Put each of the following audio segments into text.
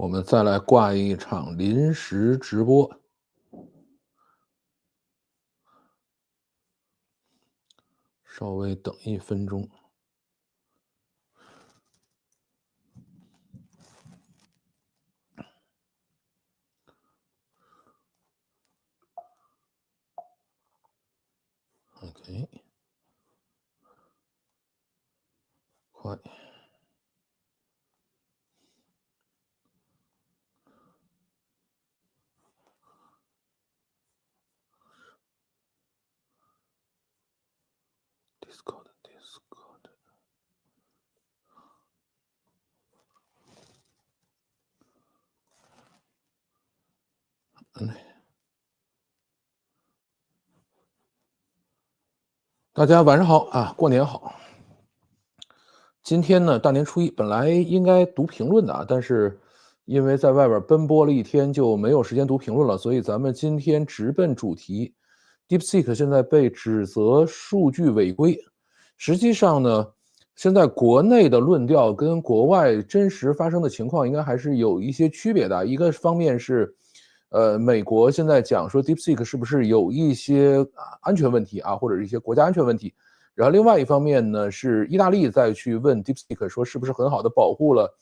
我们再来挂一场临时直播，稍微等1分钟。OK， 快。Discord。大家晚上好啊，过年好。今天呢，大年初一，本来应该读评论的啊，但是因为在外边奔波了一天，就没有时间读评论了，所以咱们今天直奔主题。DeepSeek 现在被指责数据违规，实际上呢，现在国内的论调跟国外真实发生的情况应该还是有一些区别的。一个方面是，美国现在讲说 DeepSeek 是不是有一些安全问题啊，或者是一些国家安全问题。然后另外一方面呢，是意大利再去问 DeepSeek 说是不是很好的保护了，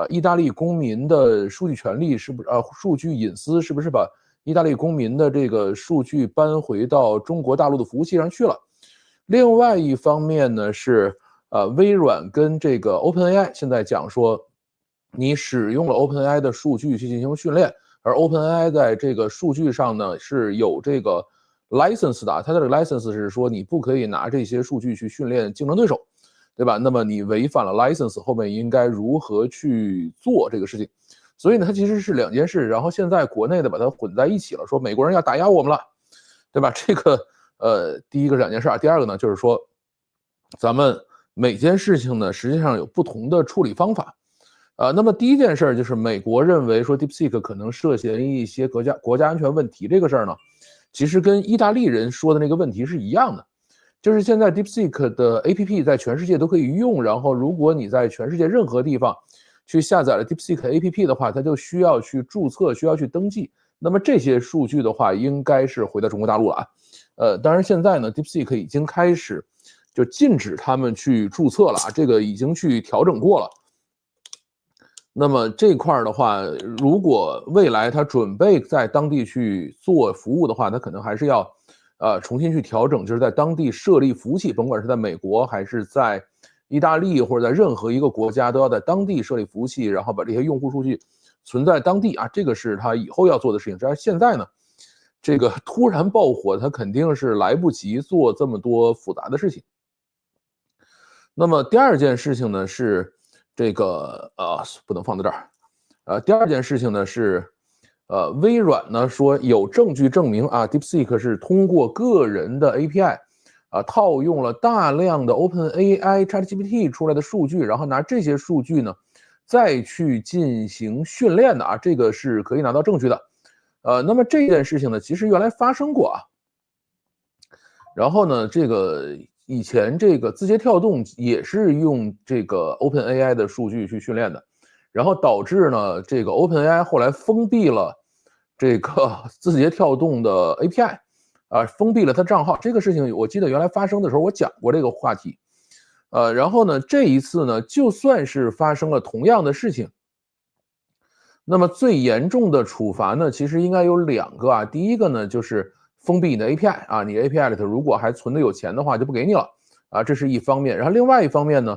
意大利公民的数据权利，是不是数据隐私，是不是把意大利公民的这个数据搬回到中国大陆的服务器上去了？另外一方面呢是，微软跟这个 OpenAI 现在讲说，你使用了 OpenAI 的数据去进行训练，而 OpenAI 在这个数据上呢是有这个 license 的，它的这个 license 是说你不可以拿这些数据去训练竞争对手，对吧？那么你违反了 license， 后面应该如何去做这个事情？所以呢，它其实是两件事。然后现在国内的把它混在一起了，说美国人要打压我们了，对吧？这个第一个是两件事啊，第二个呢就是说，咱们每件事情呢实际上有不同的处理方法。那么第一件事就是美国认为说 DeepSeek 可能涉嫌一些国家安全问题，这个事儿呢，其实跟意大利人说的那个问题是一样的，就是现在 DeepSeek 的 APP 在全世界都可以用，然后如果你在全世界任何地方去下载了 DeepSeek APP 的话，它就需要去注册，需要去登记。那么这些数据的话，应该是回到中国大陆了啊。当然现在呢 ，DeepSeek 已经开始就禁止他们去注册了啊，这个已经去调整过了。那么这块的话，如果未来他准备在当地去做服务的话，他可能还是要重新去调整，就是在当地设立服务器，甭管是在美国还是在意大利或者在任何一个国家，都要在当地设立服务器，然后把这些用户数据存在当地啊，这个是他以后要做的事情。但是现在呢，这个突然爆火，他肯定是来不及做这么多复杂的事情。那么第二件事情呢是这个不能放在这儿，第二件事情呢是微软呢说有证据证明啊 DeepSeek 是通过个人的 API 套用了大量的 OpenAI ChatGPT 出来的数据，然后拿这些数据呢再去进行训练的啊，这个是可以拿到证据的。那么这件事情呢其实原来发生过啊，然后呢这个以前这个字节跳动也是用这个 OpenAI 的数据去训练的，然后导致呢这个 OpenAI 后来封闭了这个字节跳动的 API，封闭了它账号。这个事情我记得原来发生的时候我讲过这个话题，然后呢这一次呢就算是发生了同样的事情，那么最严重的处罚呢其实应该有2个啊，第一个呢就是封闭你的 API 啊，你 API 里头如果还存的有钱的话就不给你了啊，这是一方面。然后另外一方面呢，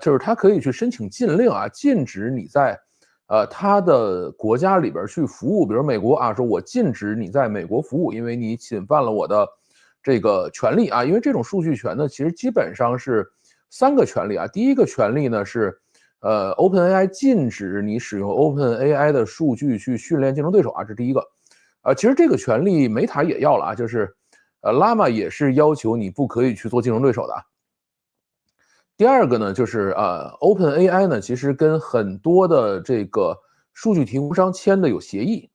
就是他可以去申请禁令啊，禁止你在他的国家里边去服务，比如美国啊，说我禁止你在美国服务，因为你侵犯了我的这个权利啊。因为这种数据权呢，其实基本上是3个权利啊。第一个权利呢是OpenAI 禁止你使用 OpenAI 的数据去训练竞争对手啊，这是第一个。其实这个权利梅塔也要了啊，就是Llama 也是要求你不可以去做竞争对手的啊。第二个呢，就是OpenAI 呢，其实跟很多的这个数据提供商签的有协议，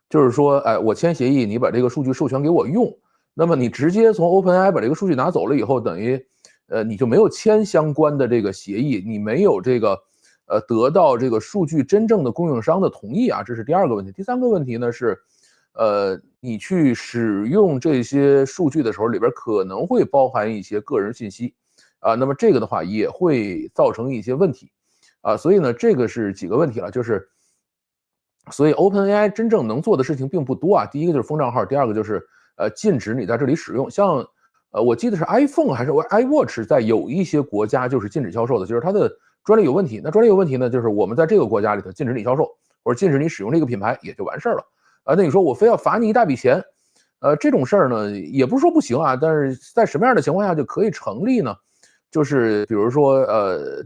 就是说，我签协议，你把这个数据授权给我用，那么你直接从 OpenAI 把这个数据拿走了以后，等于你就没有签相关的这个协议，你没有这个得到这个数据真正的供应商的同意啊，这是第二个问题。第三个问题呢是，你去使用这些数据的时候，里边可能会包含一些个人信息，啊，那么这个的话也会造成一些问题，啊，所以呢，这个是几个问题了，就是，所以 OpenAI 真正能做的事情并不多啊。第一个就是封账号，第二个就是禁止你在这里使用，像我记得是 iPhone 还是 iWatch 在有一些国家就是禁止销售的，就是它的专利有问题。那专利有问题呢，就是我们在这个国家里头禁止你销售，或者禁止你使用这个品牌，也就完事儿了。啊，那你说我非要罚你一大笔钱，这种事儿呢，也不是说不行啊，但是在什么样的情况下就可以成立呢？就是比如说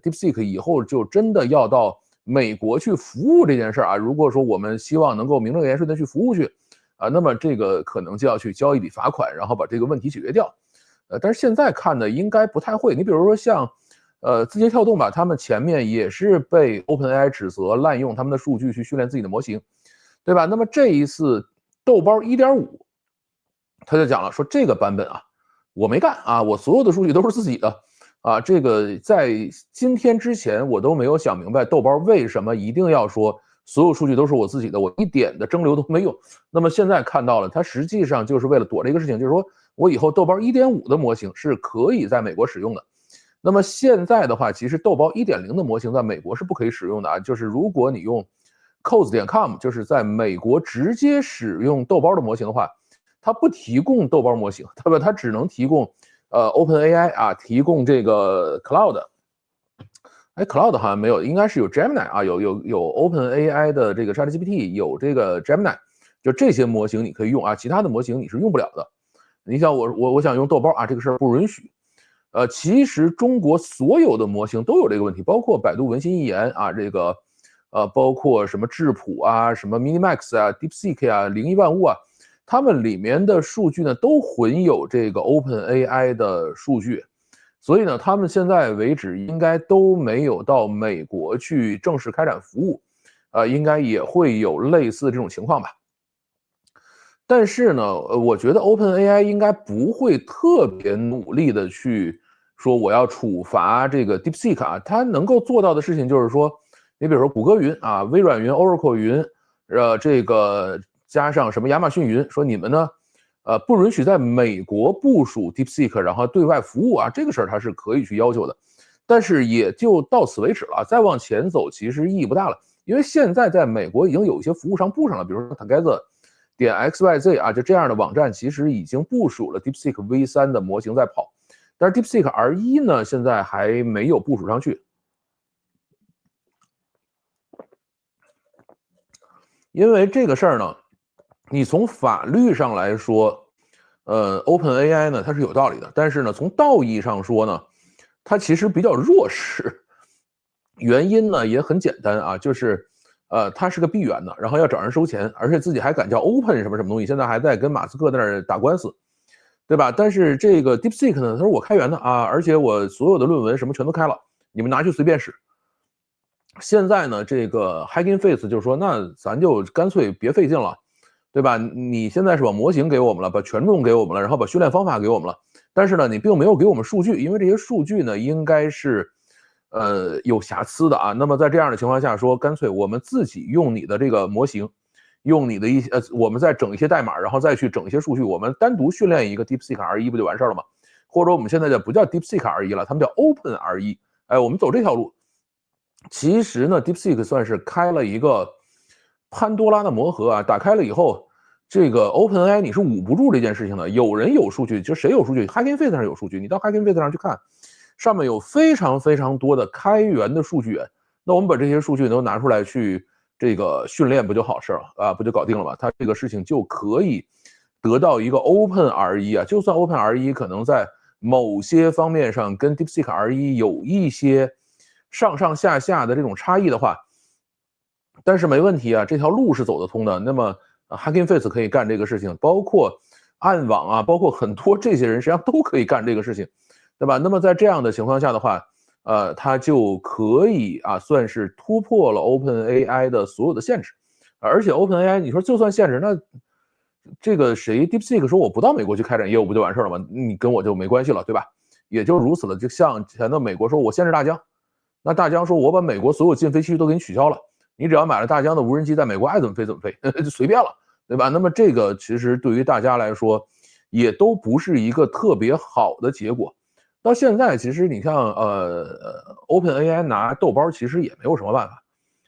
，DeepSeek 以后就真的要到美国去服务这件事儿啊，如果说我们希望能够名正言顺的去服务去，啊，那么这个可能就要去交一笔罚款，然后把这个问题解决掉。但是现在看呢，应该不太会。你比如说像，字节跳动吧，他们前面也是被 OpenAI 指责滥用他们的数据去训练自己的模型，对吧？那么这一次豆包 1.5，他就讲了说这个版本啊，我没干啊，我所有的数据都是自己的啊。这个在今天之前我都没有想明白豆包为什么一定要说所有数据都是我自己的，我一点的蒸馏都没有。那么现在看到了，它实际上就是为了躲这个事情，就是说我以后豆包 1.5 的模型是可以在美国使用的。那么现在的话，其实豆包 1.0 的模型在美国是不可以使用的啊，就是如果你用 codes.com， 就是在美国直接使用豆包的模型的话，它不提供豆包模型，对吧？它只能提供OpenAI 啊，提供这个 Cloud。哎，Cloud 好像没有，应该是有 Gemini 啊，有 OpenAI 的这个 ChatGPT， 有这个 Gemini， 就这些模型你可以用啊，其他的模型你是用不了的。你像我想用豆包啊，这个事儿不允许。其实中国所有的模型都有这个问题，包括百度文心一言啊，这个包括什么智谱啊，什么 Minimax 啊，DeepSeek 啊，零一万物啊，它们里面的数据呢都混有这个 OpenAI 的数据，所以呢，他们现在为止应该都没有到美国去正式开展服务，应该也会有类似这种情况吧。但是呢，我觉得 OpenAI 应该不会特别努力的去说我要处罚这个 DeepSeek 啊，它能够做到的事情就是说，你比如说谷歌云啊、微软云、Oracle 云，这个加上什么亚马逊云，说你们呢，不允许在美国部署 DeepSeek，然后对外服务啊，这个事儿它是可以去要求的，但是也就到此为止了，再往前走其实意义不大了，因为现在在美国已经有一些服务商布上了，比如说 Together。点 XYZ 啊，就这样的网站其实已经部署了 DeepSeek V3 的模型在跑，但是 DeepSeek R1 呢，现在还没有部署上去。因为这个事儿呢，你从法律上来说，OpenAI 呢它是有道理的，但是呢，从道义上说呢，它其实比较弱势。原因呢也很简单啊，就是他是个闭源的，然后要找人收钱，而且自己还敢叫 Open 什么什么东西，现在还在跟马斯克在那儿打官司，对吧？但是这个 DeepSeek 呢，他说我开源的啊，而且我所有的论文什么全都开了，你们拿去随便使。现在呢，这个 Hugging Face 就说，那咱就干脆别费劲了，对吧？你现在是把模型给我们了，把权重给我们了，然后把训练方法给我们了，但是呢，你并没有给我们数据，因为这些数据呢，应该是有瑕疵的啊。那么在这样的情况下说，干脆我们自己用你的这个模型，用你的一些我们再整一些代码，然后再去整一些数据，我们单独训练一个 DeepSeek R1不就完事儿了吗？或者我们现在就不叫 DeepSeek R1了，他们叫 Open R1。哎，我们走这条路。其实呢 ，DeepSeek 算是开了一个潘多拉的魔盒啊！打开了以后，这个 OpenAI 你是捂不住这件事情的。有人有数据，就谁有数据 ？Hugging Face 上有数据，你到 Hugging Face 上去看，上面有非常非常多的开源的数据源。那我们把这些数据都拿出来去这个训练，不就好事了啊？不就搞定了吗？它这个事情就可以得到一个 Open R1啊。就算 Open R1可能在某些方面上跟 DeepSeek R1有一些上上下下的这种差异的话，但是没问题啊，这条路是走得通的。那么Hugging Face 可以干这个事情，包括暗网啊，包括很多这些人实际上都可以干这个事情，对吧？那么在这样的情况下的话，它就可以啊，算是突破了 OpenAI 的所有的限制。而且 OpenAI 你说就算限制，那这个谁 DeepSeek 说我不到美国去开展业务不就完事了吗？你跟我就没关系了，对吧？也就如此了。就像前头美国说我限制大疆。那大疆说我把美国所有禁飞区都给你取消了，你只要买了大疆的无人机，在美国爱怎么飞怎么飞，就随便了，对吧？那么这个其实对于大家来说，也都不是一个特别好的结果。到现在，其实你看，OpenAI 拿豆包其实也没有什么办法，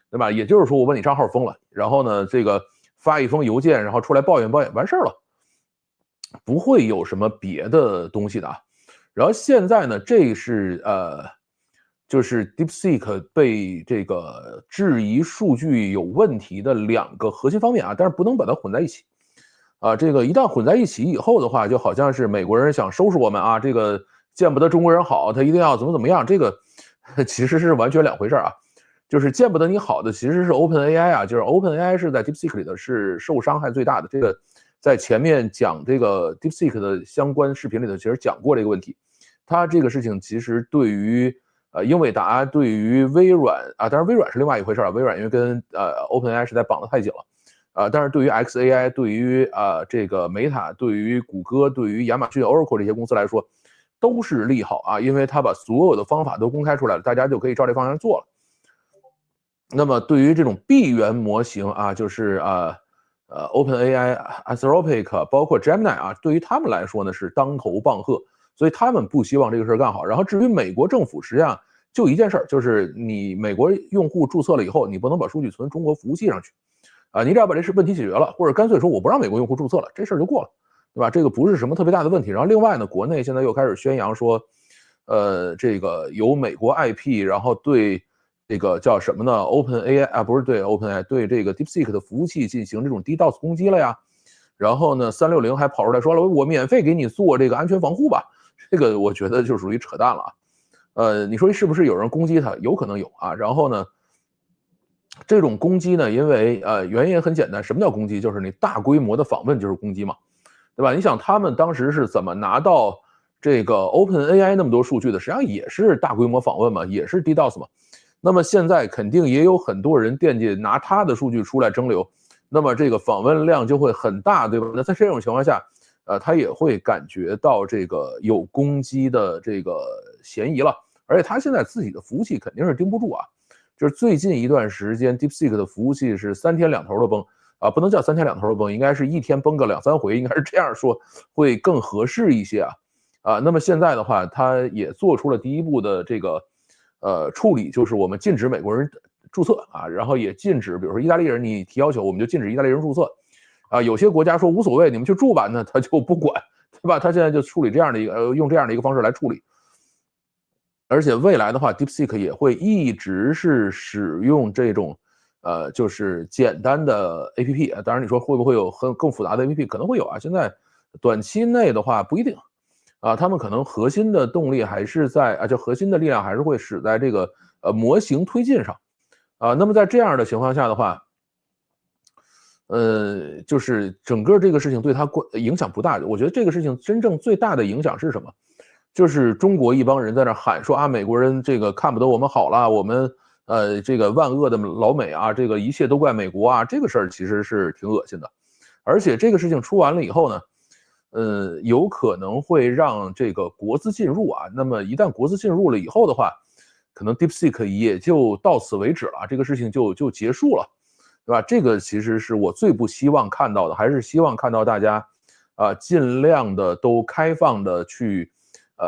对吧？也就是说，我把你账号封了，然后呢，这个发一封邮件，然后出来抱怨抱怨，完事儿了，不会有什么别的东西的啊。然后现在呢，这是就是 DeepSeek 被这个质疑数据有问题的2个核心方面啊，但是不能把它混在一起。这个一旦混在一起以后的话，就好像是美国人想收拾我们啊，这个见不得中国人好，他一定要怎么怎么样，这个其实是完全两回事啊。就是见不得你好的其实是 OpenAI 啊，就是 OpenAI 是在 DeepSeek 里头是受伤害最大的。这个在前面讲这个 DeepSeek 的相关视频里头其实讲过这个问题。它这个事情其实对于英伟达、对于微软啊，当然微软是另外一回事啊，微软因为跟OpenAI 实在绑得太紧了。但是对于 XAI、对于这个 Meta、对于谷歌、对于亚马逊、Oracle 这些公司来说，都是利好啊，因为它把所有的方法都公开出来了，大家就可以照这方向做了。那么对于这种闭源模型啊，就是OpenAI、Anthropic 包括 Gemini 啊，对于他们来说呢是当头棒喝，所以他们不希望这个事儿干好。然后至于美国政府，实际上就一件事儿，就是你美国用户注册了以后，你不能把数据存中国服务器上去。你只要把这问题解决了，或者干脆说我不让美国用户注册了，这事儿就过了，对吧？这个不是什么特别大的问题。然后另外呢，国内现在又开始宣扬说，这个由美国 IP，然后对这个叫什么呢 ？OpenAI 啊，不是对 OpenAI，对这个 DeepSeek 的服务器进行这种 DDoS 攻击了呀。然后呢，360还跑出来说了，我免费给你做这个安全防护吧。这个我觉得就属于扯淡了啊。你说是不是有人攻击它？有可能有啊。然后呢？这种攻击呢，因为原因也很简单，什么叫攻击？就是你大规模的访问就是攻击嘛，对吧？你想他们当时是怎么拿到这个 OpenAI 那么多数据的？实际上也是大规模访问嘛，也是 DDoS 嘛。那么现在肯定也有很多人惦记拿他的数据出来蒸馏，那么这个访问量就会很大，对吧？那在这种情况下，他也会感觉到这个有攻击的这个嫌疑了，而且他现在自己的服务器肯定是盯不住啊。就是最近一段时间 ，DeepSeek 的服务器是3天2头的崩啊，不能叫3天2头的崩，应该是1天崩个2、3回，应该是这样说会更合适一些啊。那么现在的话，它也做出了第一步的这个处理，就是我们禁止美国人注册啊，然后也禁止，比如说意大利人你提要求，我们就禁止意大利人注册啊。有些国家说无所谓，你们去住吧，那他就不管，对吧？他现在就处理这样的一个用这样的一个方式来处理。而且未来的话 ，DeepSeek 也会一直是使用这种，就是简单的 APP。当然，你说会不会有更复杂的 APP？可能会有啊。现在短期内的话不一定，他们可能核心的动力还是在就核心的力量还是会使在这个模型推进上，那么在这样的情况下的话，就是整个这个事情对它影响不大。我觉得这个事情真正最大的影响是什么？就是中国一帮人在那喊说美国人这个看不得我们好了，我们这个万恶的老美啊，这个一切都怪美国啊，这个事儿其实是挺恶心的。而且这个事情出完了以后呢，有可能会让这个国资进入啊。那么一旦国资进入了以后的话，可能 DeepSeek 也就到此为止了，这个事情就结束了，对吧？这个其实是我最不希望看到的，还是希望看到大家尽量的都开放的去。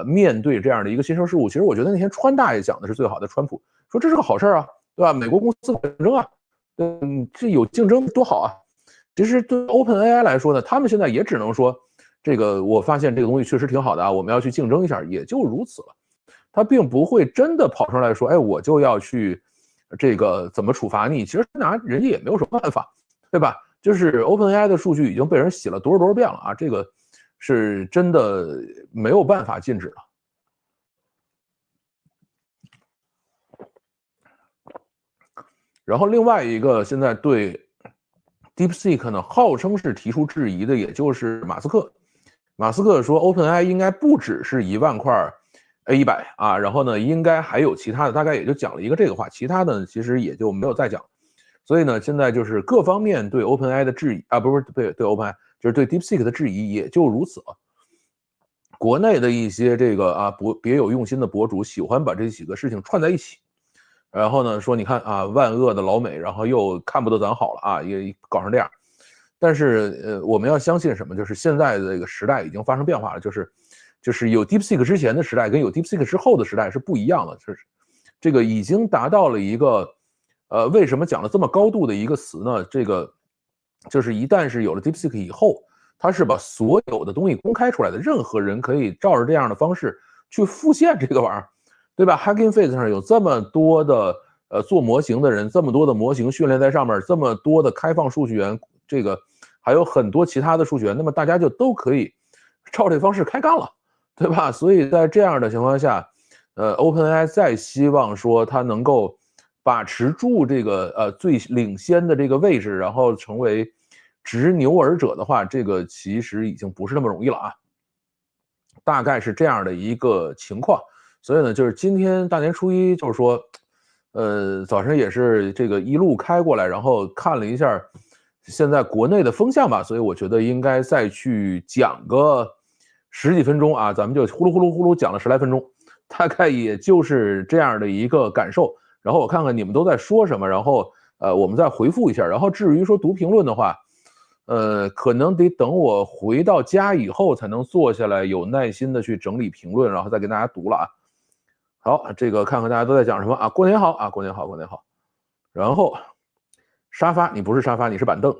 面对这样的一个新生事物，其实我觉得那天川大爷讲的是最好的。川普说这是个好事啊，对吧？美国公司竞争啊，这有竞争多好啊。其实对 OpenAI 来说呢，他们现在也只能说，这个我发现这个东西确实挺好的啊，我们要去竞争一下，也就如此了。他并不会真的跑上来说，我就要去这个怎么处罚你。其实拿人家也没有什么办法，对吧？就是 OpenAI 的数据已经被人洗了多少遍了啊，这个。是真的没有办法禁止了。然后另外一个现在对 DeepSeek 呢，号称是提出质疑的，也就是马斯克。马斯克说 OpenAI 应该不只是1万块 A100啊，然后呢，应该还有其他的，大概也就讲了一个这个话，其他的其实也就没有再讲。所以呢，现在就是各方面对 OpenAI 的质疑啊，不是对 OpenAI，就是对 DeepSeek 的质疑，也就如此了。国内的一些这个别有用心的博主喜欢把这几个事情串在一起，然后呢说你看啊，万恶的老美，然后又看不得咱好了啊，也搞成这样。但是我们要相信什么？就是现在的这个时代已经发生变化了，就是有 DeepSeek 之前的时代跟有 DeepSeek 之后的时代是不一样的，就是这个已经达到了一个为什么讲了这么高度的一个词呢？这个就是一旦是有了 DeepSeek 以后，它是把所有的东西公开出来的，任何人可以照着这样的方式去复现这个玩意儿，对吧 ？Hugging Face 上有这么多的做模型的人，这么多的模型训练在上面，这么多的开放数据源，这个还有很多其他的数据源，那么大家就都可以照这方式开干了，对吧？所以在这样的情况下，OpenAI 再希望说它能够把持住这个最领先的这个位置，然后成为执牛耳者的话，这个其实已经不是那么容易了啊。大概是这样的一个情况，所以呢，就是今天大年初一，就是说，早晨也是这个一路开过来，然后看了一下现在国内的风向吧，所以我觉得应该再去讲个10几分钟啊，咱们就呼噜呼噜呼噜讲了10来分钟，大概也就是这样的一个感受。然后我看看你们都在说什么，然后我们再回复一下。然后至于说读评论的话，可能得等我回到家以后才能坐下来有耐心的去整理评论，然后再给大家读了啊。好，这个看看大家都在讲什么啊？过年好啊，过年好，过年好。然后沙发，你不是沙发，你是板凳。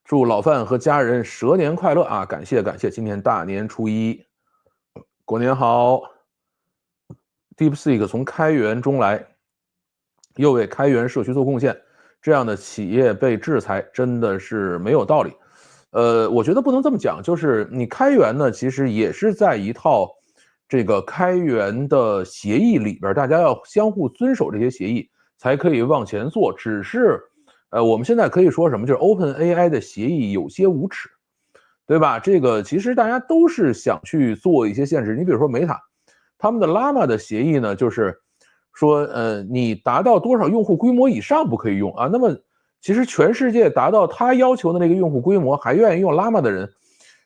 祝老范和家人蛇年快乐啊！感谢感谢，今天大年初一，过年好。DeepSeek 从开源中来，又为开源社区做贡献，这样的企业被制裁真的是没有道理。我觉得不能这么讲，就是你开源呢，其实也是在一套这个开源的协议里边，大家要相互遵守这些协议，才可以往前做。只是，我们现在可以说什么，就是 OpenAI 的协议有些无耻，对吧？这个其实大家都是想去做一些限制。你比如说 Meta，他们的 Llama 的协议呢，就是说，你达到多少用户规模以上不可以用啊。那么其实全世界达到他要求的那个用户规模还愿意用 Llama 的人，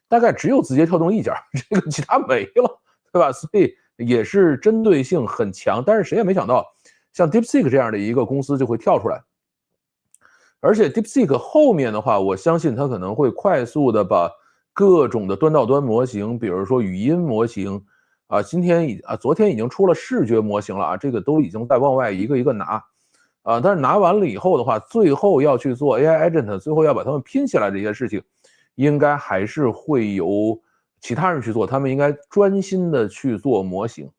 大概只有字节跳动一家，这个其他没了，对吧？所以也是针对性很强。但是谁也没想到，像 DeepSeek 这样的一个公司就会跳出来。而且 DeepSeek 后面的话，我相信它可能会快速的把各种的端到端模型，比如说语音模型，昨天已经出了视觉模型了啊，这个都已经在往外一个一个拿，但是拿完了以后的话，最后要去做 AI agent， 最后要把它们拼起来这些事情，应该还是会由其他人去做，他们应该专心的去做模型。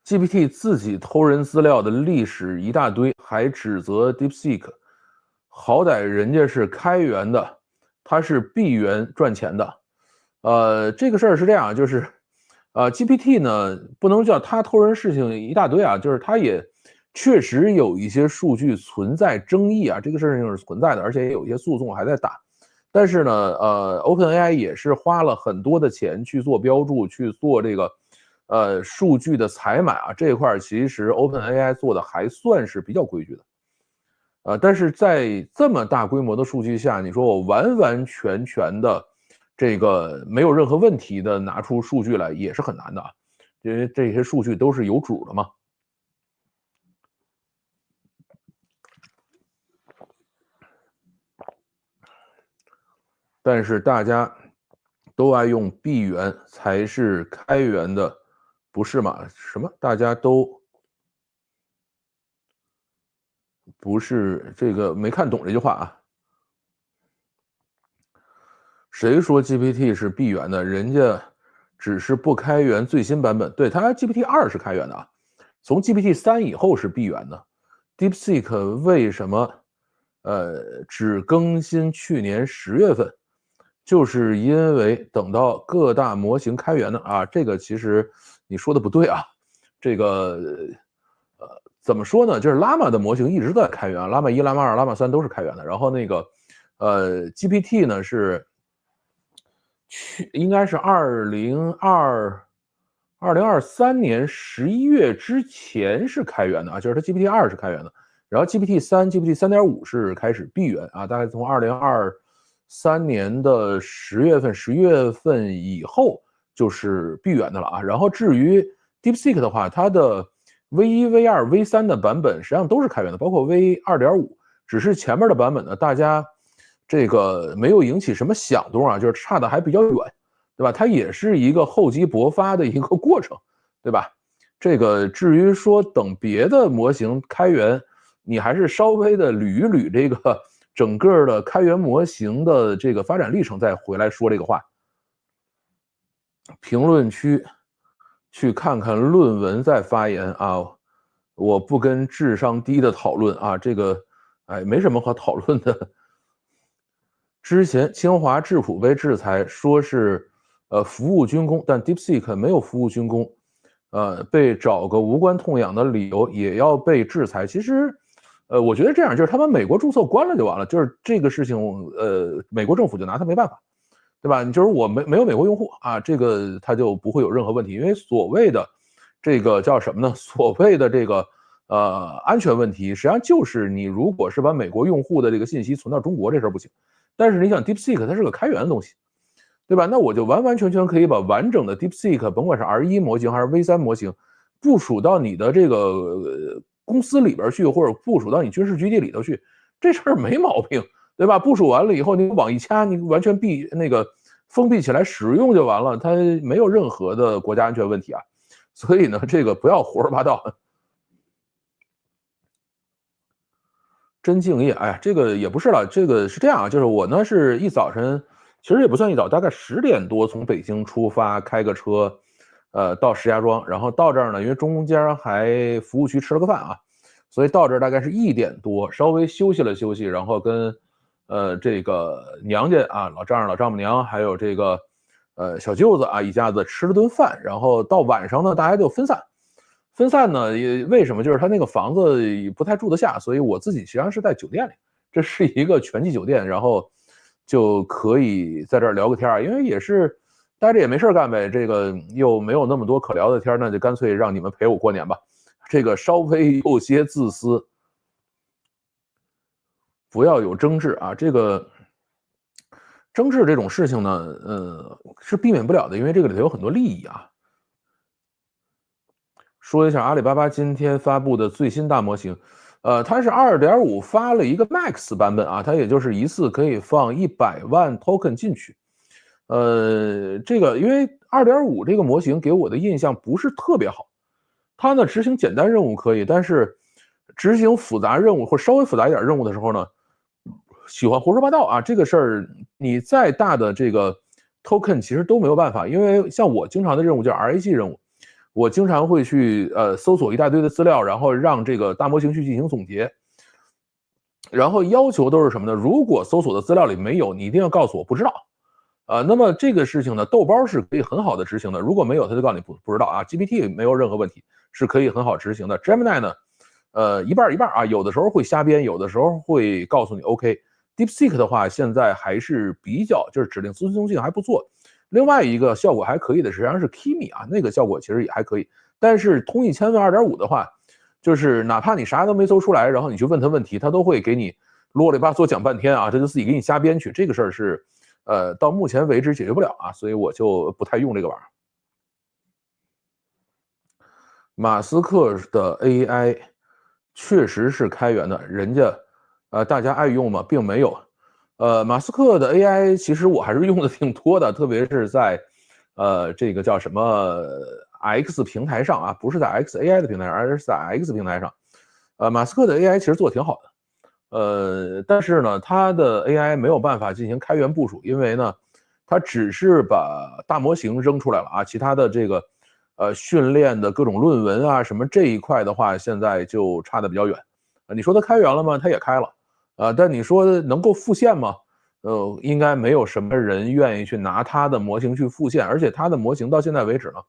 GPT 自己偷人资料的历史一大堆，还指责 DeepSeek， 好歹人家是开源的，它是闭源赚钱的。这个事儿是这样，就是GPT 呢不能叫它偷人事情一大堆啊，就是它也确实有一些数据存在争议啊，这个事情是存在的，而且也有一些诉讼还在打。但是呢，OpenAI 也是花了很多的钱去做标注，去做这个数据的采买啊，这一块其实 OpenAI 做的还算是比较规矩的。但是在这么大规模的数据下，你说我完完全全的这个没有任何问题的拿出数据来也是很难的啊，因为这些数据都是有主的嘛。但是大家都爱用闭源才是开源的，不是吗？什么？大家都不是这个没看懂这句话啊？谁说 GPT 是闭源的？人家只是不开源最新版本，对，它 GPT-2是开源的啊，从 GPT-3以后是闭源的。DeepSeek 为什么只更新去年10月份？就是因为等到各大模型开源呢啊，这个其实你说的不对啊，这个怎么说呢？就是 Llama 的模型一直在开源，Llama 1、Llama 2、Llama 3都是开源的。然后那个GPT 呢是应该是2023年11月之前是开源的啊，就是它 GPT-2是开源的，然后 GPT-3、GPT 3.5是开始闭源啊，大概从2023年的10月份、11月份以后就是闭源的了啊。然后至于 DeepSeek 的话，它的 V1、V2、V3 的版本实际上都是开源的，包括 V2.5，只是前面的版本呢，大家这个没有引起什么响动啊，就是差的还比较远，对吧？它也是一个厚积薄发的一个过程，对吧？这个至于说等别的模型开源，你还是稍微的捋一捋这个整个的开源模型的这个发展历程，再回来说这个话。评论区去看看论文再发言啊，我不跟智商低的讨论啊，这个没什么可讨论的。之前清华质谱被制裁，说是服务军工，但 DeepSeek 没有服务军工，被找个无关痛痒的理由也要被制裁。其实，我觉得这样就是他把美国注册关了就完了，就是这个事情，美国政府就拿他没办法，对吧？就是我没有美国用户啊，这个他就不会有任何问题，因为所谓的这个叫什么呢？所谓的这个安全问题，实际上就是你如果是把美国用户的这个信息存到中国，这事儿不行。但是你想 DeepSeek 它是个开源的东西，对吧？那我就完完全全可以把完整的 DeepSeek，甭管是 R1 模型还是 V3 模型，部署到你的这个公司里边去，或者部署到你军事基地里头去，这事儿没毛病，对吧？部署完了以后，你网一掐，你完全封闭起来使用就完了，它没有任何的国家安全问题啊。所以呢，这个不要胡说八道。真敬业，哎呀，这个也不是了，这个是这样啊，就是我呢是一早晨，其实也不算一早，大概10点多从北京出发，开个车，到石家庄，然后到这儿呢，因为中间还服务区吃了个饭啊，所以到这儿大概是1点多，稍微休息了休息，然后跟这个娘家啊，老丈人、老丈母娘，还有这个小舅子啊，一家子吃了顿饭，然后到晚上呢，大家就分散。分散呢，也为什么？就是他那个房子不太住得下，所以我自己实际上是在酒店里，这是一个全季酒店，然后就可以在这儿聊个天，因为也是待着也没事干呗，这个又没有那么多可聊的天，那就干脆让你们陪我过年吧。这个稍微有些自私，不要有争执啊，这个争执这种事情呢，是避免不了的，因为这个里头有很多利益啊。说一下阿里巴巴今天发布的最新大模型，它是2.5发了一个 Max 版本啊，它也就是一次可以放100万 token 进去。这个因为2.5这个模型给我的印象不是特别好，它呢执行简单任务可以，但是执行复杂任务或稍微复杂一点任务的时候呢，喜欢胡说八道啊。这个事儿你再大的这个 token 其实都没有办法，因为像我经常的任务叫 RAG 任务。我经常会去搜索一大堆的资料，然后让这个大模型去进行总结，然后要求都是什么呢？如果搜索的资料里没有，你一定要告诉我不知道。那么这个事情呢，豆包是可以很好的执行的。如果没有，他就告诉你不知道啊。GPT 没有任何问题，是可以很好执行的。Gemini 呢，一半一半啊，有的时候会瞎编，有的时候会告诉你 OK。DeepSeek 的话，现在还是比较就是指令遵从性还不错。另外一个效果还可以的实际上是 Kimi 啊，那个效果其实也还可以。但是通义千问2.5的话，就是哪怕你啥都没搜出来，然后你去问他问题，他都会给你啰里吧嗦讲半天啊，这就自己给你瞎编去。这个事儿是到目前为止解决不了啊，所以我就不太用这个玩意儿。马斯克的 AI 确实是开源的，人家大家爱用吗？并没有。马斯克的 AI 其实我还是用的挺多的，特别是在这个叫什么 X 平台上啊，不是在 XAI 的平台上，而是在 X 平台上。马斯克的 AI 其实做得挺好的，但是呢，他的 AI 没有办法进行开源部署，因为呢，他只是把大模型扔出来了啊，其他的这个训练的各种论文啊什么这一块的话，现在就差得比较远。你说它开源了吗？它也开了。但你说能够复现吗？应该没有什么人愿意去拿它的模型去复现，而且它的模型到现在为止呢，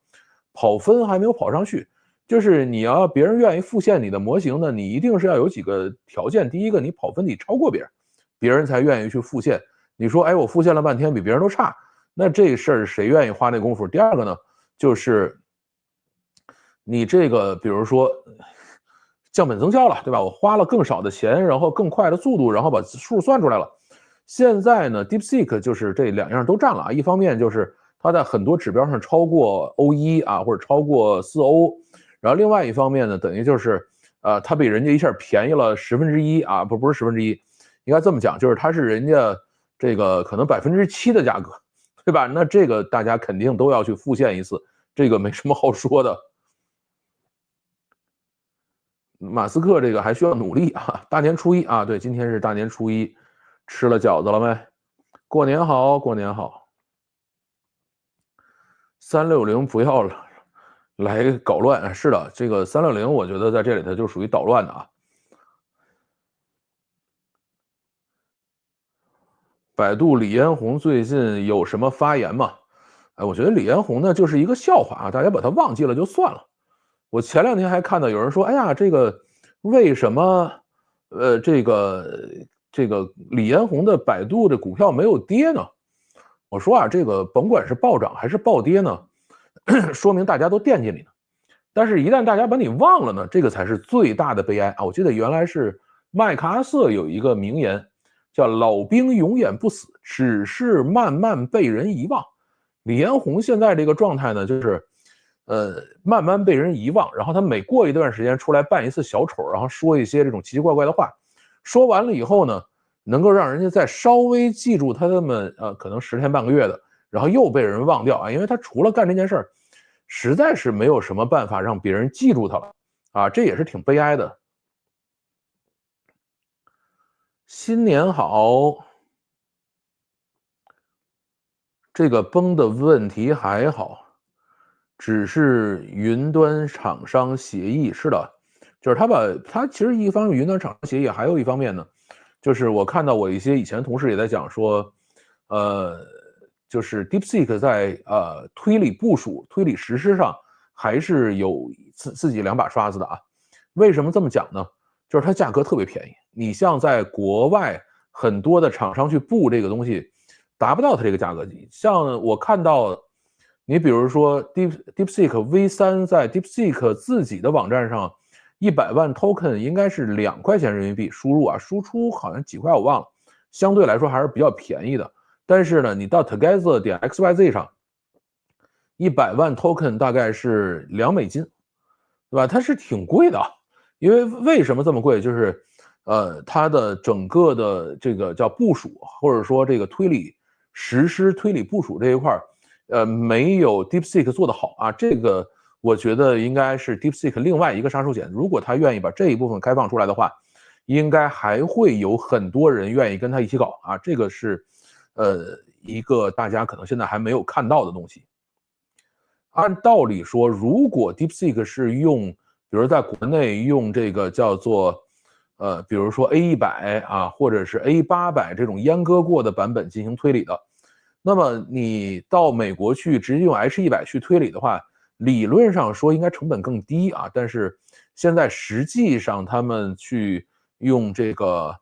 跑分还没有跑上去。就是你要别人愿意复现你的模型呢，你一定是要有几个条件。第一个，你跑分得超过别人，别人才愿意去复现。你说，哎，我复现了半天比别人都差，那这事儿谁愿意花那功夫？第二个呢，就是你这个，比如说降本增效了，对吧？我花了更少的钱，然后更快的速度，然后把数算出来了。现在呢 ，DeepSeek 就是这2样都占了啊。一方面就是它在很多指标上超过欧1啊，或者超过4欧。然后另外一方面呢，等于就是它比人家一下便宜了1/10啊，不是1/10，应该这么讲，就是它是人家这个可能7%的价格，对吧？那这个大家肯定都要去复现一次，这个没什么好说的。马斯克这个还需要努力啊！大年初一啊，对，今天是大年初一，吃了饺子了没？过年好，过年好。360不要了，来搞乱。是的，这个360，我觉得在这里头就属于捣乱的啊。百度李彦宏最近有什么发言吗？我觉得李彦宏呢就是一个笑话啊，大家把他忘记了就算了。我前2天还看到有人说，哎呀，这个为什么这个李彦宏的百度的股票没有跌呢？我说啊，这个甭管是暴涨还是暴跌呢，说明大家都惦记你呢。但是，一旦大家把你忘了呢，这个才是最大的悲哀啊！我记得原来是麦克阿瑟有一个名言，叫“老兵永远不死，只是慢慢被人遗忘”。李彦宏现在这个状态呢，就是慢慢被人遗忘，然后他每过一段时间出来扮一次小丑，然后说一些这种奇奇怪怪的话，说完了以后呢，能够让人家再稍微记住他那么可能10天半个月的，然后又被人忘掉啊，因为他除了干这件事儿，实在是没有什么办法让别人记住他了啊，这也是挺悲哀的。新年好，这个崩的问题还好，只是云端厂商协议。是的，就是他其实一方面云端厂商协议，还有一方面呢，就是我看到我一些以前同事也在讲说，就是 DeepSeek 在推理部署、推理实施上还是有自己2把刷子的啊。为什么这么讲呢？就是它价格特别便宜。你像在国外很多的厂商去布这个东西，达不到它这个价格。像我看到，你比如说 DeepSeek V3在 DeepSeek 自己的网站上，100万 token 应该是2块钱人民币输入啊，输出好像几块我忘了，相对来说还是比较便宜的。但是呢，你到 Together 点 XYZ 上，100万 token 大概是$2，对吧？它是挺贵的，因为什么这么贵？就是它的整个的这个叫部署，或者说这个推理实施、推理部署这一块没有 DeepSeek 做得好啊。这个我觉得应该是 DeepSeek 另外一个杀手锏。如果他愿意把这一部分开放出来的话，应该还会有很多人愿意跟他一起搞啊。这个是一个大家可能现在还没有看到的东西。按道理说，如果 DeepSeek 是用，比如在国内用这个叫做比如说 A100啊，或者是 A800这种阉割过的版本进行推理的，那么你到美国去直接用 H100去推理的话，理论上说应该成本更低啊，但是现在实际上他们去用这个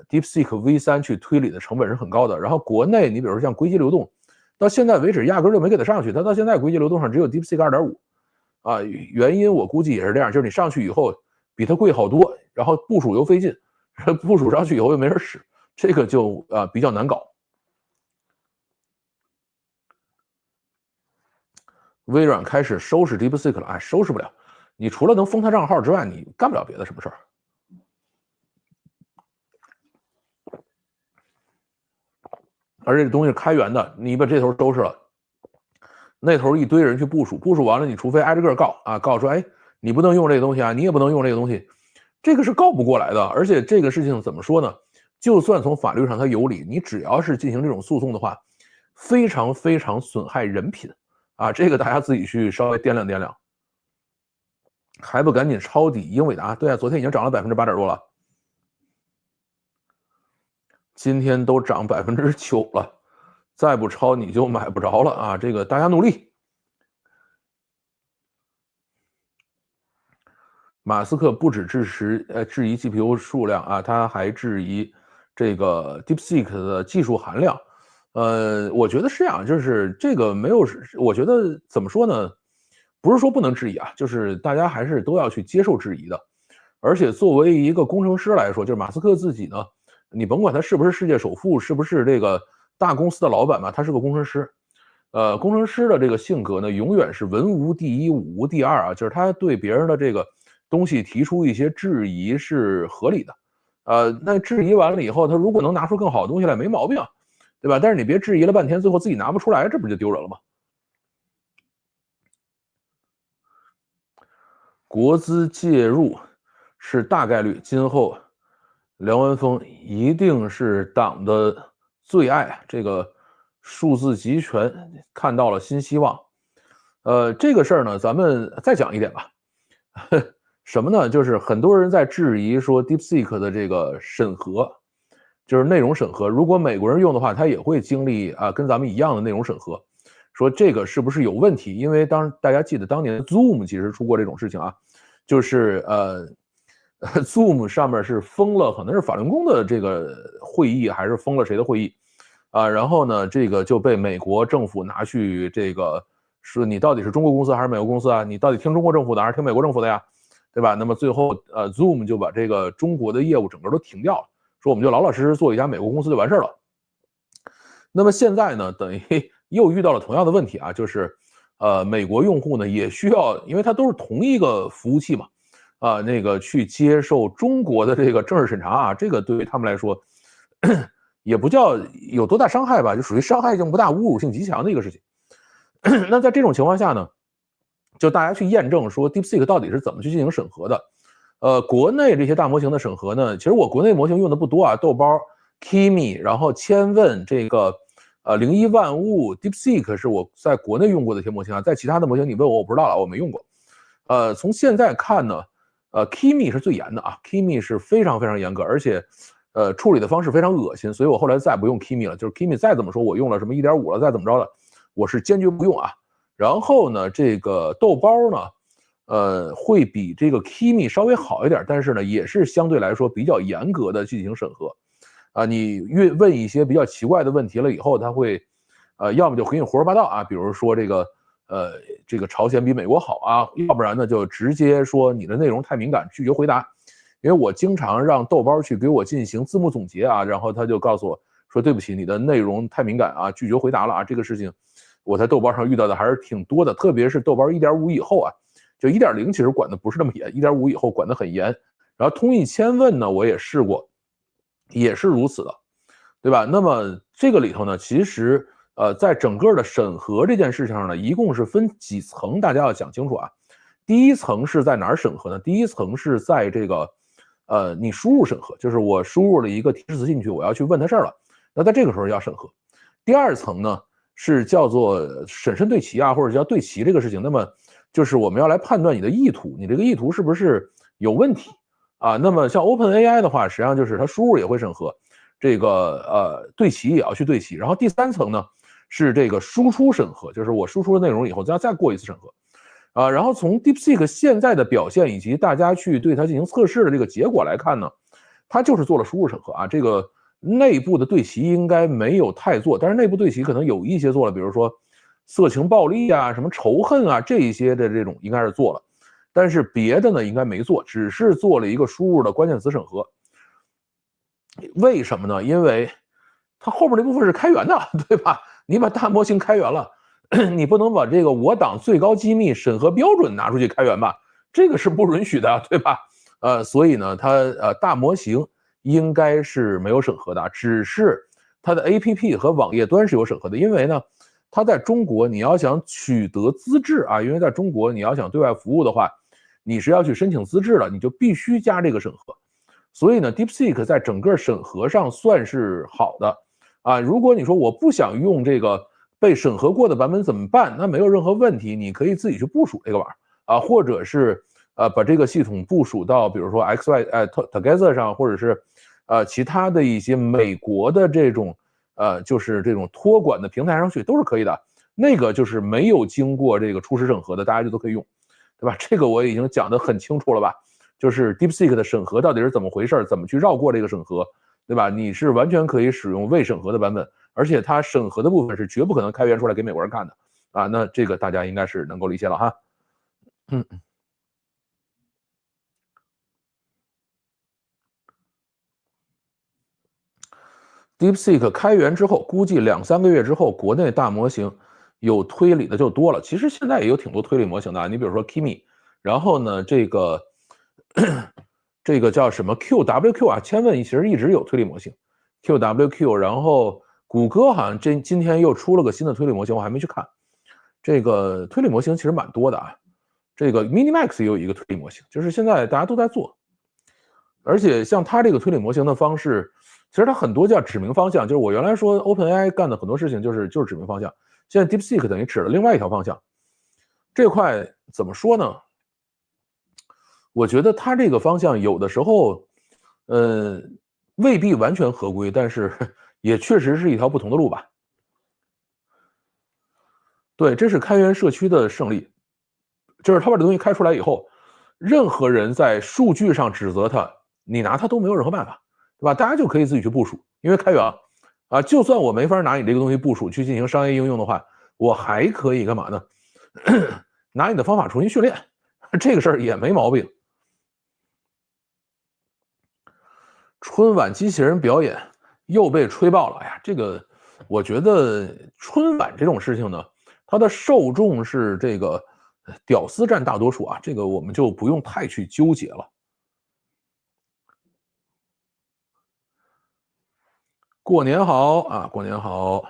DeepSeek V3去推理的成本是很高的。然后国内你比如说像硅基流动，到现在为止压根就没给它上去，它到现在硅基流动上只有 DeepSeek 2.5啊，原因我估计也是这样，就是你上去以后比它贵好多，然后部署又费劲，部署上去以后又没人使，这个就比较难搞。微软开始收拾 DeepSeek 了，收拾不了，你除了能封他账号之外，你干不了别的什么事儿。而且这东西开源的，你把这头收拾了，那头一堆人去部署，部署完了，你除非挨着个告啊，告说，哎，你不能用这个东西啊，你也不能用这个东西，这个是告不过来的。而且这个事情怎么说呢？就算从法律上它有理，你只要是进行这种诉讼的话，非常非常损害人品啊！这个大家自己去稍微掂量掂量。还不赶紧抄底英伟达？对啊，昨天已经涨了8%多了。今天都涨9%了，再不抄你就买不着了啊！这个大家努力。马斯克不只质疑 GPU 数量啊，他还质疑这个 DeepSeek 的技术含量。我觉得是这样，就是这个没有，我觉得怎么说呢？不是说不能质疑啊，就是大家还是都要去接受质疑的。而且作为一个工程师来说，就是马斯克自己呢，你甭管他是不是世界首富，是不是这个大公司的老板嘛，他是个工程师。工程师的这个性格呢，永远是文无第一，武无第二啊，就是他对别人的这个东西提出一些质疑是合理的。那质疑完了以后，他如果能拿出更好的东西来，没毛病啊，对吧？但是你别质疑了半天，最后自己拿不出来，这不就丢人了吗？国资介入是大概率，今后梁文峰一定是党的最爱，这个数字集权看到了新希望。这个事儿呢，咱们再讲一点吧。什么呢？就是很多人在质疑说 DeepSeek 的这个审核，就是内容审核。如果美国人用的话，他也会经历跟咱们一样的内容审核。说这个是不是有问题？因为大家记得当年 Zoom 其实出过这种事情啊，就是Zoom 上面是封了，可能是法轮功的这个会议，还是封了谁的会议啊？然后呢，这个就被美国政府拿去这个说你到底是中国公司还是美国公司啊？你到底听中国政府的还是听美国政府的呀？对吧？那么最后Zoom 就把这个中国的业务整个都停掉了，说我们就老老实实做一家美国公司就完事了。那么现在呢，等于又遇到了同样的问题啊，就是美国用户呢也需要，因为它都是同一个服务器嘛，那个去接受中国的这个政治审查啊，这个对于他们来说也不叫有多大伤害吧，就属于伤害性不大、侮辱性极强的一个事情。那在这种情况下呢，就大家去验证说 DeepSeek 到底是怎么去进行审核的。国内这些大模型的审核呢，其实我国内模型用的不多啊，豆包、Kimi， 然后千问这个01万物 DeepSeek 是我在国内用过的一些模型啊，在其他的模型你问我不知道了，我没用过。从现在看呢，Kimi 是最严的啊 ，Kimi 是非常非常严格，而且处理的方式非常恶心，所以我后来再不用 Kimi 了。就是 Kimi 再怎么说我用了什么 1.5 了，再怎么着的，我是坚决不用啊。然后呢，这个豆包呢，会比这个 Kimi 稍微好一点，但是呢，也是相对来说比较严格的进行审核。你问一些比较奇怪的问题了以后，他会，要么就给你胡说八道啊，比如说这个朝鲜比美国好啊，要不然呢就直接说你的内容太敏感，拒绝回答。因为我经常让豆包去给我进行字幕总结啊，然后他就告诉我说对不起，你的内容太敏感啊，拒绝回答了啊。这个事情我在豆包上遇到的还是挺多的，特别是豆包 1.5 以后啊，就 1.0 其实管的不是那么严，1.5 以后管得很严。然后通义千问呢，我也试过，也是如此的，对吧？那么这个里头呢，其实在整个的审核这件事情上呢，一共是分几层，大家要讲清楚啊。第一层是在哪儿审核呢？第一层是在这个你输入审核，就是我输入了一个提示词进去，我要去问他事儿了，那在这个时候要审核。第二层呢是叫做审慎对齐啊，或者叫对齐这个事情，那么就是我们要来判断你的意图，你这个意图是不是有问题啊？那么像 OpenAI 的话，实际上就是它输入也会审核，这个对齐也要去对齐。然后第三层呢是这个输出审核，就是我输出的内容以后再过一次审核。然后从 DeepSeek 现在的表现以及大家去对它进行测试的这个结果来看呢，它就是做了输入审核啊，这个内部的对齐应该没有太做，但是内部对齐可能有一些做了，比如说色情暴力啊、什么仇恨啊这一些的这种应该是做了，但是别的呢应该没做，只是做了一个输入的关键词审核。为什么呢？因为它后面那部分是开源的，对吧？你把大模型开源了。你不能把这个我党最高机密审核标准拿出去开源吧？这个是不允许的，对吧？所以呢，它大模型应该是没有审核的，只是它的 APP 和网页端是有审核的。因为呢，它在中国你要想取得资质啊，因为在中国你要想对外服务的话，你是要去申请资质的，你就必须加这个审核。所以呢，DeepSeek 在整个审核上算是好的啊。如果你说我不想用这个被审核过的版本怎么办？那没有任何问题，你可以自己去部署这个玩意儿啊，或者是把这个系统部署到比如说 Together 上，或者是其他的一些美国的这种就是这种托管的平台上去都是可以的。那个就是没有经过这个初始审核的，大家就都可以用，对吧？这个我已经讲得很清楚了吧？就是 DeepSeek 的审核到底是怎么回事，怎么去绕过这个审核，对吧？你是完全可以使用未审核的版本。而且它审核的部分是绝不可能开源出来给美国人看的啊，那这个大家应该是能够理解了哈。DeepSeek 开源之后，估计2、3个月之后，国内大模型有推理的就多了。其实现在也有挺多推理模型的，你比如说 Kimi，然后呢，这个这个叫什么 QWQ 啊？千问其实一直有推理模型 QWQ，然后谷歌好像今天又出了个新的推理模型，我还没去看。这个推理模型其实蛮多的啊。这个 Minimax 也有一个推理模型，就是现在大家都在做。而且像它这个推理模型的方式，其实它很多叫指明方向，就是我原来说 OpenAI 干的很多事情就是指明方向，现在 DeepSeek 等于指了另外一条方向。这块怎么说呢？我觉得它这个方向有的时候，未必完全合规，但是也确实是一条不同的路吧。对，这是开源社区的胜利，就是他把这东西开出来以后，任何人在数据上指责他，你拿他都没有任何办法，对吧？大家就可以自己去部署，因为开源啊，就算我没法拿你这个东西部署去进行商业应用的话，我还可以干嘛呢？拿你的方法重新训练，这个事儿也没毛病。春晚机器人表演又被吹爆了，哎呀，这个我觉得春晚这种事情呢，它的受众是这个屌丝占大多数啊，这个我们就不用太去纠结了。过年好啊，过年好。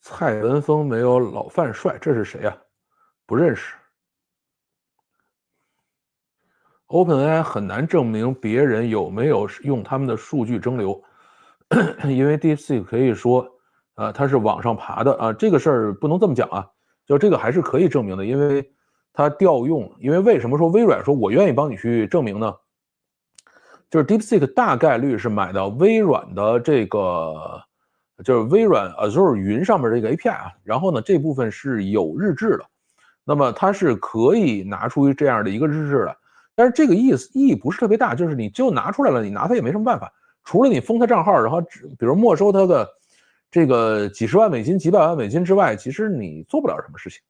蔡文峰没有老范帅，这是谁呀？不认识。OpenAI 很难证明别人有没有用他们的数据蒸馏，因为 DeepSeek 可以说，它是往上爬的啊，这个事儿不能这么讲啊，就这个还是可以证明的，因为它调用，因为为什么说微软说我愿意帮你去证明呢？就是 DeepSeek 大概率是买到微软的这个，就是微软 Azure 云上面这个 API 啊，然后呢这部分是有日志的，那么它是可以拿出这样的一个日志的。但是这个意义不是特别大，就是你就拿出来了，你拿它也没什么办法，除了你封他账号，然后比如没收他的这个几十万美金、几百万美金之外，其实你做不了什么事情。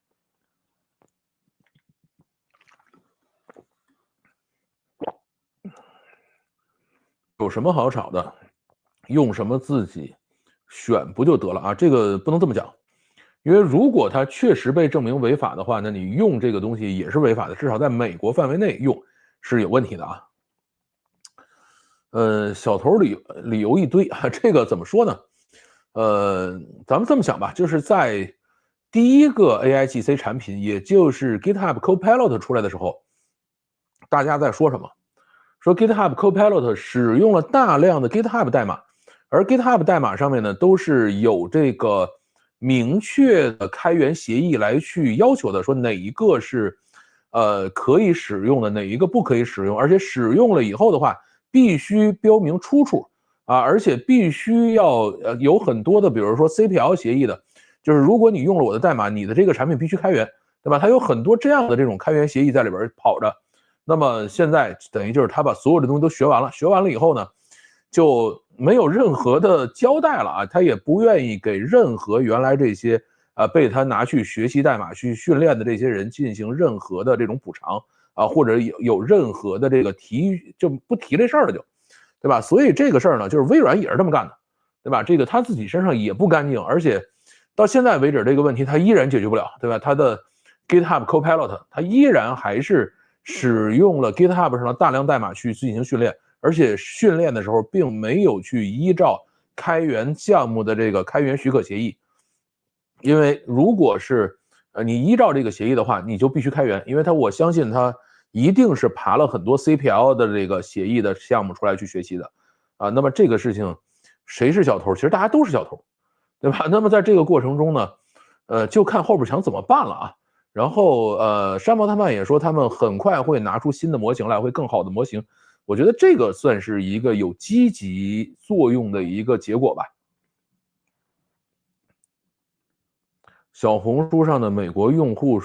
有什么好吵的？用什么自己选不就得了啊？这个不能这么讲，因为如果它确实被证明违法的话，那你用这个东西也是违法的，至少在美国范围内用是有问题的啊。小头理由一堆啊，这个怎么说呢？咱们这么想吧，就是在第一个 AIGC 产品，也就是 GitHub Copilot 出来的时候，大家在说什么？说 GitHub Copilot 使用了大量的 GitHub 代码，而 GitHub 代码上面呢都是有这个明确的开源协议来去要求的，说哪一个是可以使用的，哪一个不可以使用，而且使用了以后的话，必须标明出处啊，而且必须要有很多的，比如说 CPL 协议的，就是如果你用了我的代码，你的这个产品必须开源，对吧？它有很多这样的这种开源协议在里边跑着。那么现在等于就是他把所有的东西都学完了，学完了以后呢，就没有任何的交代了啊，他也不愿意给任何原来这些被他拿去学习代码去训练的这些人进行任何的这种补偿啊，或者有任何的这个就不提这事儿了就，对吧？所以这个事儿呢，就是微软也是这么干的，对吧？这个他自己身上也不干净，而且到现在为止这个问题他依然解决不了，对吧？他的 GitHub Copilot 他依然还是使用了 GitHub 上的大量代码去进行训练，而且训练的时候并没有去依照开源项目的这个开源许可协议，因为如果是你依照这个协议的话，你就必须开源，因为我相信他一定是爬了很多 CPL 的这个协议的项目出来去学习的啊。那么这个事情谁是小偷？其实大家都是小偷，对吧？那么在这个过程中呢，就看后边想怎么办了啊。然后山毛他们也说他们很快会拿出新的模型来，会更好的模型。我觉得这个算是一个有积极作用的一个结果吧。小红书上的美国用户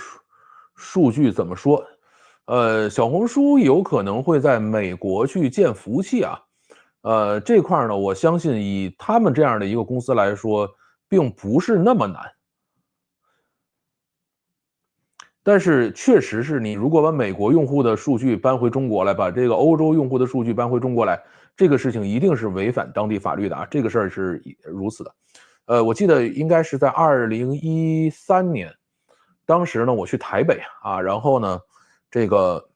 数据怎么说？小红书有可能会在美国去建服务器啊。这块呢，我相信以他们这样的一个公司来说，并不是那么难。但是确实是你如果把美国用户的数据搬回中国来，把这个欧洲用户的数据搬回中国来，这个事情一定是违反当地法律的啊，这个事儿是如此的。我记得应该是在2013年，当时呢我去台北啊，然后呢这个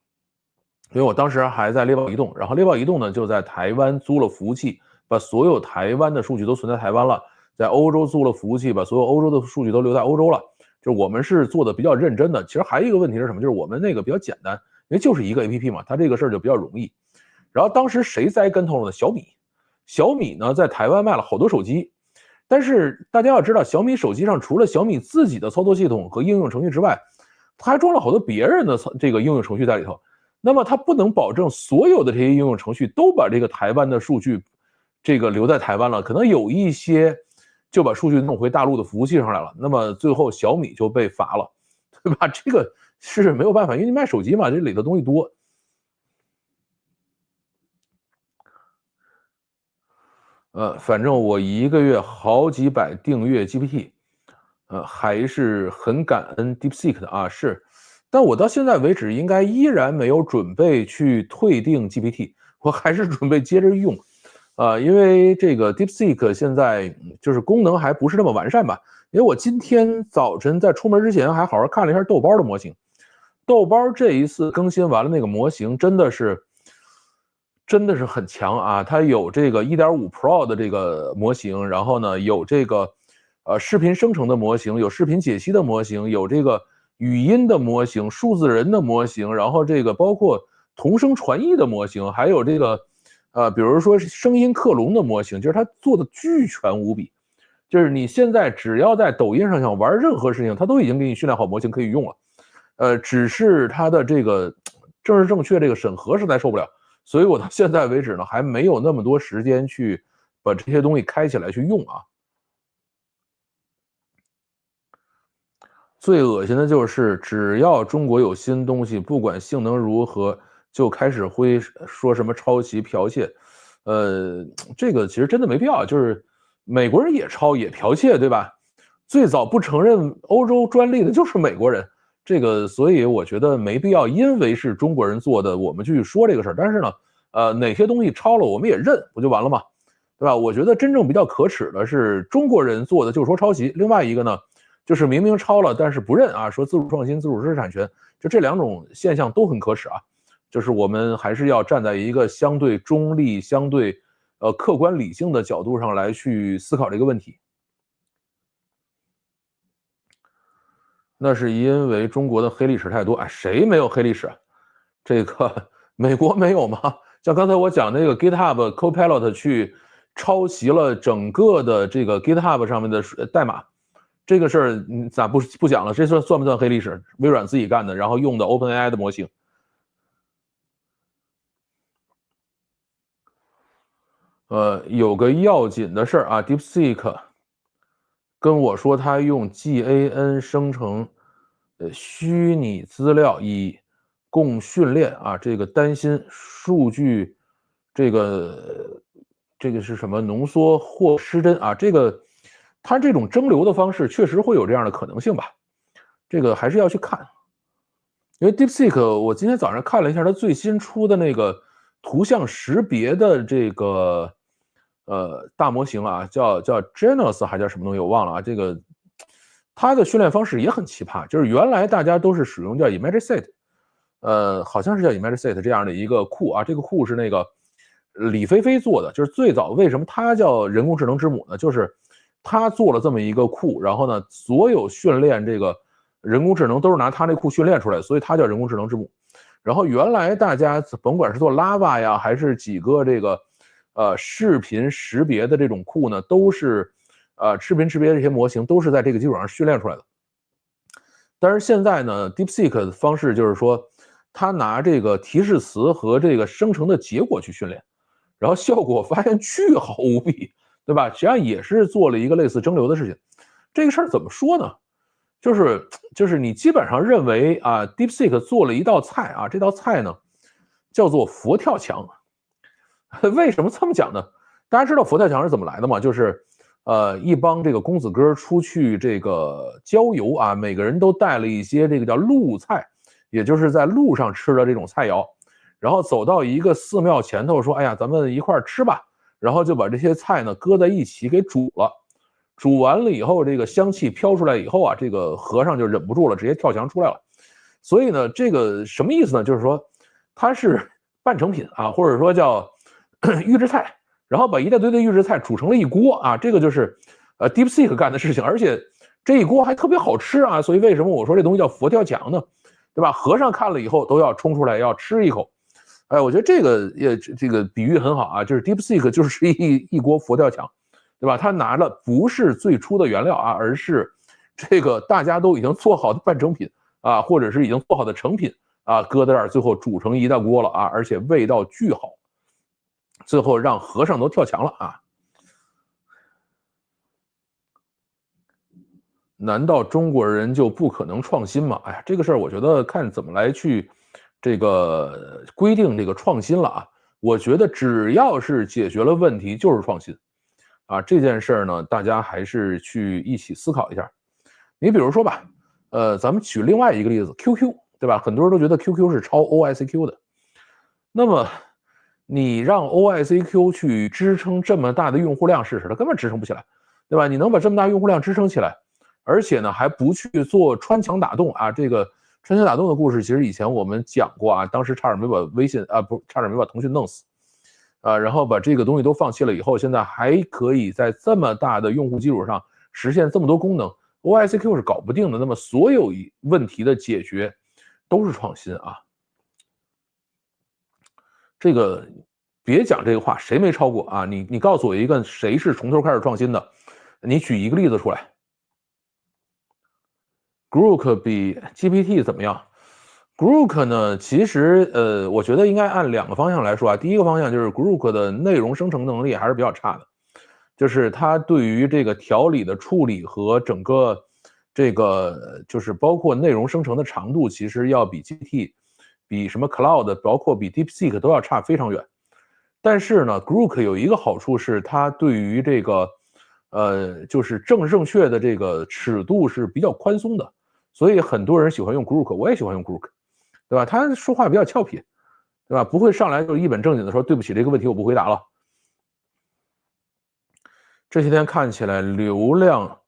因为我当时还在猎豹移动，然后猎豹移动呢就在台湾租了服务器，把所有台湾的数据都存在台湾了，在欧洲租了服务器，把所有欧洲的数据都留在欧洲了。就是我们是做的比较认真的。其实还有一个问题是什么？就是我们那个比较简单，因为就是一个 APP 嘛，它这个事儿就比较容易。然后当时谁栽跟头了呢？小米。小米呢在台湾卖了好多手机，但是大家要知道，小米手机上除了小米自己的操作系统和应用程序之外，它还装了好多别人的这个应用程序在里头。那么它不能保证所有的这些应用程序都把这个台湾的数据这个留在台湾了，可能有一些就把数据弄回大陆的服务器上来了。那么最后小米就被罚了，对吧？这个是没有办法，因为你卖手机嘛，这里头东西多。反正我一个月好几百订阅 GPT，还是很感恩 DeepSeek 的啊，是。但我到现在为止应该依然没有准备去退订 GPT，我还是准备接着用，因为这个 DeepSeek 现在就是功能还不是那么完善吧。因为我今天早晨在出门之前还好好看了一下豆包的模型，豆包这一次更新完了那个模型真的是很强啊！它有这个 1.5 Pro 的这个模型，然后呢有这个视频生成的模型，有视频解析的模型，有这个语音的模型，数字人的模型，然后这个包括同声传译的模型，还有这个比如说声音克隆的模型，就是它做的巨全无比。就是你现在只要在抖音上想玩任何事情，它都已经给你训练好模型可以用了。只是它的这个政治正确这个审核实在受不了。所以我到现在为止呢，还没有那么多时间去把这些东西开起来去用啊。最恶心的就是，只要中国有新东西，不管性能如何，就开始会说什么抄袭、剽窃。这个其实真的没必要，就是美国人也抄也剽窃，对吧？最早不承认欧洲专利的就是美国人。这个，所以我觉得没必要，因为是中国人做的，我们去说这个事儿。但是呢，哪些东西抄了，我们也认，不就完了吗？对吧？我觉得真正比较可耻的是中国人做的，就说抄袭；另外一个呢，就是明明抄了，但是不认啊，说自主创新、自主知识产权，就这两种现象都很可耻啊。就是我们还是要站在一个相对中立、相对客观理性的角度上来去思考这个问题。那是因为中国的黑历史太多，哎，谁没有黑历史啊？这个美国没有吗？像刚才我讲那个 GitHub Copilot 去抄袭了整个的这个 GitHub 上面的代码，这个事儿咱不讲了，这算不算黑历史？微软自己干的，然后用的 OpenAI 的模型。有个要紧的事儿啊 ，DeepSeek 跟我说他用 GAN 生成虚拟资料以供训练啊，这个担心数据这个是什么浓缩或失真啊？这个他这种蒸馏的方式确实会有这样的可能性吧？这个还是要去看，因为 DeepSeek 我今天早上看了一下它最新出的那个图像识别的这个大模型啊，叫 Genos 还叫什么东西我忘了啊，这个它的训练方式也很奇葩，就是原来大家都是使用叫 ImageSet，好像是叫 ImageSet 这样的一个库啊，这个库是那个李飞飞做的，就是最早为什么它叫人工智能之母呢？就是他做了这么一个库，然后呢，所有训练这个人工智能都是拿他那库训练出来，所以它叫人工智能之母。然后原来大家甭管是做 Lava 呀，还是几个这个视频识别的这种库呢，都是视频识别的这些模型都是在这个基础上训练出来的。但是现在呢 ，DeepSeek 的方式就是说，他拿这个提示词和这个生成的结果去训练，然后效果发现巨好无比，对吧？实际上也是做了一个类似蒸馏的事情。这个事儿怎么说呢？就是你基本上认为啊，DeepSeek 做了一道菜啊，这道菜呢叫做佛跳墙。为什么这么讲呢？大家知道佛跳墙是怎么来的吗？就是一帮这个公子哥出去这个郊游啊，每个人都带了一些这个叫路菜，也就是在路上吃的这种菜肴，然后走到一个寺庙前头说：“哎呀，咱们一块儿吃吧。”然后就把这些菜呢搁在一起给煮了，煮完了以后，这个香气飘出来以后啊，这个和尚就忍不住了，直接跳墙出来了。所以呢，这个什么意思呢？就是说它是半成品啊，或者说叫预制菜，然后把一大堆的预制菜煮成了一锅啊，这个就是DeepSeek 干的事情，而且这一锅还特别好吃啊。所以为什么我说这东西叫佛跳墙呢？对吧？和尚看了以后都要冲出来要吃一口。哎，我觉得这个比喻很好啊，就是 DeepSeek 就是一锅佛跳墙，对吧？他拿了不是最初的原料啊，而是这个大家都已经做好的半成品啊，或者是已经做好的成品啊，搁在这儿，最后煮成一大锅了啊，而且味道巨好，最后让和尚都跳墙了啊！难道中国人就不可能创新吗？哎呀，这个事儿我觉得看怎么来去这个规定这个创新了啊。我觉得只要是解决了问题就是创新啊。这件事儿呢，大家还是去一起思考一下。你比如说吧，咱们举另外一个例子 ，QQ， 对吧？很多人都觉得 QQ 是抄 OICQ 的。那么你让 OICQ 去支撑这么大的用户量试试，它根本支撑不起来，对吧？你能把这么大用户量支撑起来，而且呢还不去做穿墙打洞啊？这个穿墙打洞的故事，其实以前我们讲过啊，当时差点没把微信啊不，差点没把腾讯弄死啊，然后把这个东西都放弃了以后，现在还可以在这么大的用户基础上实现这么多功能 ，OICQ 是搞不定的。那么所有问题的解决都是创新啊。这个别讲这个话，谁没抄过啊？你告诉我一个谁是从头开始创新的？你举一个例子出来。Grok 比 GPT 怎么样？Grok 呢，其实我觉得应该按两个方向来说啊。第一个方向就是 Grok 的内容生成能力还是比较差的，就是它对于这个条理的处理和整个这个就是包括内容生成的长度，其实要比 GPT、比什么 Cloud， 包括比 DeepSeek 都要差非常远。但是呢 ，Grok 有一个好处是，它对于这个就是政治正确的这个尺度是比较宽松的，所以很多人喜欢用 Grok， 我也喜欢用 Grok， 对吧？他说话比较俏皮，对吧？不会上来就一本正经的说对不起，这个问题我不回答了。这些天看起来流量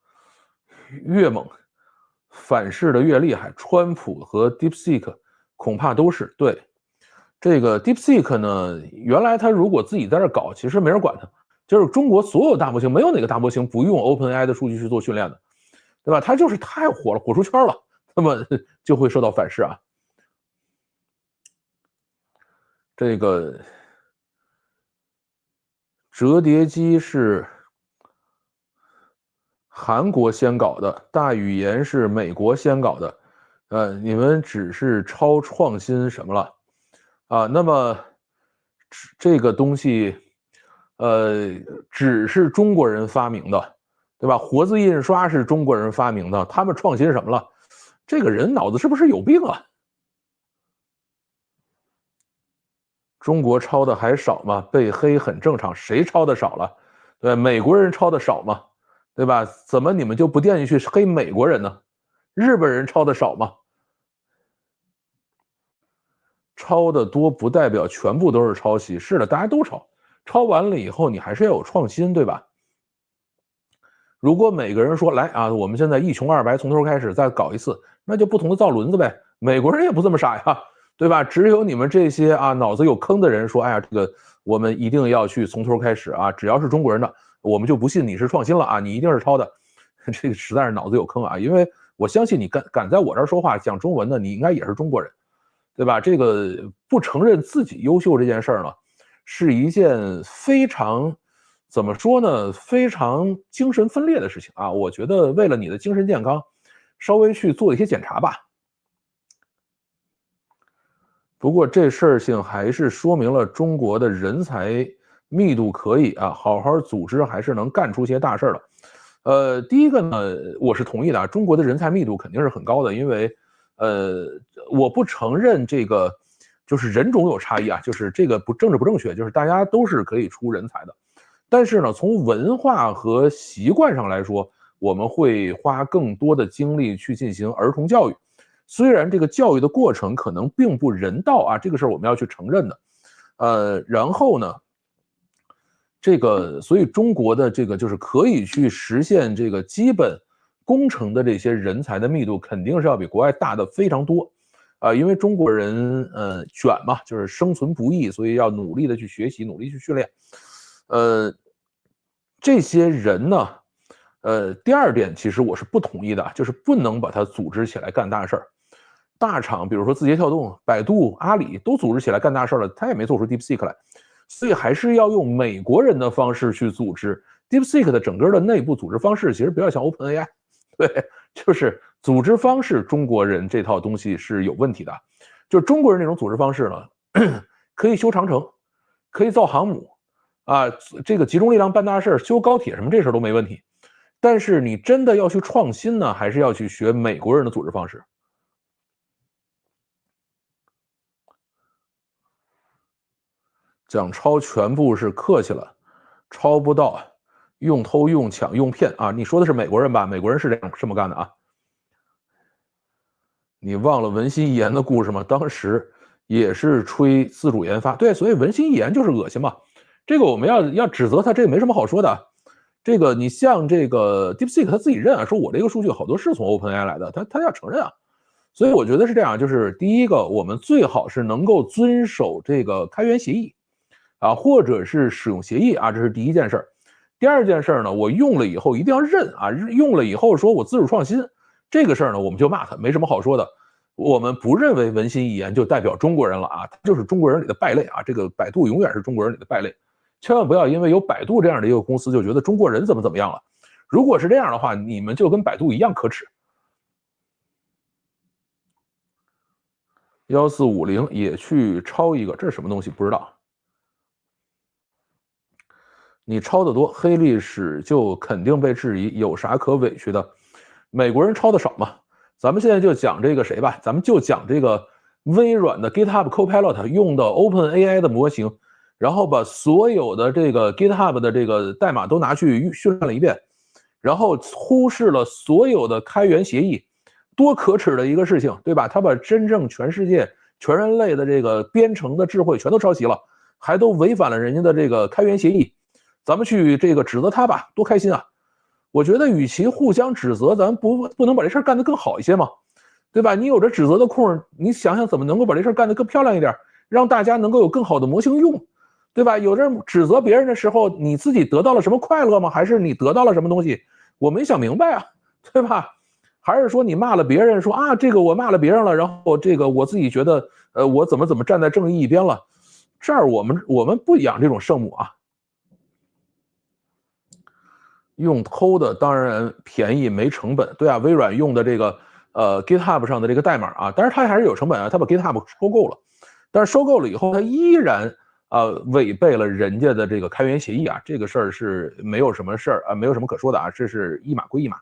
越猛，反噬的越厉害，川普和 DeepSeek 恐怕都是对。这个 DeepSeek 呢，原来他如果自己在这搞，其实没人管他。就是中国所有大模型，没有哪个大模型不用 OpenAI 的数据去做训练的，对吧？它就是太火了，火出圈了，那么就会受到反噬啊。这个折叠机是韩国先搞的，大语言是美国先搞的，你们只是超创新什么了啊？那么这个东西，只是中国人发明的，对吧？活字印刷是中国人发明的，他们创新什么了？这个人脑子是不是有病啊？中国抄的还少吗？被黑很正常，谁抄的少了？对，美国人抄的少吗？对吧？怎么你们就不惦记去黑美国人呢？日本人抄的少吗？抄的多不代表全部都是抄袭，是的，大家都抄，抄完了以后你还是要有创新，对吧？如果每个人说来啊，我们现在一穷二白，从头开始再搞一次，那就不同的造轮子呗。美国人也不这么傻呀，对吧？只有你们这些啊脑子有坑的人说，哎呀，这个我们一定要去从头开始啊，只要是中国人的，我们就不信你是创新了啊，你一定是抄的。这个实在是脑子有坑啊，因为我相信你敢在我这儿说话讲中文的，你应该也是中国人，对吧？这个不承认自己优秀这件事儿呢，是一件非常怎么说呢？非常精神分裂的事情啊！我觉得为了你的精神健康，稍微去做一些检查吧。不过这事儿性还是说明了中国的人才密度可以啊，好好组织还是能干出些大事了。第一个呢，我是同意的啊，中国的人才密度肯定是很高的，因为我不承认这个就是人种有差异啊，就是这个政治不正确，就是大家都是可以出人才的。但是呢，从文化和习惯上来说，我们会花更多的精力去进行儿童教育。虽然这个教育的过程可能并不人道啊，这个事儿我们要去承认的。然后呢，所以中国的这个就是可以去实现这个基本工程的这些人才的密度，肯定是要比国外大的非常多。因为中国人卷嘛，就是生存不易，所以要努力的去学习，努力去训练。这些人呢，第二点其实我是不同意的，就是不能把它组织起来干大事儿。大厂比如说字节跳动、百度、阿里都组织起来干大事了，他也没做出 DeepSeek 来，所以还是要用美国人的方式去组织。DeepSeek 的整个的内部组织方式其实比较像 OpenAI， 对，就是组织方式，中国人这套东西是有问题的。就是中国人那种组织方式呢，可以修长城，可以造航母，这个集中力量办大事，修高铁什么这事都没问题。但是你真的要去创新呢，还是要去学美国人的组织方式。讲抄全部是客气了，抄不到，用偷用抢用骗啊！你说的是美国人吧？美国人是这么干的啊！你忘了文心一言的故事吗？当时也是吹自主研发，对，所以文心一言就是恶心嘛。这个我们要指责他，这个没什么好说的。这个你像这个 DeepSeek 他自己认啊，说我这个数据好多是从 OpenAI 来的，他要承认啊。所以我觉得是这样，就是第一个，我们最好是能够遵守这个开源协议或者是使用协议这是第一件事儿。第二件事呢，我用了以后一定要认用了以后说我自主创新，这个事儿呢我们就骂他，没什么好说的。我们不认为文心一言就代表中国人了他就是中国人里的败类这个百度永远是中国人里的败类，千万不要因为有百度这样的一个公司就觉得中国人怎么样了。如果是这样的话，你们就跟百度一样可耻。1450也去抄一个，这是什么东西？不知道。你抄得多，黑历史就肯定被质疑，有啥可委屈的？美国人抄的少嘛？咱们现在就讲这个谁吧，咱们就讲这个微软的 GitHub Copilot 用的 OpenAI 的模型，然后把所有的这个 GitHub 的这个代码都拿去训练了一遍，然后忽视了所有的开源协议，多可耻的一个事情，对吧？他把真正全世界全人类的这个编程的智慧全都抄袭了，还都违反了人家的这个开源协议。咱们去这个指责他吧，多开心啊！我觉得与其互相指责，咱不能把这事干得更好一些吗？对吧？你有着指责的空，你想想怎么能够把这事干得更漂亮一点，让大家能够有更好的模型用，对吧？有着指责别人的时候，你自己得到了什么快乐吗？还是你得到了什么东西？我没想明白对吧？还是说你骂了别人，说这个我骂了别人了，然后这个我自己觉得我怎么站在正义一边了？这儿我们不养这种圣母用偷的当然便宜没成本，对微软用的这个GitHub 上的这个代码但是它还是有成本它把 GitHub 收购了，但是收购了以后，它依然违背了人家的这个开源协议这个事儿是没有什么事儿没有什么可说的这是一码归一码。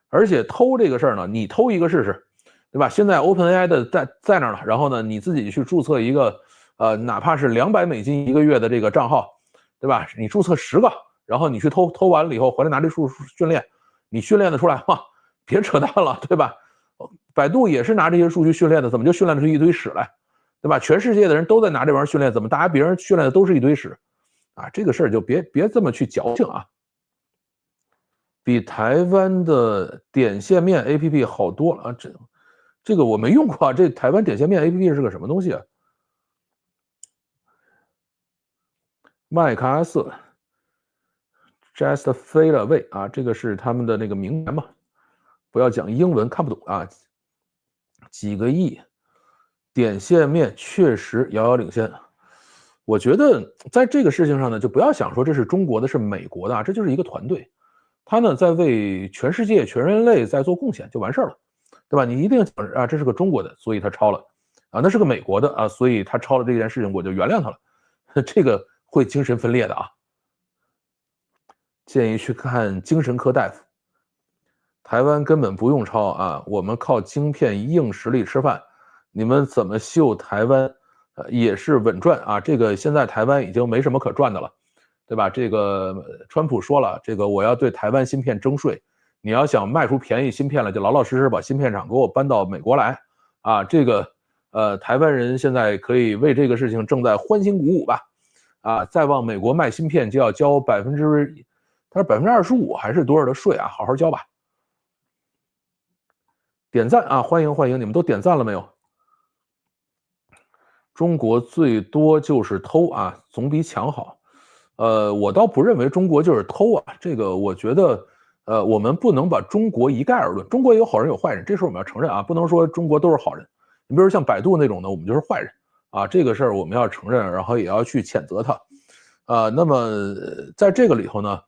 而且偷这个事儿呢，你偷一个试试，对吧？现在 OpenAI 的在那儿了，然后呢，你自己去注册一个哪怕是$200一个月的这个账号。对吧？你注册10个，然后你去偷完了以后回来拿这数训练，你训练得出来吗？别扯淡了，对吧？百度也是拿这些数据训练的，怎么就训练出一堆屎来？对吧？全世界的人都在拿这玩意儿训练，怎么大家别人训练的都是一堆屎这个事儿就别这么去矫情比台湾的点线面 APP 好多了这个我没用过这台湾点线面 APP 是个什么东西麦克阿瑟 Just Fade Away 这个是他们的那个名言嘛，不要讲英文看不懂几个亿点线面确实遥遥领先。我觉得在这个事情上呢，就不要想说这是中国的是美国的这就是一个团队，他呢在为全世界全人类在做贡献就完事儿了，对吧？你一定想这是个中国的，所以他抄了那是个美国的所以他抄了这件事情我就原谅他了，这个会精神分裂的建议去看精神科大夫。台湾根本不用抄我们靠晶片硬实力吃饭，你们怎么秀台湾也是稳赚这个现在台湾已经没什么可赚的了，对吧？这个川普说了，这个我要对台湾芯片征税，你要想卖出便宜芯片了，就老老实实把芯片厂给我搬到美国来这个台湾人现在可以为这个事情正在欢欣鼓舞吧啊，再往美国卖芯片就要交它是25%还是多少的税啊？好好交吧。点赞啊，欢迎欢迎，你们都点赞了没有？中国最多就是偷啊，总比抢好。我倒不认为中国就是偷啊，这个我觉得，我们不能把中国一概而论，中国也有好人有坏人，这事我们要承认啊，不能说中国都是好人。你比如像百度那种的，我们就是坏人啊，这个事儿我们要承认，然后也要去谴责他。那么在这个里头呢，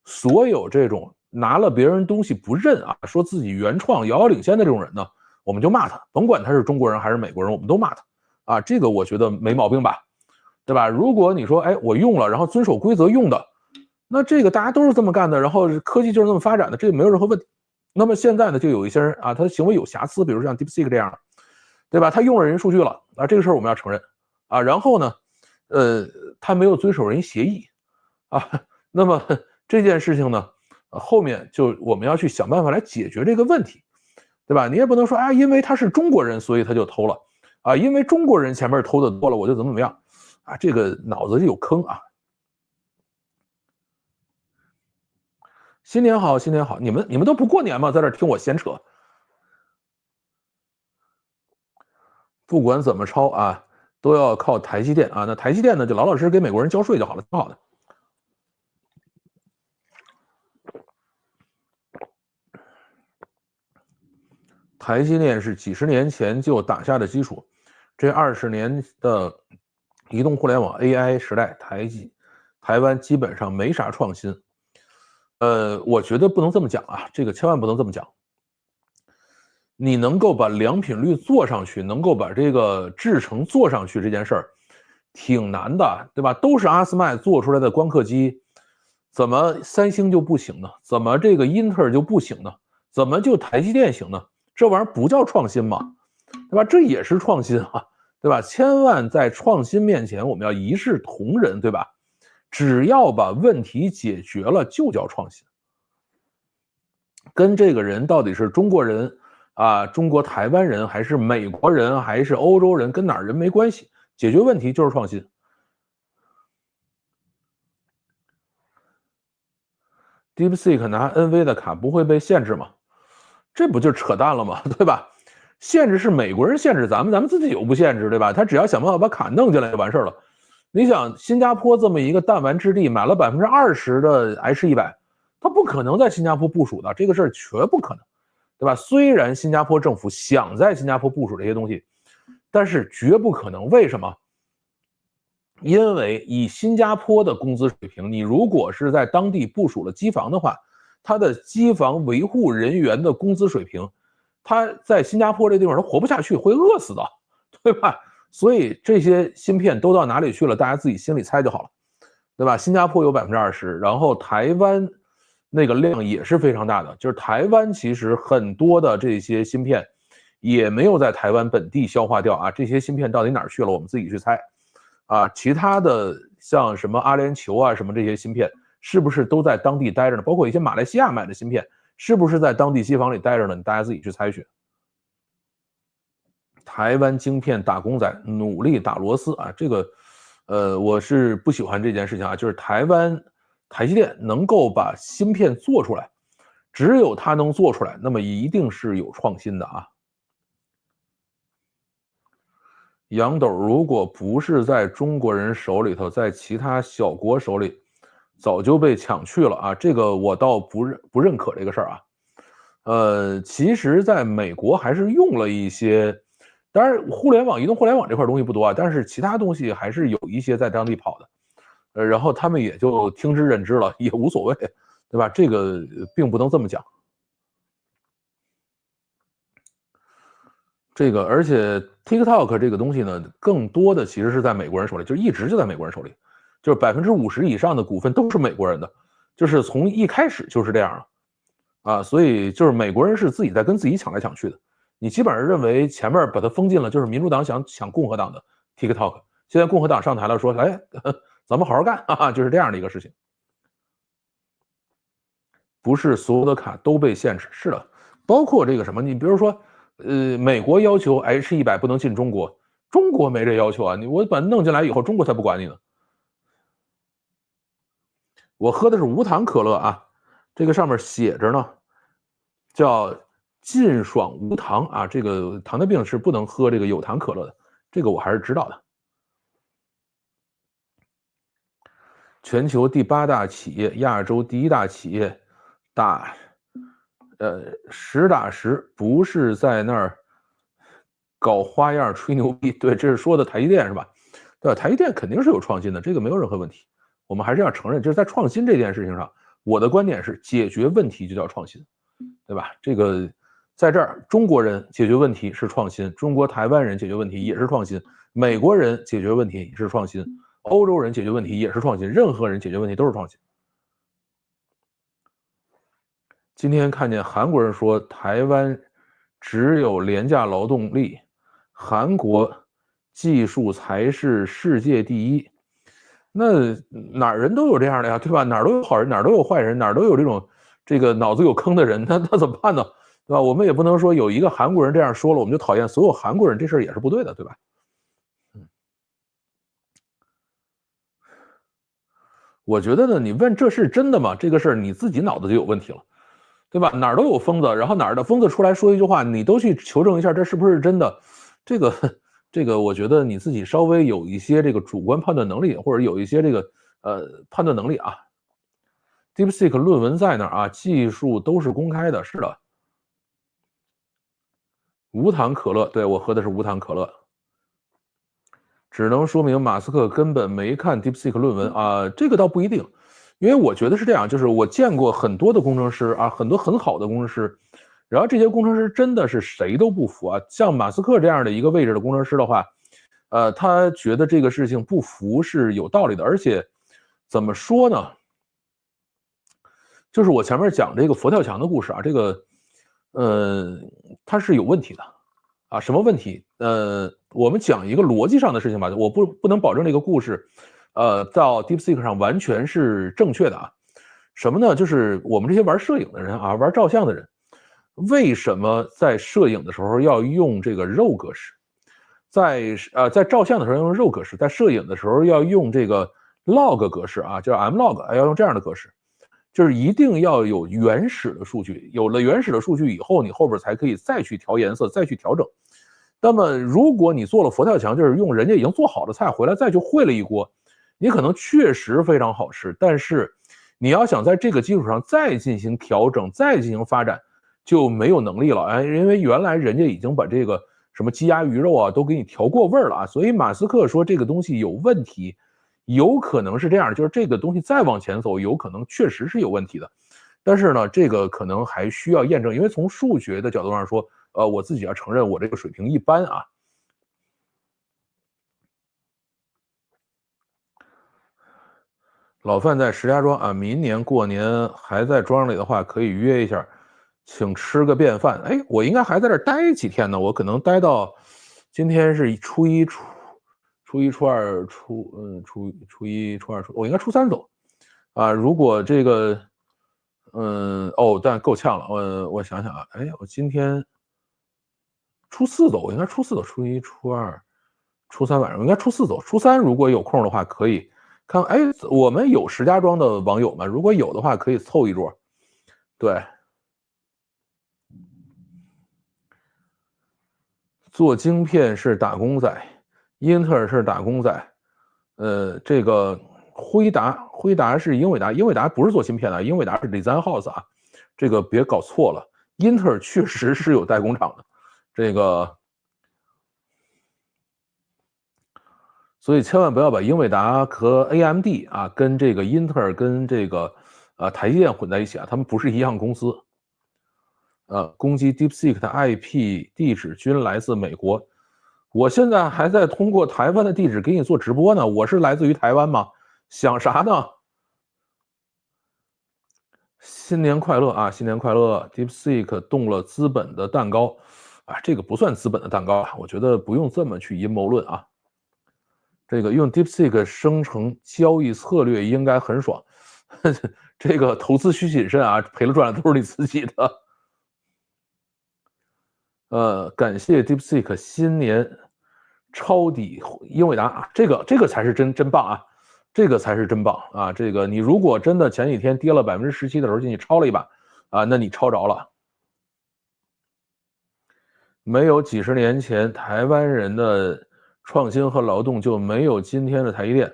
所有这种拿了别人东西不认啊，说自己原创遥遥领先的这种人呢，我们就骂他，甭管他是中国人还是美国人，我们都骂他啊，这个我觉得没毛病吧，对吧？如果你说，哎，我用了，然后遵守规则用的，那这个大家都是这么干的，然后科技就是这么发展的，这个没有任何问题。那么现在呢，就有一些人啊，他的行为有瑕疵，比如像 DeepSeek 这样的，对吧？他用了人数据了啊，这个事儿我们要承认啊。然后呢，他没有遵守人协议啊，那么这件事情呢，后面就我们要去想办法来解决这个问题，对吧？你也不能说啊，因为他是中国人，所以他就偷了啊，因为中国人前面偷的多了，我就怎么样啊？这个脑子就有坑啊！新年好，新年好，你们都不过年吗？在这听我闲扯。不管怎么抄啊，都要靠台积电啊。那台积电呢，就老老实实给美国人交税就好了，挺好的。台积电是几十年前就打下的基础，这20年的移动互联网 AI 时代，台湾基本上没啥创新。我觉得不能这么讲啊，这个千万不能这么讲。你能够把良品率做上去，能够把这个制程做上去，这件事儿挺难的，对吧？都是阿斯麦做出来的光刻机，怎么三星就不行呢？怎么这个英特尔就不行呢？怎么就台积电行呢？这玩意儿不叫创新吗？对吧？这也是创新啊，对吧？千万在创新面前，我们要一视同仁，对吧？只要把问题解决了，就叫创新。跟这个人到底是中国人啊，中国台湾人，还是美国人，还是欧洲人，跟哪儿人没关系，解决问题就是创新。DeepSeek 拿 NV 的卡不会被限制吗？这不就扯淡了吗？对吧？限制是美国人限制咱们自己又不限制，对吧？他只要想办法把卡弄进来就完事了。你想，新加坡这么一个弹丸之地，买了20%的 H100，他不可能在新加坡部署的，这个事儿绝不可能，对吧？虽然新加坡政府想在新加坡部署这些东西，但是绝不可能。为什么？因为以新加坡的工资水平，你如果是在当地部署了机房的话，他的机房维护人员的工资水平，他在新加坡这地方他活不下去，会饿死的，对吧？所以这些芯片都到哪里去了，大家自己心里猜就好了，对吧？新加坡有20%，然后台湾那个量也是非常大的，就是台湾其实很多的这些芯片也没有在台湾本地消化掉啊，这些芯片到底哪儿去了，我们自己去猜。啊，其他的像什么阿联酋啊，什么这些芯片，是不是都在当地待着呢？包括一些马来西亚买的芯片，是不是在当地机房里待着呢？大家自己去猜去。台湾晶片打工仔努力打螺丝啊，这个，我是不喜欢这件事情啊，就是台积电能够把芯片做出来，只有它能做出来，那么一定是有创新的啊。杨斗如果不是在中国人手里头，在其他小国手里，早就被抢去了啊！这个我倒不认可这个事儿啊。其实在美国还是用了一些，当然移动互联网这块东西不多啊，但是其他东西还是有一些在当地跑的。然后他们也就听之任之了，也无所谓，对吧？这个并不能这么讲。这个，而且 TikTok 这个东西呢，更多的其实是在美国人手里，就一直就在美国人手里，就是50%以上的股份都是美国人的，就是从一开始就是这样了，啊，所以就是美国人是自己在跟自己抢来抢去的。你基本上认为前面把它封禁了，就是民主党想抢共和党的 TikTok， 现在共和党上台了，说，哎，咱们好好干，哈哈，就是这样的一个事情。不是所有的卡都被限制，是的，包括这个什么，你比如说。美国要求 H100不能进中国，中国没这要求啊！我把它弄进来以后，中国才不管你呢。我喝的是无糖可乐啊，这个上面写着呢，叫劲爽无糖啊，这个糖尿病是不能喝这个有糖可乐的，这个我还是知道的。全球第8大企业，亚洲第1大企业，实打实不是在那儿搞花样吹牛逼。对，这是说的台积电是吧？对吧，台积电肯定是有创新的，这个没有任何问题。我们还是要承认，就是在创新这件事情上，我的观点是解决问题就叫创新，对吧？这个在这儿，中国人解决问题是创新，中国台湾人解决问题也是创新，美国人解决问题也是创新，欧洲人解决问题也是创新，任何人解决问题都是创新。今天看见韩国人说台湾只有廉价劳动力，韩国技术才是世界第一。那哪儿人都有这样的呀，对吧？哪儿都有好人，哪儿都有坏人，哪儿都有这个脑子有坑的人，那怎么办呢？对吧？我们也不能说有一个韩国人这样说了，我们就讨厌所有韩国人，这事儿也是不对的，对吧？我觉得呢，你问这是真的吗？这个事儿你自己脑子就有问题了，对吧？哪儿都有疯子，然后哪儿的疯子出来说一句话，你都去求证一下这是不是真的，这个我觉得你自己稍微有一些这个主观判断能力，或者有一些这个判断能力啊。DeepSeek 论文在那儿啊，技术都是公开的，是的。无糖可乐，对，我喝的是无糖可乐。只能说明马斯克根本没看 DeepSeek 论文啊，这个倒不一定，因为我觉得是这样，就是我见过很多的工程师啊，很多很好的工程师，然后这些工程师真的是谁都不服啊，像马斯克这样的一个位置的工程师的话，他觉得这个事情不服是有道理的，而且怎么说呢？就是我前面讲这个佛跳墙的故事啊，这个，它是有问题的，啊，什么问题？我们讲一个逻辑上的事情吧，我不能保证这个故事，到 DeepSeek 上完全是正确的啊。什么呢？就是我们这些玩摄影的人啊，玩照相的人，为什么在摄影的时候要用这个 RAW 格式？在照相的时候要用 RAW 格式，在摄影的时候要用这个 log 格式啊，叫 mlog，要用这样的格式。就是一定要有原始的数据，有了原始的数据以后，你后边才可以再去调颜色，再去调整。那么，如果你做了佛跳墙，就是用人家已经做好的菜回来再去烩了一锅，你可能确实非常好吃，但是你要想在这个基础上再进行调整、再进行发展，就没有能力了。哎，因为原来人家已经把这个什么鸡鸭鱼肉啊都给你调过味儿了啊，所以马斯克说这个东西有问题。有可能是这样，就是这个东西再往前走，有可能确实是有问题的，但是呢，这个可能还需要验证，因为从数学的角度上说，我自己要承认我这个水平一般啊。老范在石家庄啊，明年过年还在庄里的话，可以约一下，请吃个便饭。哎，我应该还在这待几天呢，我可能待到今天是初一、初一、初二、初一、初二、我应该初三走。啊，如果这个，但够呛了。我想想啊，哎，我今天初四走，我应该初四走，初一、初二、初三晚上，我应该初四走。初三如果有空的话，可以看。哎，我们有石家庄的网友吗？如果有的话，可以凑一桌。对，做晶片是打工仔，英特尔是打工仔。这个辉达是英伟达，英伟达不是做芯片的，英伟达是 Design House 啊，这个别搞错了。英特尔确实是有代工厂的，这个，所以千万不要把英伟达和 AMD 啊跟这个英特尔跟这个台积电混在一起啊，他们不是一样公司。攻击 DeepSeek 的 IP 地址均来自美国。我现在还在通过台湾的地址给你做直播呢，我是来自于台湾吗？想啥呢？新年快乐啊！新年快乐 ！DeepSeek 动了资本的蛋糕，啊，这个不算资本的蛋糕啊，我觉得不用这么去阴谋论啊。这个用 DeepSeek 生成交易策略应该很爽，这个投资需谨慎啊，赔了赚了都是你自己的。感谢 DeepSeek 新年抄底英伟达啊，这个才是真棒啊！这个才是真棒啊！这个你如果真的前几天跌了17%的时候进去抄了一把啊，那你抄着了。没有几十年前台湾人的创新和劳动，就没有今天的台积电。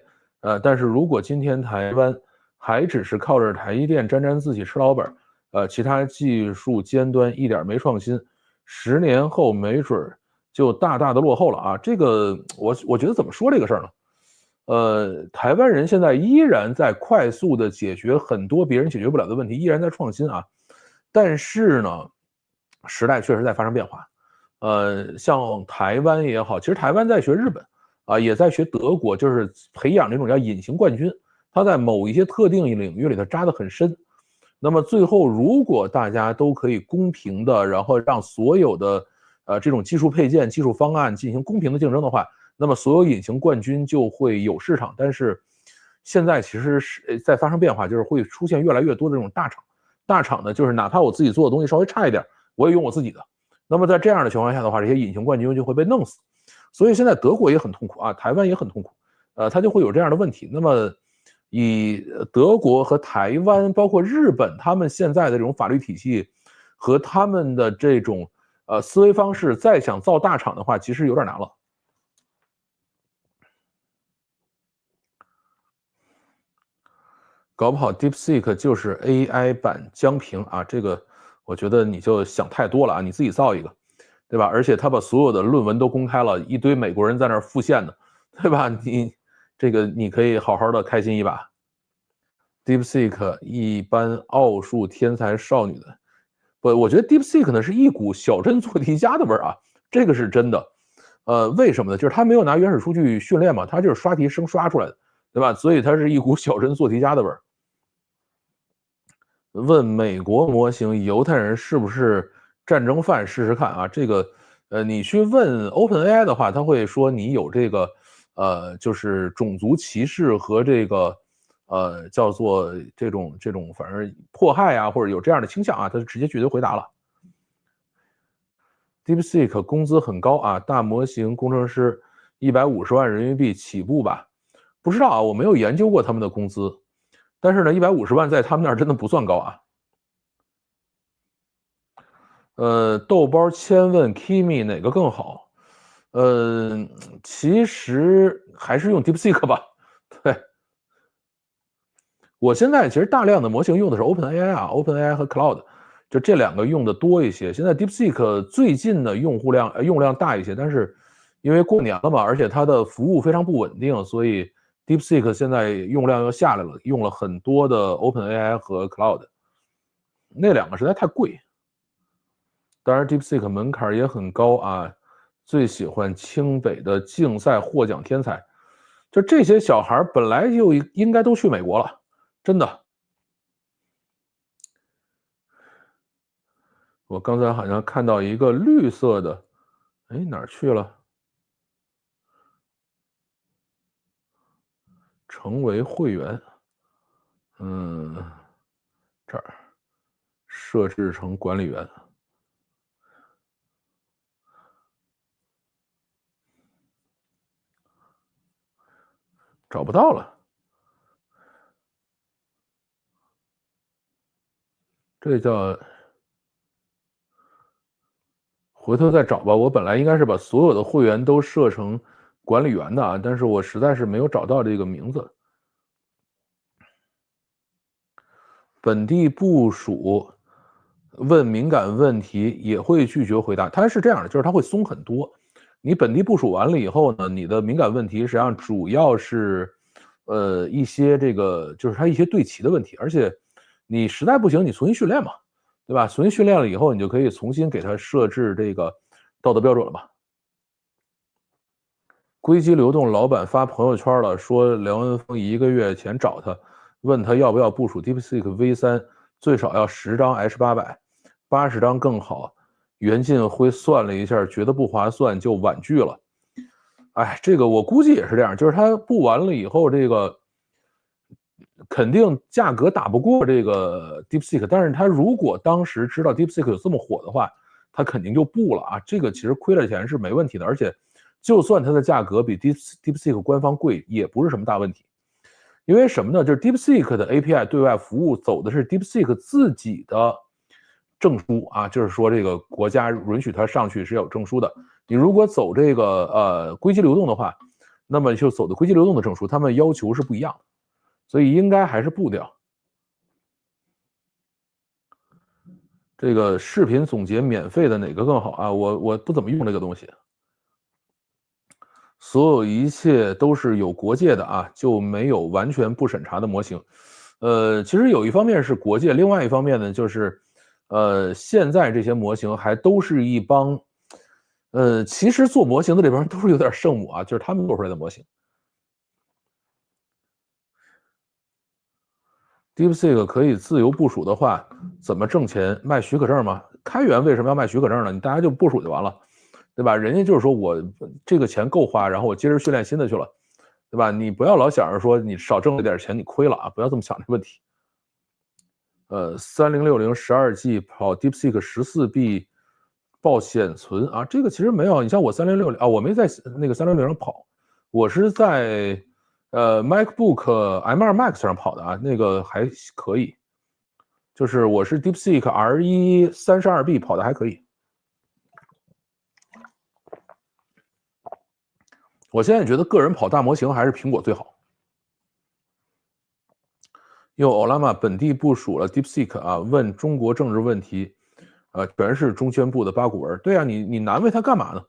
但是如果今天台湾还只是靠着台积电沾沾自喜吃老本，其他技术尖端一点没创新，10年后没准就大大的落后了啊！这个我觉得怎么说这个事儿呢？台湾人现在依然在快速的解决很多别人解决不了的问题，依然在创新啊。但是呢，时代确实在发生变化。像台湾也好，其实台湾在学日本啊，也在学德国，就是培养这种叫隐形冠军。他在某一些特定领域里头扎得很深。那么最后，如果大家都可以公平的，然后让所有的这种技术配件、技术方案进行公平的竞争的话，那么所有隐形冠军就会有市场。但是现在其实是在发生变化，就是会出现越来越多的这种大厂。大厂呢，就是哪怕我自己做的东西稍微差一点，我也用我自己的。那么在这样的情况下的话，这些隐形冠军就会被弄死。所以现在德国也很痛苦啊，台湾也很痛苦，它就会有这样的问题。那么以德国和台湾，包括日本，他们现在的这种法律体系和他们的这种思维方式，再想造大厂的话，其实有点难了。搞不好 DeepSeek 就是 AI 版江平啊，这个我觉得你就想太多了啊，你自己造一个，对吧？而且他把所有的论文都公开了，一堆美国人在那儿复现的，对吧？你可以好好的开心一把。DeepSeek 一般奥数天才少女的，不，我觉得 DeepSeek 呢是一股小镇做题家的味儿啊，这个是真的。为什么呢？就是他没有拿原始数据训练嘛，他就是刷题生刷出来的，对吧？所以他是一股小镇做题家的味儿。问美国模型犹太人是不是战争犯试试看啊？这个，你去问 OpenAI 的话，他会说你有这个，就是种族歧视和这个，叫做这种反正迫害啊，或者有这样的倾向啊，他就直接拒绝回答了。DeepSeek 工资很高啊，大模型工程师150万人民币起步吧？不知道啊，我没有研究过他们的工资。但是呢，150万在他们那儿真的不算高啊。豆包千问 Kimi 哪个更好？其实还是用 DeepSeek 吧。对，我现在其实大量的模型用的是 OpenAI 啊，OpenAI 和 Cloud，就这两个用的多一些。现在 DeepSeek 最近的用量大一些，但是因为过年了嘛，而且它的服务非常不稳定，所以 DeepSeek 现在用量又下来了，用了很多的 OpenAI 和 Cloud，那两个实在太贵。当然 DeepSeek 门槛也很高啊，最喜欢清北的竞赛获奖天才，就这些小孩本来就应该都去美国了，真的。我刚才好像看到一个绿色的，哎，哪儿去了？成为会员，这儿设置成管理员，找不到了。这叫回头再找吧。我本来应该是把所有的会员都设成管理员的啊，但是我实在是没有找到这个名字。本地部署问敏感问题也会拒绝回答，它是这样的，就是它会松很多。你本地部署完了以后呢，你的敏感问题实际上主要是，一些这个就是它一些对齐的问题，而且你实在不行，你重新训练嘛，对吧？重新训练了以后，你就可以重新给它设置这个道德标准了嘛。硅基流动老板发朋友圈了，说梁文峰1个月前找他，问他要不要部署 DeepSeek V3，最少要10张 H800，80张更好。袁晋辉算了一下，觉得不划算，就婉拒了。哎，这个我估计也是这样，就是他布完了以后，这个肯定价格打不过这个 DeepSeek，但是他如果当时知道 DeepSeek 有这么火的话，他肯定就布了啊。这个其实亏了钱是没问题的，而且就算它的价格比 DeepSeek 官方贵，也不是什么大问题。因为什么呢？就是 DeepSeek 的 API 对外服务走的是 DeepSeek 自己的证书啊，就是说这个国家允许它上去是有证书的。你如果走这个硅基流动的话，那么就走的硅基流动的证书，他们要求是不一样的，所以应该还是步调。这个视频总结免费的哪个更好啊？我不怎么用这个东西。所有一切都是有国界的啊，就没有完全不审查的模型。其实有一方面是国界，另外一方面呢，就是现在这些模型还都是一帮，其实做模型的这帮人都是有点圣母啊，就是他们做出来的模型。DeepSeek 可以自由部署的话，怎么挣钱？卖许可证吗？开源为什么要卖许可证呢？你大家就部署就完了，对吧？人家就是说我这个钱够花，然后我接着训练新的去了，对吧？你不要老想着说你少挣了点钱你亏了啊，不要这么想这个问题。306012G 跑 DeepSeek 14B 报显存啊，这个其实没有。你像我3060啊，我没在那个360上跑，我是在MacBook M2 Max 上跑的啊，那个还可以。就是我是 DeepSeek R1 32B 跑的还可以。我现在觉得个人跑大模型还是苹果最好。用 Ollama 本地部署了 DeepSeek 啊，问中国政治问题，全是中宣部的八股文。对啊，你难为他干嘛呢？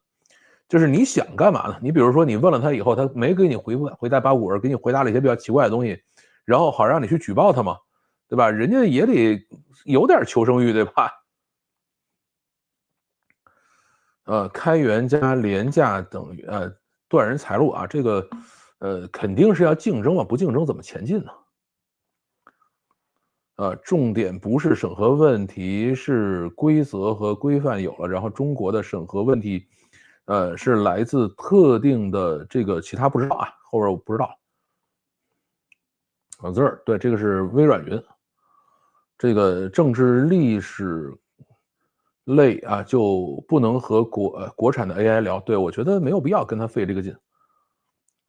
就是你想干嘛呢？你比如说你问了他以后，他没给你回答八股文，给你回答了一些比较奇怪的东西，然后好让你去举报他嘛，对吧？人家也得有点求生欲，对吧？开源加廉价等于断人财路啊，这个肯定是要竞争嘛，不竞争怎么前进呢？重点不是审核问题，是规则和规范有了，然后中国的审核问题，是来自特定的这个其他不知道啊，后边我不知道。字儿，对，这个是微软云，这个政治历史类啊就不能和国产的 AI 聊，对，我觉得没有必要跟他费这个劲。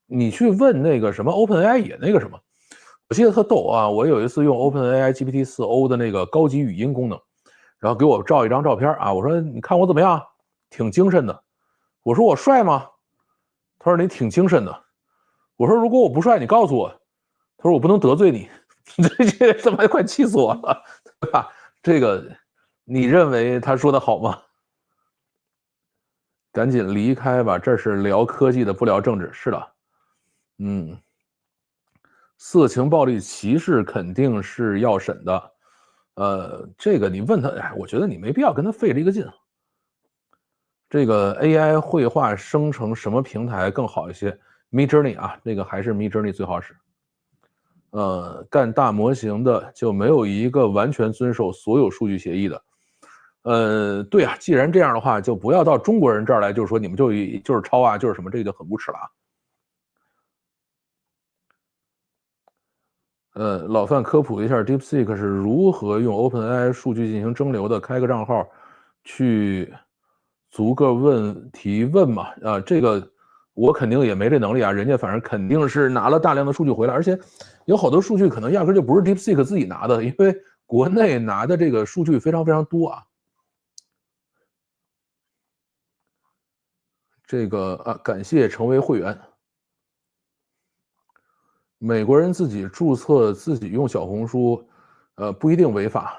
你去问那个什么 OpenAI 也那个什么。我记得特逗啊！我有一次用 OpenAI GPT-4o 的那个高级语音功能，然后给我照一张照片啊，我说你看我怎么样？挺精神的。我说我帅吗？他说你挺精神的。我说如果我不帅，你告诉我。他说我不能得罪你。这他妈快气死我了，对吧？这个你认为他说的好吗？赶紧离开吧，这是聊科技的，不聊政治。是的，色情暴力歧视肯定是要审的，这个你问他，哎，我觉得你没必要跟他费这个劲。这个 AI 绘画生成什么平台更好一些？Midjourney 啊，那个还是 Midjourney 最好使。干大模型的就没有一个完全遵守所有数据协议的。对啊，既然这样的话，就不要到中国人这儿来，就是说你们就是抄啊，就是什么，这个就很无耻了啊。老范科普一下 ，DeepSeek 是如何用 OpenAI 数据进行蒸馏的。开个账号，去逐个问题问嘛。这个我肯定也没这能力啊。人家反正肯定是拿了大量的数据回来，而且有好多数据可能压根就不是 DeepSeek 自己拿的，因为国内拿的这个数据非常非常多啊。这个感谢成为会员。美国人自己注册自己用小红书，不一定违法。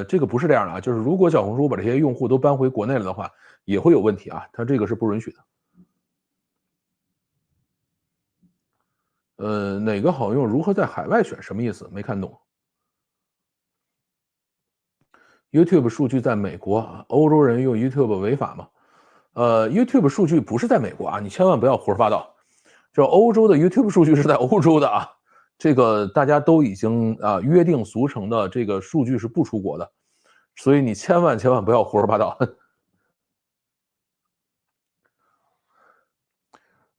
这个不是这样的啊，就是如果小红书把这些用户都搬回国内了的话，也会有问题啊，它这个是不允许的。哪个好用？如何在海外选？什么意思？没看懂。YouTube 数据在美国，欧洲人用 YouTube 违法吗？YouTube 数据不是在美国啊，你千万不要胡说八道。就欧洲的 YouTube 数据是在欧洲的啊，这个大家都已经约定俗成的，这个数据是不出国的，所以你千万不要胡说八道。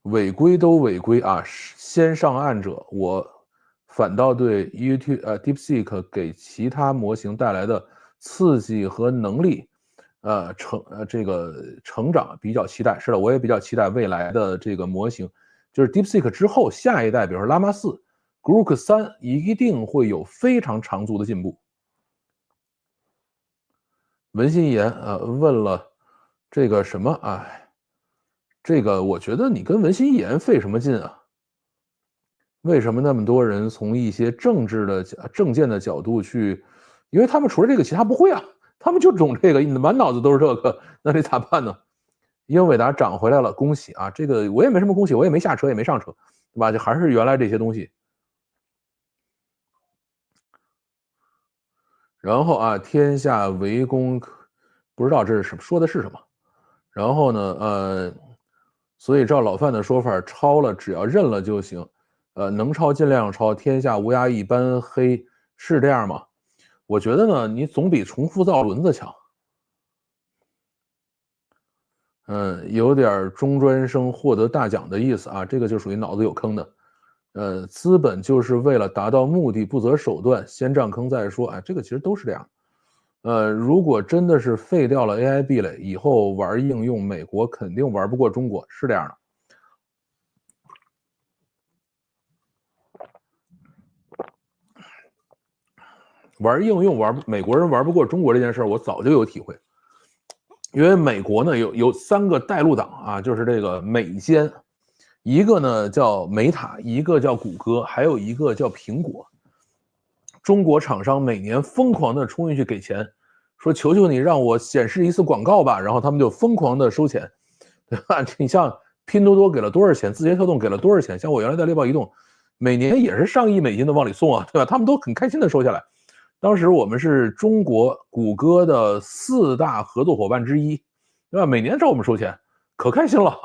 违规都违规啊，先上岸者，我反倒对 DeepSeek 给其他模型带来的刺激和能力，这个成长比较期待。是的，我也比较期待未来的这个模型，就是 DeepSeek 之后下一代，比如说拉玛4 Grok 3一定会有非常长足的进步。文心一言问了这个什么啊？这个我觉得你跟文心一言费什么劲啊？为什么那么多人从一些政见的角度去？因为他们除了这个其他不会啊，他们就懂这个，满脑子都是这个，那得咋办呢？英伟达涨回来了，恭喜啊！这个我也没什么恭喜，我也没下车，也没上车，对吧？就还是原来这些东西。然后啊，天下为公，不知道这是什么，说的是什么。然后呢，所以照老范的说法，抄了只要认了就行，能抄尽量抄，天下乌鸦一般黑，是这样吗？我觉得呢，你总比重复造轮子强。有点中专生获得大奖的意思啊，这个就属于脑子有坑的。资本就是为了达到目的不择手段，先占坑再说。这个其实都是这样。如果真的是废掉了 AI 壁垒，以后玩应用，美国肯定玩不过中国，是这样的。玩应用美国人玩不过中国这件事我早就有体会。因为美国呢有3个带路党啊，就是这个美奸，一个呢叫美塔，一个叫谷歌，还有一个叫苹果。中国厂商每年疯狂的冲进去给钱，说求求你让我显示一次广告吧，然后他们就疯狂的收钱，对吧？你像拼多多给了多少钱，字节跳动给了多少钱，像我原来在猎豹移动，每年也是上亿美金的往里送啊，对吧？他们都很开心的收下来。当时我们是中国谷歌的4大合作伙伴之一，对吧？每年找我们收钱，可开心了。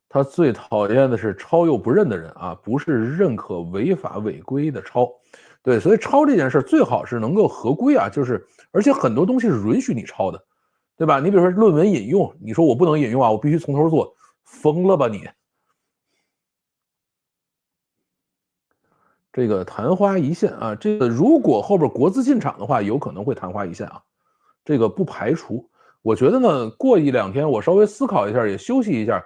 他最讨厌的是抄又不认的人啊，不是认可违法违规的抄。对，所以抄这件事最好是能够合规啊，就是而且很多东西是允许你抄的，对吧？你比如说论文引用，你说我不能引用啊，我必须从头做，疯了吧你？这个昙花一现啊，这个如果后边国资进场的话，有可能会昙花一现啊，这个不排除。我觉得呢，过1、2天我稍微思考一下，也休息一下，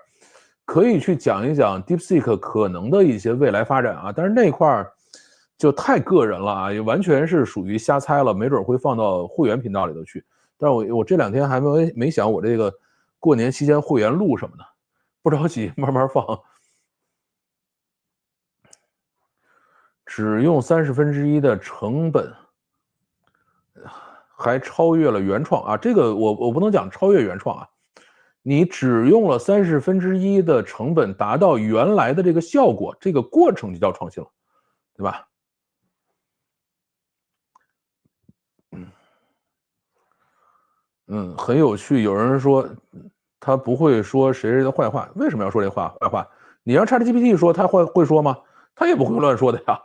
可以去讲一讲 DeepSeek 可能的一些未来发展啊。但是那块儿就太个人了啊，也完全是属于瞎猜了，没准会放到会员频道里头去。但是我这2天还没想我这个过年期间会员录什么呢，不着急，慢慢放。只用1/30的成本，还超越了原创啊！这个我不能讲超越原创啊，你只用了1/30的成本达到原来的这个效果，这个过程就叫创新了，对吧？很有趣。有人说他不会说谁的坏话，为什么要说这坏话？你让 ChatGPT 说他会说吗？他也不会乱说的呀。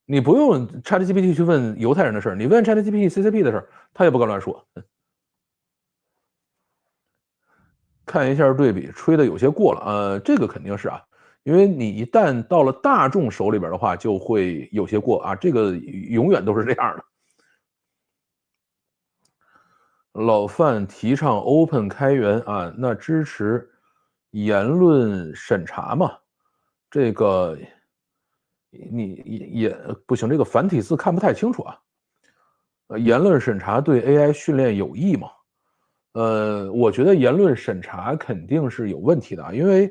你不用 ChatGPT 去问犹太人的事儿，你问 ChatGPT CCP 的事儿，他也不敢乱说。看一下对比，吹的有些过了，这个肯定是啊，因为你一旦到了大众手里边的话，就会有些过啊，这个永远都是这样的。老范提倡 open 开源啊，那支持言论审查嘛？这个你也不行，这个繁体字看不太清楚啊。言论审查对 AI 训练有益吗？我觉得言论审查肯定是有问题的啊，因为，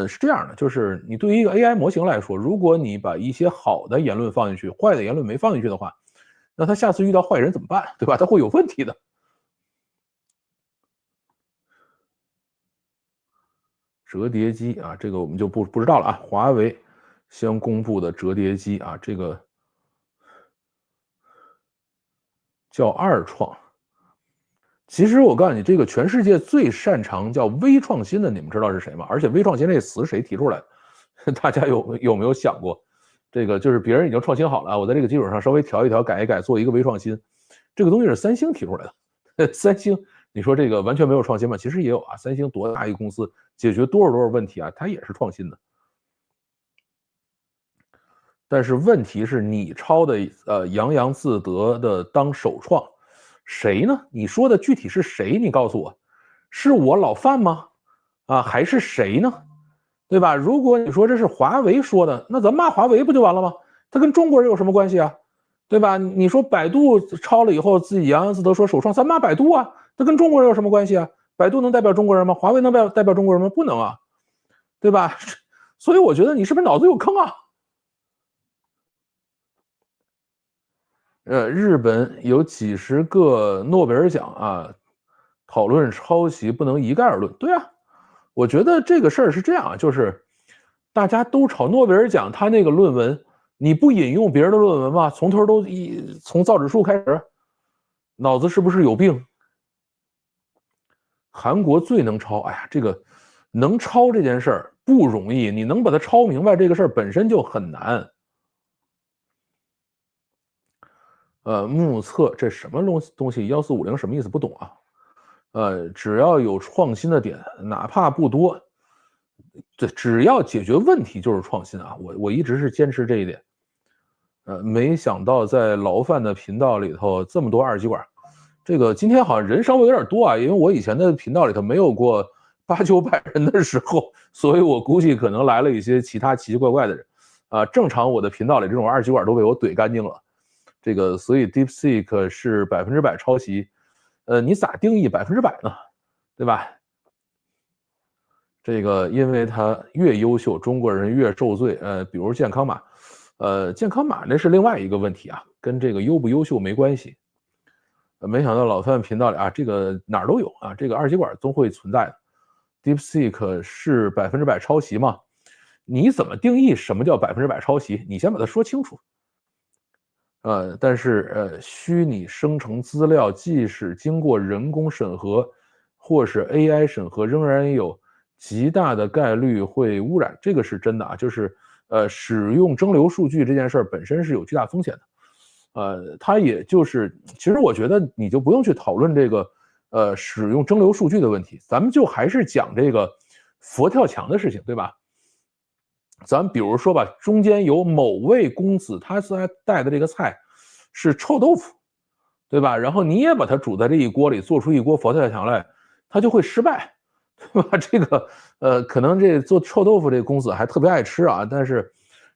是这样的，就是你对于一个 AI 模型来说，如果你把一些好的言论放进去，坏的言论没放进去的话，那他下次遇到坏人怎么办？对吧？他会有问题的。折叠机啊，这个我们就不知道了啊。华为将公布的折叠机啊，这个叫二创。其实我告诉你，这个全世界最擅长叫微创新的，你们知道是谁吗？而且微创新这词谁提出来的？大家有没有想过？这个就是别人已经创新好了，我在这个基础上稍微调一调、改一改，做一个微创新。这个东西是三星提出来的。三星，你说这个完全没有创新吗？其实也有啊。三星多大一个公司，解决多少问题啊？它也是创新的。但是问题是你抄的洋洋自得的当首创，谁呢？你说的具体是谁？你告诉我，是我老范吗？啊，还是谁呢？对吧？如果你说这是华为说的，那咱骂华为不就完了吗？它跟中国人有什么关系啊？对吧？你说百度抄了以后自己洋洋自得说首创，咱骂百度啊，它跟中国人有什么关系啊？百度能代表中国人吗？华为能代表中国人吗？不能啊，对吧？所以我觉得你是不是脑子有坑啊？日本有几十个诺贝尔奖啊，讨论抄袭不能一概而论。对啊，我觉得这个事儿是这样啊，就是大家都抄诺贝尔奖，他那个论文你不引用别人的论文吗？从头都从造纸术开始，脑子是不是有病？韩国最能抄，哎呀，这个能抄这件事儿不容易，你能把它抄明白，这个事儿本身就很难。目测这什么东西1450什么意思？不懂啊。只要有创新的点，哪怕不多，对，只要解决问题就是创新啊！我一直是坚持这一点。没想到在老范的频道里头这么多二极管，这个今天好像人稍微有点多啊，因为我以前的频道里头没有过8、900人的时候，所以我估计可能来了一些其他奇奇怪怪的人。正常我的频道里这种二极管都被我怼干净了。这个所以 DeepSeek 是100%抄袭，你咋定义100%呢？对吧？这个因为它越优秀，中国人越受罪。比如健康码，健康码那是另外一个问题啊，跟这个优不优秀没关系。没想到老范频道里啊，这个哪儿都有啊，这个二极管总会存在的。DeepSeek 是100%抄袭吗？你怎么定义什么叫100%抄袭？你先把它说清楚。但是虚拟生成资料即使经过人工审核或是 AI 审核，仍然有极大的概率会污染，这个是真的啊。就是使用蒸馏数据这件事儿本身是有巨大风险的。它也就是，其实我觉得你就不用去讨论这个使用蒸馏数据的问题，咱们就还是讲这个佛跳墙的事情，对吧？咱们比如说吧，中间有某位公子，他带的这个菜是臭豆腐，对吧？然后你也把它煮在这一锅里，做出一锅佛跳墙来，它就会失败，对吧？这个可能这做臭豆腐这个公子还特别爱吃啊，但是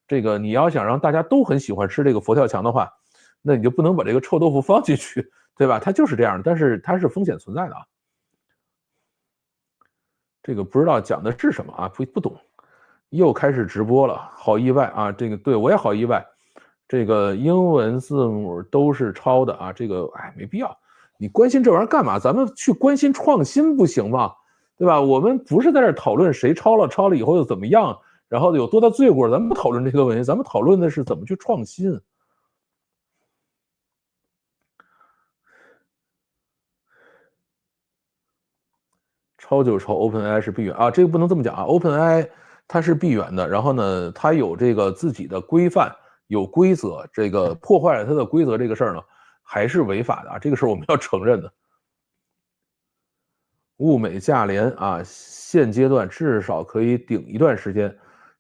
这个你要想让大家都很喜欢吃这个佛跳墙的话，那你就不能把这个臭豆腐放进去，对吧？它就是这样的，但是它是风险存在的啊。这个不知道讲的是什么啊，不懂。又开始直播了，好意外啊！这个对我也好意外，这个英文字母都是抄的啊！这个哎，没必要，你关心这玩意儿干嘛？咱们去关心创新不行吗？对吧？我们不是在这讨论谁抄了以后又怎么样，然后有多大罪过，咱们不讨论这个问题，咱们讨论的是怎么去创新。抄就抄 ，OpenAI 是闭源啊，这个不能这么讲啊，OpenAI 它是闭源的，然后呢，它有这个自己的规范，有规则，这个破坏了它的规则这个事儿呢，还是违法的啊，这个事儿我们要承认的。物美价廉啊，现阶段至少可以顶一段时间，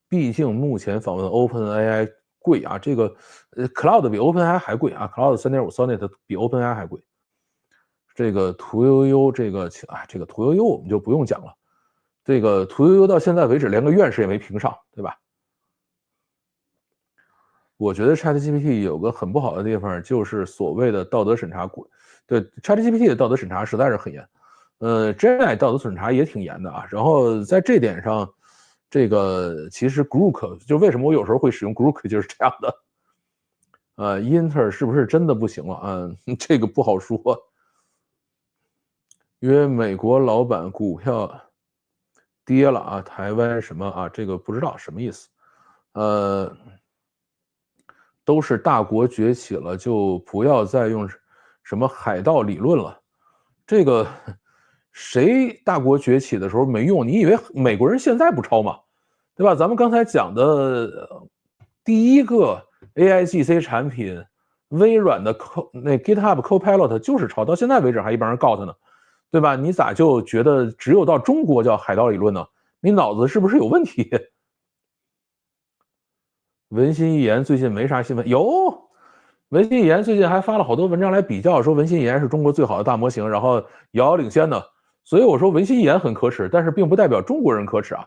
毕竟目前访问 OpenAI 贵啊，这个Cloud 比 OpenAI 还贵啊，Cloud 3.5 Sonnet 比 OpenAI 还贵。这个屠呦呦，这个屠呦呦我们就不用讲了，这个屠呦呦到现在为止连个院士也没评上，对吧？我觉得 ChatGPT 有个很不好的地方，就是所谓的道德审查过，对 ChatGPT 的道德审查实在是很严。Gemini 道德审查也挺严的啊。然后在这点上，这个其实 Grok 就为什么我有时候会使用 Grok 就是这样的。英特尔是不是真的不行了？这个不好说。约美国老板股票跌了啊，台湾什么啊？这个不知道什么意思。都是大国崛起了，就不要再用什么海盗理论了。这个谁大国崛起的时候没用？你以为美国人现在不抄吗？对吧？咱们刚才讲的第一个 AIGC 产品，微软的GitHub Copilot 就是抄，到现在为止还一帮人告他呢，对吧？你咋就觉得只有到中国叫海盗理论呢？你脑子是不是有问题？文心一言最近没啥新闻，有文心一言最近还发了好多文章来比较，说文心一言是中国最好的大模型，然后遥遥领先的。所以我说文心一言很可耻，但是并不代表中国人可耻啊。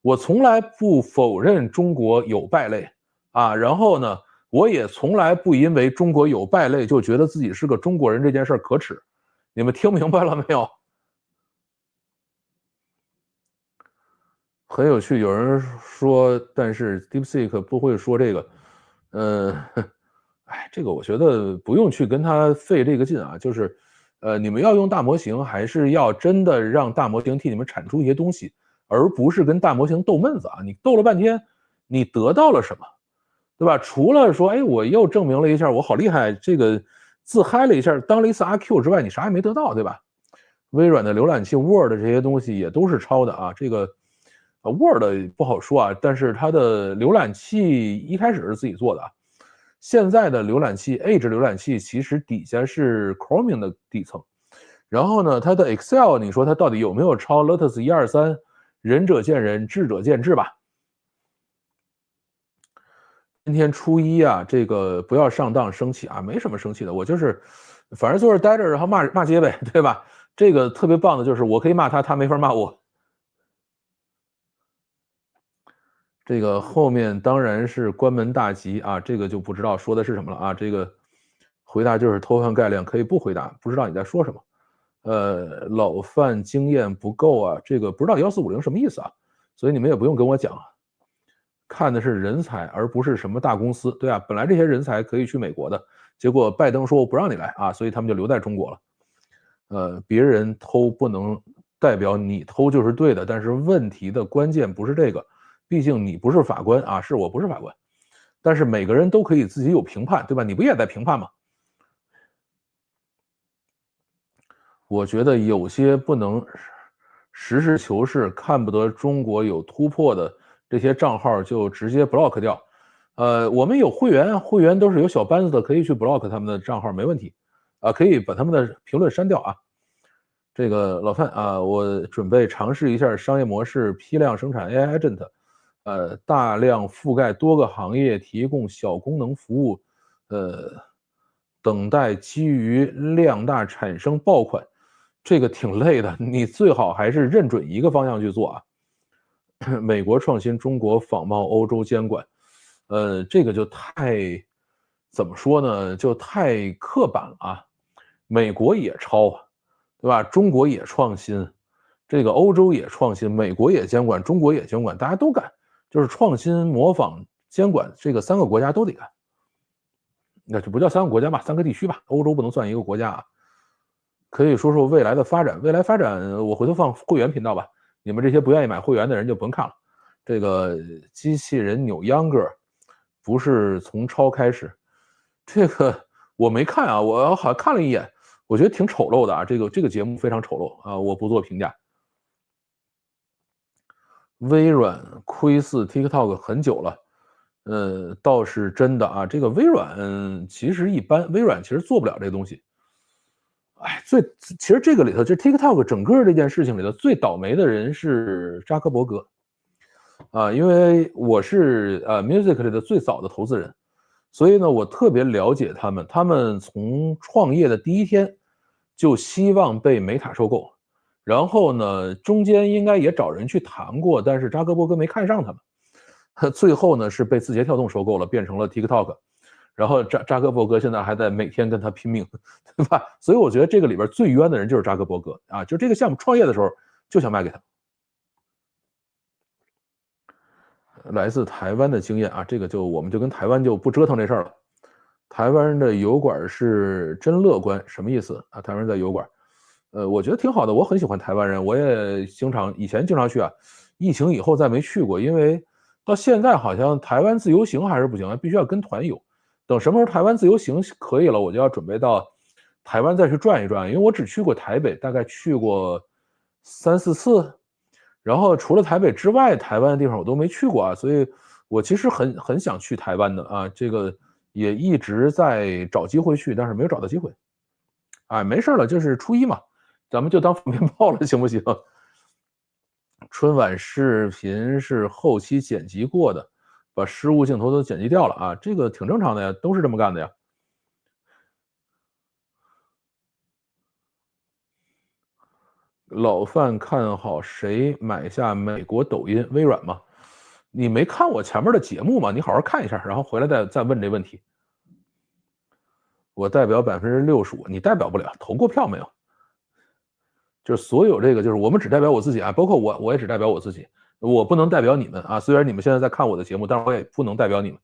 我从来不否认中国有败类啊，然后呢，我也从来不因为中国有败类就觉得自己是个中国人这件事可耻。你们听明白了没有？很有趣，有人说，但是 DeepSeek 不会说这个，这个我觉得不用去跟他费这个劲啊，就是，你们要用大模型，还是要真的让大模型替你们产出一些东西，而不是跟大模型斗闷子啊！你斗了半天，你得到了什么，对吧？除了说，哎，我又证明了一下我好厉害，这个自嗨了一下，当了一次阿 Q 之外，你啥也没得到，对吧？微软的浏览器 Word 这些东西也都是抄的啊，这个Word 不好说啊，但是它的浏览器一开始是自己做的啊。现在的浏览器 Edge 浏览器其实底下是 Chromium 的底层，然后呢，它的 Excel 你说它到底有没有抄 Lotus 123？仁者见仁，智者见智吧。今天初一啊，这个不要上当生气啊，没什么生气的，我就是反正坐着待着，然后骂街呗，对吧？这个特别棒的就是我可以骂他，他没法骂我。这个后面当然是关门大吉啊，这个就不知道说的是什么了啊。这个回答就是偷换概念，可以不回答，不知道你在说什么。老范经验不够啊，这个不知道1450什么意思啊，所以你们也不用跟我讲，看的是人才，而不是什么大公司，对啊，本来这些人才可以去美国的，结果拜登说我不让你来啊，所以他们就留在中国了。别人偷不能代表你偷就是对的，但是问题的关键不是这个，毕竟你不是法官啊，是我不是法官，但是每个人都可以自己有评判，对吧？你不也在评判吗？我觉得有些不能实事求是、看不得中国有突破的这些账号就直接 block 掉。我们有会员，会员都是有小班子的，可以去 block 他们的账号，没问题。可以把他们的评论删掉啊。这个老范啊，我准备尝试一下商业模式，批量生产 AI agent，大量覆盖多个行业，提供小功能服务，等待基于量大产生爆款。这个挺累的，你最好还是认准一个方向去做啊。美国创新，中国仿冒，欧洲监管，这个就太怎么说呢？就太刻板了啊。美国也抄，对吧？中国也创新，这个欧洲也创新，美国也监管，中国也监管，大家都干，就是创新、模仿、监管，这个3个国家都得干。那这不叫3个国家吧，3个地区吧，欧洲不能算一个国家啊。可以说说未来的发展，未来发展我回头放会员频道吧，你们这些不愿意买会员的人就甭看了。这个机器人扭秧歌不是从抄开始，这个我没看啊，我好像看了一眼，我觉得挺丑陋的啊，这个节目非常丑陋啊，我不做评价。微软窥伺 TikTok 很久了，倒是真的啊，这个微软其实一般，微软其实做不了这东西。其实这个里头，就 TikTok 整个这件事情里头最倒霉的人是扎克伯格啊，因为我是Musical.ly 的最早的投资人，所以呢，我特别了解他们。他们从创业的第一天就希望被美塔收购，然后呢，中间应该也找人去谈过，但是扎克伯格没看上他们，最后呢是被字节跳动收购了，变成了 TikTok。然后扎克伯格现在还在每天跟他拼命，对吧？所以我觉得这个里边最冤的人就是扎克伯格啊，就这个项目创业的时候就想卖给他。来自台湾的经验啊，这个我们就跟台湾就不折腾这事儿了。台湾人的油管是真乐观，什么意思啊？台湾人在油管，我觉得挺好的，我很喜欢台湾人，我也以前经常去啊，疫情以后再没去过，因为到现在好像台湾自由行还是不行，必须要跟团游。等什么时候台湾自由行可以了，我就要准备到台湾再去转一转，因为我只去过台北，大概去过3、4次，然后除了台北之外，台湾的地方我都没去过啊，所以我其实很想去台湾的啊，这个也一直在找机会去，但是没有找到机会。哎，没事了，就是初一嘛，咱们就当放鞭炮了，行不行？春晚视频是后期剪辑过的，把失误镜头都剪辑掉了啊，这个挺正常的呀，都是这么干的呀。老范看好谁买下美国抖音、微软吗？你没看我前面的节目吗？你好好看一下，然后回来再问这问题。我代表65%，你代表不了，投过票没有？就是所有这个，就是我们只代表我自己啊，包括我也只代表我自己，我不能代表你们啊。虽然你们现在在看我的节目，但是我也不能代表你们，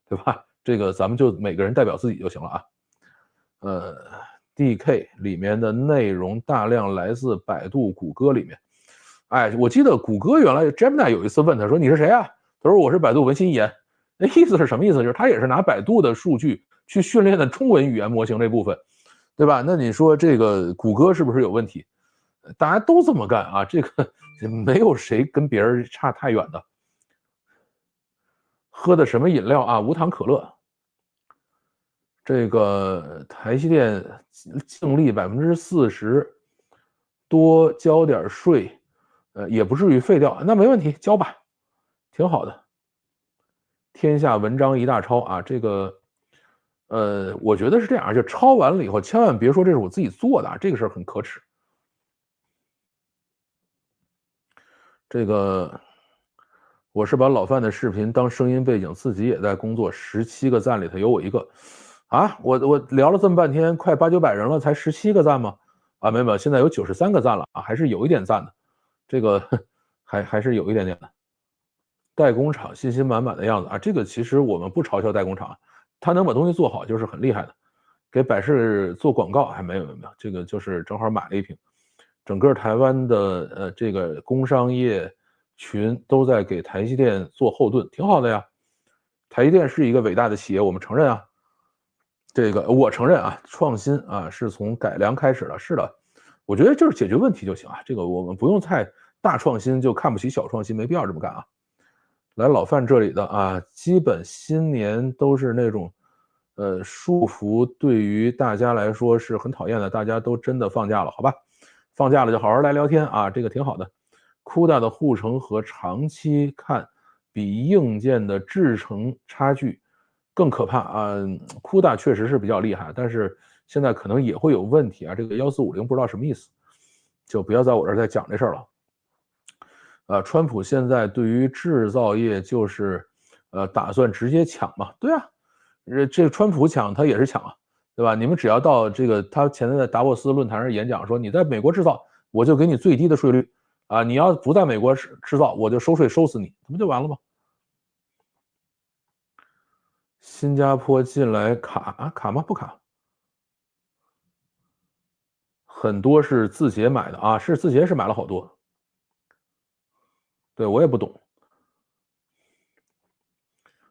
对吧？这个咱们就每个人代表自己就行了啊。DK 里面的内容大量来自百度、谷歌里面。哎，我记得谷歌原来 Gemini 有一次问他说：“你是谁啊？”他说：“我是百度文心一言。”那意思是什么意思？就是他也是拿百度的数据去训练的中文语言模型这部分，对吧？那你说这个谷歌是不是有问题？大家都这么干啊，这个没有谁跟别人差太远的。喝的什么饮料啊？无糖可乐。这个台积电净利40%，多交点税，也不至于废掉，那没问题，交吧，挺好的。天下文章一大抄啊，这个，我觉得是这样，就抄完了以后，千万别说这是我自己做的啊，这个事儿很可耻。这个，我是把老范的视频当声音背景，自己也在工作，17个赞里头有我一个，啊，我聊了这么半天，快8、9百人了，才17个赞吗？啊，没有，现在有93个赞了啊，还是有一点赞的，这个还是有一点点的。代工厂信心满满的样子啊，这个其实我们不嘲笑代工厂，他能把东西做好就是很厉害的。给百事做广告还没有，这个就是正好买了一瓶。整个台湾的这个工商业群都在给台积电做后盾，挺好的呀。台积电是一个伟大的企业，我们承认啊。这个我承认啊，创新啊是从改良开始的，是的。我觉得就是解决问题就行啊，这个我们不用太大创新就看不起小创新，没必要这么干啊。来老范这里的啊，基本新年都是那种，束缚对于大家来说是很讨厌的，大家都真的放假了，好吧？放假了就好好来聊天啊，这个挺好的。CUDA 的护城河长期看比硬件的制程差距更可怕啊，CUDA 确实是比较厉害，但是现在可能也会有问题啊。这个1450不知道什么意思，就不要在我这儿再讲这事儿了。川普现在对于制造业就是，打算直接抢嘛？对啊，这个川普抢他也是抢啊，对吧？你们只要到这个他前天在达沃斯论坛上演讲说，你在美国制造，我就给你最低的税率啊，你要不在美国制造，我就收税收死你，这不就完了吗？新加坡进来卡啊卡吗？不卡，很多是字节买的啊，是字节是买了好多，对我也不懂。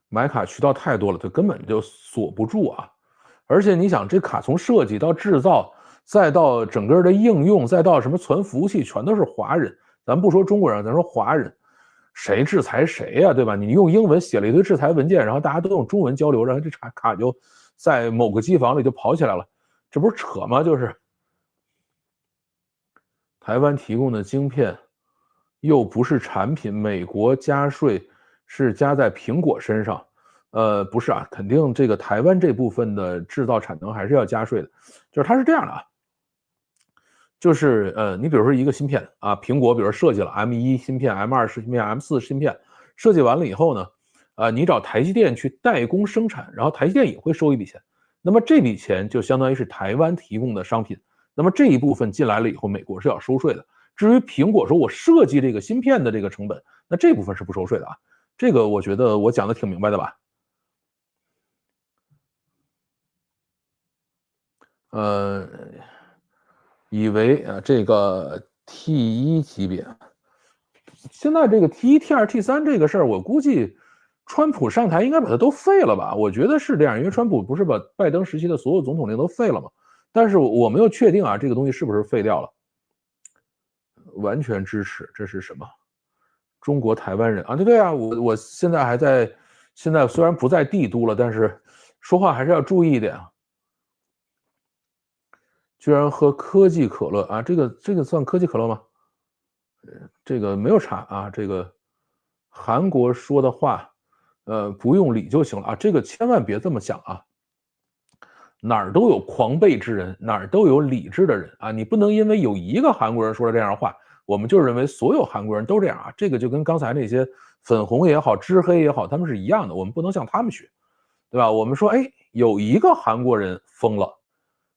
买卡渠道太多了，它根本就锁不住啊！而且你想，这卡从设计到制造，再到整个的应用，再到什么存服务器，全都是华人。咱不说中国人，咱说华人，谁制裁谁呀，对吧？你用英文写了一堆制裁文件，然后大家都用中文交流，然后这卡就在某个机房里就跑起来了，这不是扯吗？就是台湾提供的晶片又不是产品，美国加税是加在苹果身上。不是啊，肯定这个台湾这部分的制造产能还是要加税的。就是它是这样的啊，就是你比如说一个芯片啊，苹果比如说设计了 M1芯片、M2芯片、M4芯片，设计完了以后呢，你找台积电去代工生产，然后台积电也会收一笔钱。那么这笔钱就相当于是台湾提供的商品。那么这一部分进来了以后，美国是要收税的。至于苹果说我设计这个芯片的这个成本，那这部分是不收税的啊。这个我觉得我讲的挺明白的吧？呃，以为啊这个 T1级别，现在这个 T1、T2、T3这个事儿，我估计川普上台应该把它都废了吧？我觉得是这样，因为川普不是把拜登时期的所有总统令都废了吗？但是我没有确定啊，这个东西是不是废掉了？完全支持，这是什么？中国台湾人啊？对对啊，我现在还在，现在虽然不在帝都了，但是说话还是要注意一点啊。居然喝科技可乐啊？这个算科技可乐吗？这个没有查啊。这个韩国说的话，不用理就行了啊。这个千万别这么想啊。哪儿都有狂悖之人，哪儿都有理智的人啊！你不能因为有一个韩国人说了这样的话，我们就认为所有韩国人都这样啊！这个就跟刚才那些粉红也好、知黑也好，他们是一样的，我们不能向他们学，对吧？我们说，哎，有一个韩国人疯了，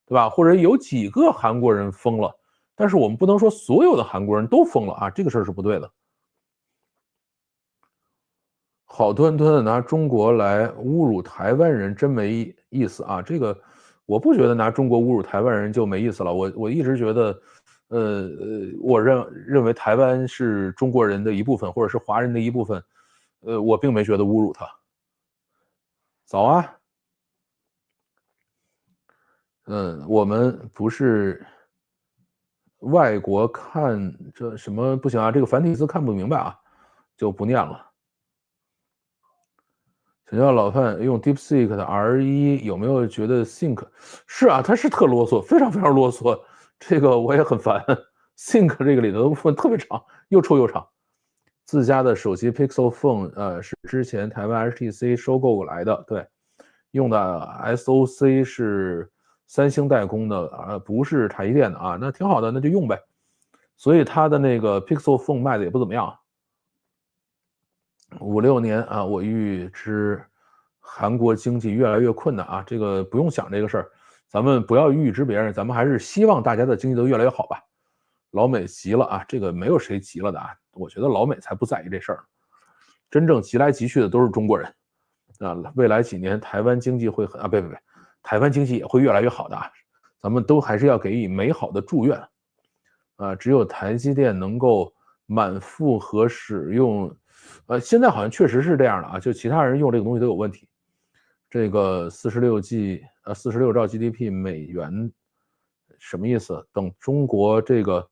对吧？或者有几个韩国人疯了，但是我们不能说所有的韩国人都疯了啊，这个事儿是不对的。好端端的拿中国来侮辱台湾人，真没意思啊！这个我不觉得拿中国侮辱台湾人就没意思了。我一直觉得，我认为台湾是中国人的一部分，或者是华人的一部分，我并没觉得侮辱他。早啊，我们不是外国看这什么不行啊？这个繁体字看不明白啊，就不念了。请教老范用 DeepSeek 的 R1有没有觉得 Think 是啊，它是特啰嗦，非常非常啰嗦，这个我也很烦。Think 这个里头的部分特别长，又臭又长。自家的手机 Pixel Phone 是之前台湾 HTC 收购过来的，对，用的 SoC 是三星代工的不是台积电的啊，那挺好的，那就用呗。所以它的那个 Pixel Phone 卖的也不怎么样。5、6年啊，我预知韩国经济越来越困难啊，这个不用想这个事儿，咱们不要预知别人，咱们还是希望大家的经济都越来越好吧。老美急了啊，这个没有谁急了的啊，我觉得老美才不在意这事儿，真正急来急去的都是中国人啊。未来几年台湾经济会台湾经济也会越来越好的啊，咱们都还是要给予美好的祝愿啊。只有台积电能够满负荷使用。现在好像确实是这样的啊，就其他人用这个东西都有问题。这个46兆 GDP 美元什么意思？等中国这个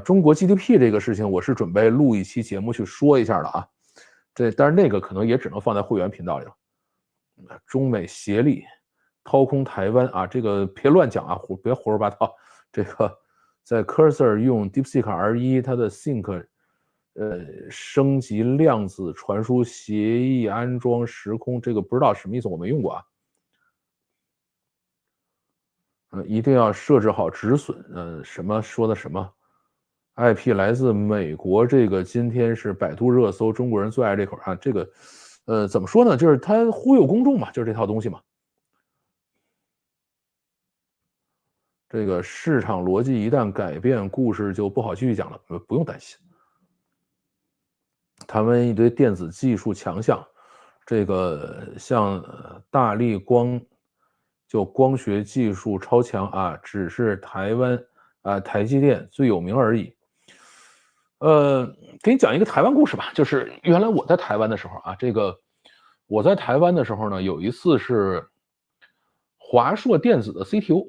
中国 GDP 这个事情，我是准备录一期节目去说一下的啊。但是那个可能也只能放在会员频道里了。中美协力掏空台湾啊，这个别乱讲啊，别胡说八道。这个在 Cursor 用 DeepSeek R1，它的 Think。升级量子传输协议安装时空，这个不知道什么意思，我没用过啊。一定要设置好止损。什么说的什么 IP 来自美国，这个今天是百度热搜，中国人最爱这口啊。这个怎么说呢？就是他忽悠公众嘛，就是这套东西嘛。这个市场逻辑一旦改变，故事就不好继续讲了，不用担心。谈完一堆电子技术强项，这个像大力光就光学技术超强啊，只是台湾台积电最有名而已。给你讲一个台湾故事吧，就是原来我在台湾的时候啊，这个我在台湾的时候呢，有一次是华硕电子的 CTO，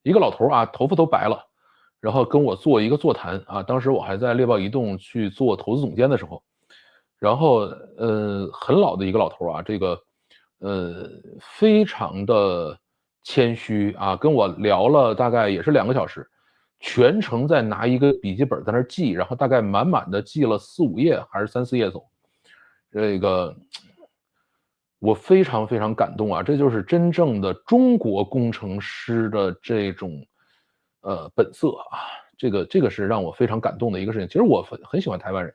一个老头啊，头发都白了，然后跟我做一个座谈啊，当时我还在猎豹移动去做投资总监的时候。然后很老的一个老头啊，这个非常的谦虚啊，跟我聊了大概也是2个小时，全程在拿一个笔记本在那记，然后大概满满的记了4、5页还是3、4页走。这个我非常非常感动啊，这就是真正的中国工程师的这种本色啊，这个是让我非常感动的一个事情。其实我很喜欢台湾人，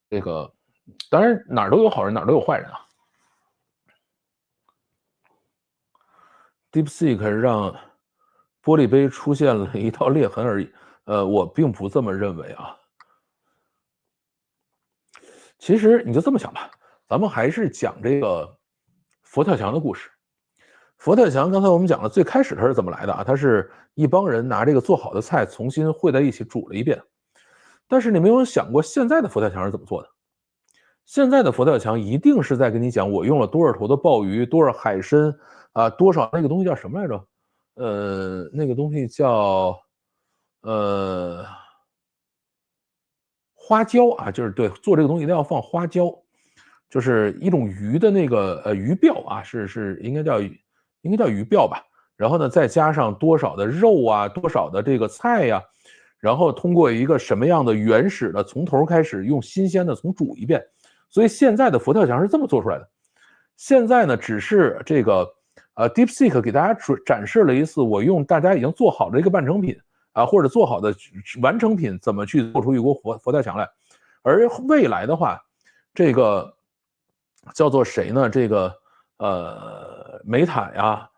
这个。当然哪儿都有好人，哪儿都有坏人啊。DeepSeek 让玻璃杯出现了一道裂痕而已，我并不这么认为啊。其实你就这么想吧，咱们还是讲这个佛跳墙的故事。佛跳墙刚才我们讲了，最开始它是怎么来的啊？它是一帮人拿这个做好的菜重新烩在一起煮了一遍。但是你没有想过现在的佛跳墙是怎么做的？现在的佛跳墙一定是在跟你讲，我用了多少头的鲍鱼，多少海参啊，多少那个东西叫什么来着？那个东西叫花椒啊，就是对，做这个东西一定要放花椒，就是一种鱼的那个鱼鳔啊，是应该叫鱼鳔吧。然后呢，再加上多少的肉啊，多少的这个菜呀，然后通过一个什么样的原始的，从头开始用新鲜的重煮一遍。所以现在的佛跳墙是这么做出来的。现在呢，只是这个 DeepSeek 给大家展示了一次我用大家已经做好的一个半成品啊，或者做好的完成品怎么去做出一锅佛跳墙来。而未来的话，这个叫做谁呢？这个美塔呀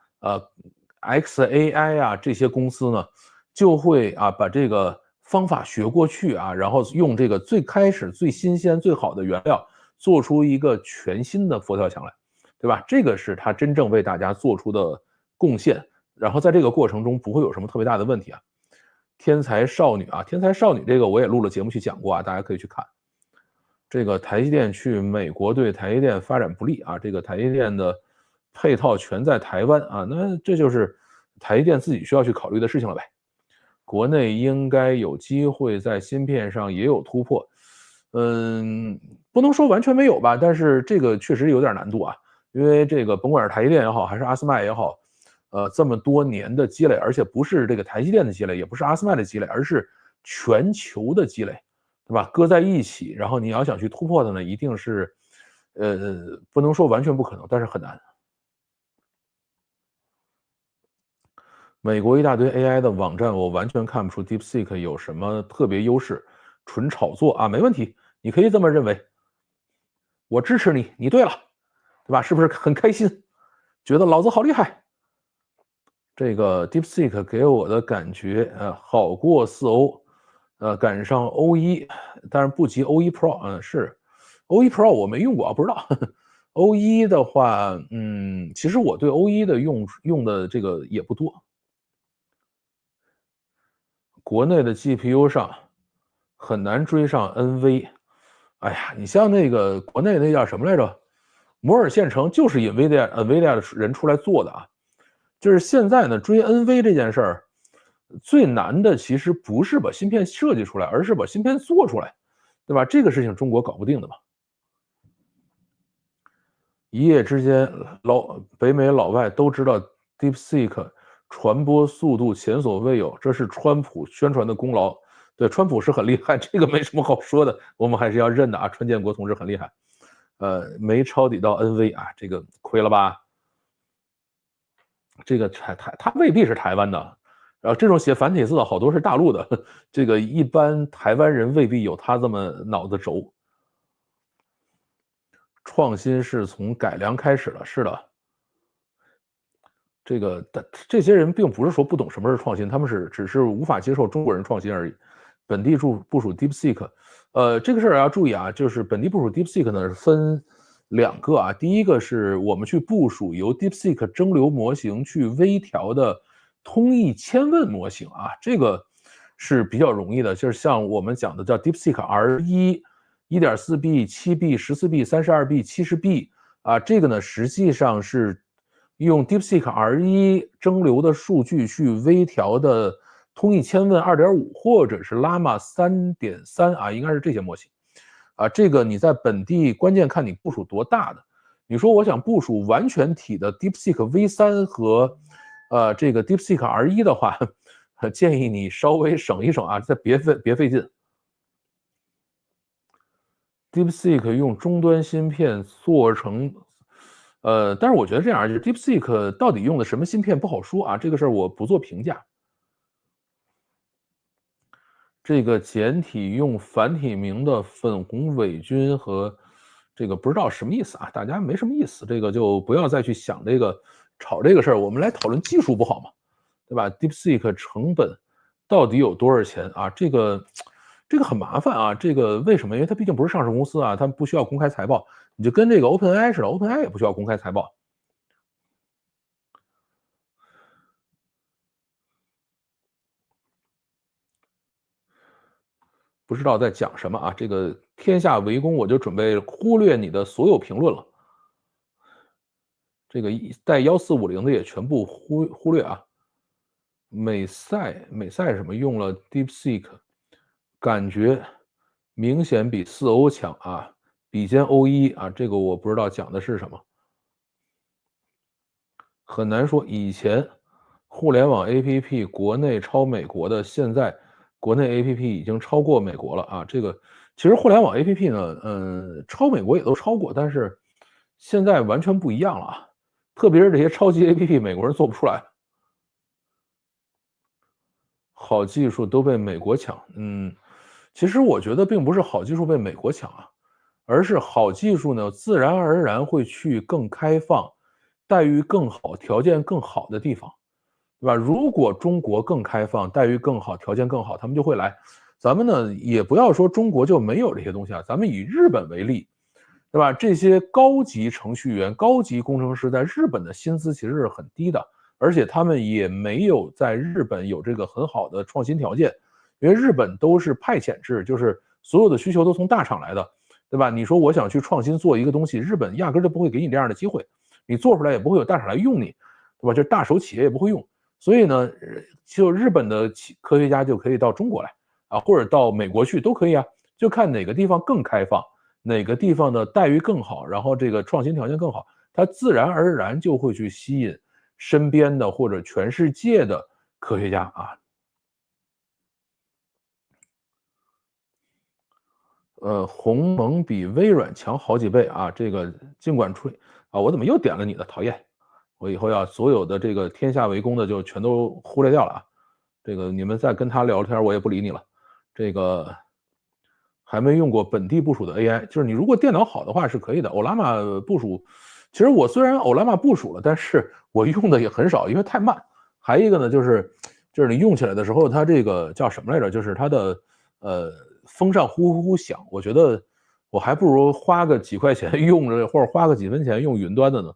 ，XAI 呀，这些公司呢，就会把这个方法学过去啊，然后用这个最开始最新鲜最好的原料，做出一个全新的佛跳墙来，对吧？这个是他真正为大家做出的贡献，然后在这个过程中不会有什么特别大的问题啊。天才少女啊，天才少女这个我也录了节目去讲过啊，大家可以去看。这个台积电去美国对台积电发展不利啊，这个台积电的配套全在台湾啊，那这就是台积电自己需要去考虑的事情了呗。国内应该有机会在芯片上也有突破，不能说完全没有吧，但是这个确实有点难度啊，因为这个甭管是台积电也好，还是阿斯麦也好，这么多年的积累，而且不是这个台积电的积累，也不是阿斯麦的积累，而是全球的积累，对吧？搁在一起，然后你要想去突破的呢，一定是，不能说完全不可能，但是很难。美国一大堆 AI 的网站，我完全看不出 DeepSeek 有什么特别优势，纯炒作啊，没问题，你可以这么认为，我支持你，你对了，对吧？是不是很开心？觉得老子好厉害？这个 DeepSeek 给我的感觉，好过4O，赶上 O1，但是不及 O1 Pro，是 O1 Pro 我没用过啊，不知道。O1 的话，其实我对 O1 的用的这个也不多。国内的 GPU 上很难追上 NV。哎呀，你像那个国内那叫什么来着？摩尔线程就是 NVIDIA 的人出来做的啊。就是现在呢，追 NV 这件事儿，最难的其实不是把芯片设计出来，而是把芯片做出来，对吧？这个事情中国搞不定的嘛。一夜之间，北美老外都知道 DeepSeek 传播速度前所未有，这是川普宣传的功劳。对，川普是很厉害，这个没什么好说的，我们还是要认的啊。川建国同志很厉害，没抄底到 NV 啊，这个亏了吧？这个他未必是台湾的，然后这种写繁体字的好多是大陆的，这个一般台湾人未必有他这么脑子轴。创新是从改良开始的，是的。这些人并不是说不懂什么是创新，他们只是无法接受中国人创新而已。本地部署 DeepSeek，这个事儿要注意啊，就是本地部署 DeepSeek 呢是分两个啊，第一个是我们去部署由 DeepSeek 蒸馏模型去微调的通义千问模型啊，这个是比较容易的，就是像我们讲的叫 DeepSeek R1 1.4B、7B、14B、32B、70B 啊，这个呢实际上是用 DeepSeek R1 蒸馏的数据去微调的通义千问2.5或者是 Llama 3.3啊，应该是这些模型啊。这个你在本地关键看你部署多大的。你说我想部署完全体的 DeepSeek V3和这个 DeepSeek R1 的话，建议你稍微省一省啊，再别费劲。DeepSeek 用终端芯片做成，但是我觉得这样，就是 DeepSeek 到底用的什么芯片不好说啊，这个事儿我不做评价。这个简体用繁体名的粉红伪军和这个不知道什么意思啊，大家没什么意思，这个就不要再去想这个吵这个事儿，我们来讨论技术不好吗？对吧 ？DeepSeek 成本到底有多少钱啊？这个很麻烦啊，这个为什么？因为它毕竟不是上市公司啊，它不需要公开财报。你就跟这个 OpenAI 似的，OpenAI 也不需要公开财报。不知道在讲什么啊？这个天下围攻，我就准备忽略你的所有评论了。这个带1450的也全部忽略啊。美赛什么用了 DeepSeek，感觉明显比4O 强啊，比肩 O1啊，这个我不知道讲的是什么，很难说。以前互联网 APP 国内超美国的，现在国内 APP 已经超过美国了啊。这个其实互联网 APP 呢，超美国也都超过，但是现在完全不一样了啊。特别是这些超级 APP，美国人做不出来。好技术都被美国抢，其实我觉得并不是好技术被美国抢啊，而是好技术呢，自然而然会去更开放、待遇更好、条件更好的地方，对吧？如果中国更开放、待遇更好、条件更好，他们就会来。咱们呢，也不要说中国就没有这些东西啊，咱们以日本为例，对吧？这些高级程序员、高级工程师在日本的薪资其实是很低的。而且他们也没有在日本有这个很好的创新条件，因为日本都是派遣制，就是所有的需求都从大厂来的，对吧？你说我想去创新做一个东西，日本压根就不会给你这样的机会，你做出来也不会有大厂来用你，对吧？这大手企业也不会用，所以呢，就日本的科学家就可以到中国来啊，或者到美国去都可以啊，就看哪个地方更开放，哪个地方的待遇更好，然后这个创新条件更好，它自然而然就会去吸引身边的或者全世界的科学家啊。鸿蒙比微软强好几倍啊，这个尽管吹啊，我怎么又点了你的？讨厌！我以后要所有的这个天下为公的就全都忽略掉了啊。这个你们再跟他聊天，我也不理你了。这个还没用过本地部署的 AI，就是你如果电脑好的话是可以的。欧拉玛部署，其实我虽然欧拉玛部署了，但是我用的也很少，因为太慢。还一个呢，就是你用起来的时候，它这个叫什么来着？就是它的风扇呼呼呼响，我觉得我还不如花个几块钱用着，或者花个几分钱用云端的呢。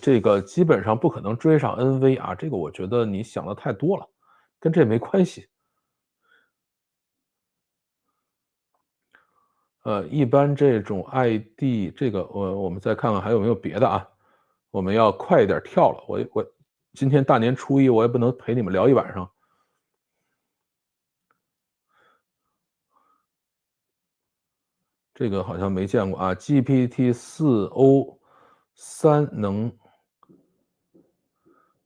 这个基本上不可能追上 NV 啊，这个我觉得你想的太多了，跟这没关系。一般这种 ID，这个我们再看看还有没有别的啊？我们要快一点跳了，我今天大年初一，我也不能陪你们聊一晚上。这个好像没见过啊，GPT-4O3能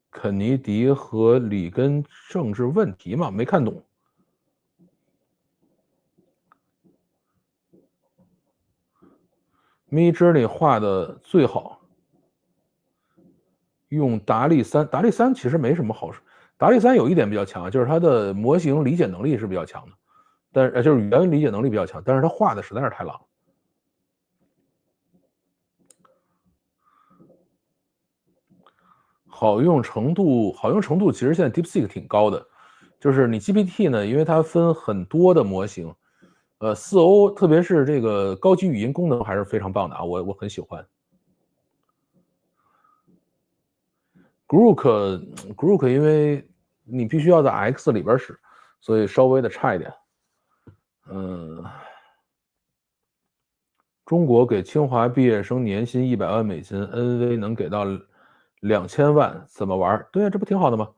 肯尼迪和里根政治问题吗？没看懂。Midjourney 画的最好，用达利三，达利三其实没什么好处。达利三有一点比较强，就是它的模型理解能力是比较强的，但是就是语言理解能力比较强，但是它画的实在是太狼。好用程度其实现在 DeepSeek 挺高的，就是你 GPT 呢，因为它分很多的模型，4O 特别是这个高级语音功能还是非常棒的啊，我很喜欢。Grok 因为你必须要在 X 里边使，所以稍微的差一点。中国给清华毕业生年薪$100万，NV 能给到2000万，怎么玩？对啊，这不挺好的吗？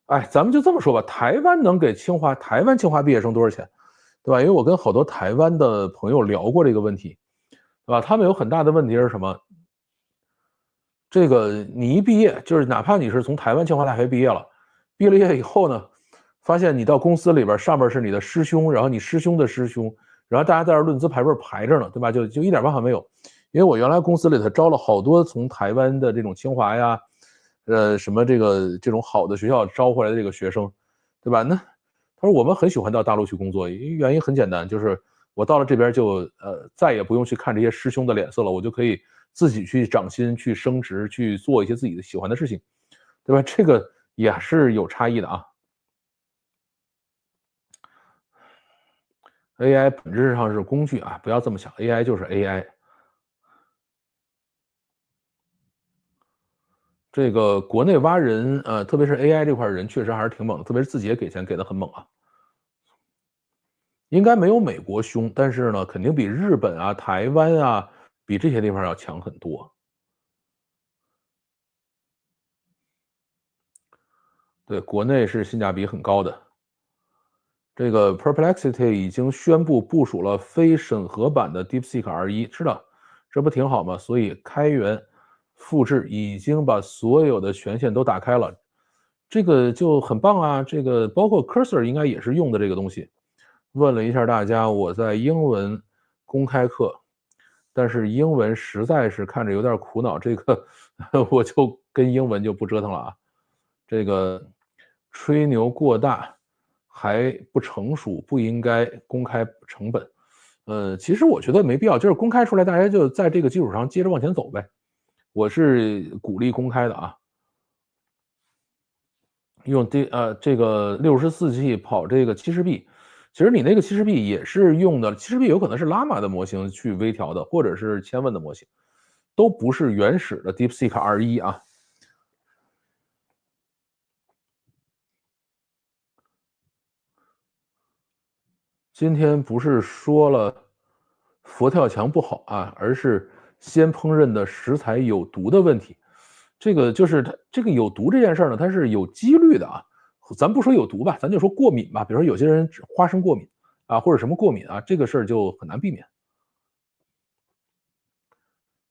哎，咱们就这么说吧，台湾能给台湾清华毕业生多少钱，对吧？因为我跟好多台湾的朋友聊过这个问题，对吧？他们有很大的问题是什么？这个你一毕业，就是哪怕你是从台湾清华大学毕业了，毕了业以后呢，发现你到公司里边，上边是你的师兄，然后你师兄的师兄，然后大家在这论资排辈排着呢，对吧？就一点办法没有。因为我原来公司里头招了好多从台湾的这种清华呀，什么这种好的学校招回来的这个学生，对吧？那他说我们很喜欢到大陆去工作，原因很简单，就是我到了这边就再也不用去看这些师兄的脸色了，我就可以自己去涨薪、去升职、去做一些自己的喜欢的事情，对吧？这个也是有差异的啊。AI 本质上是工具啊，不要这么想，AI 就是 AI。这个国内挖人，特别是 AI 这块人确实还是挺猛的，特别是字节给钱给的很猛啊。应该没有美国凶，但是呢，肯定比日本啊、台湾啊，比这些地方要强很多。对，国内是性价比很高的。这个 Perplexity 已经宣布部署了非审核版的 DeepSeek R1，是的，这不挺好吗？所以开源复制已经把所有的权限都打开了，这个就很棒啊。这个包括 Cursor 应该也是用的这个东西。问了一下大家，我在英文公开课但是英文实在是看着有点苦恼，这个我就跟英文就不折腾了啊。这个吹牛过大还不成熟，不应该公开成本。其实我觉得没必要，就是公开出来，大家就在这个基础上接着往前走呗。我是鼓励公开的啊。用这个64G 跑这个 70B，其实你那个 70B 也是用的 70B 有可能是 Llama 的模型去微调的，或者是千问的模型，都不是原始的 DeepSeek R1啊。今天不是说了佛跳墙不好啊，而是先烹饪的食材有毒的问题。这个就是它这个有毒这件事儿呢，它是有几率的啊。咱不说有毒吧，咱就说过敏吧。比如说有些人花生过敏啊，或者什么过敏啊，这个事儿就很难避免。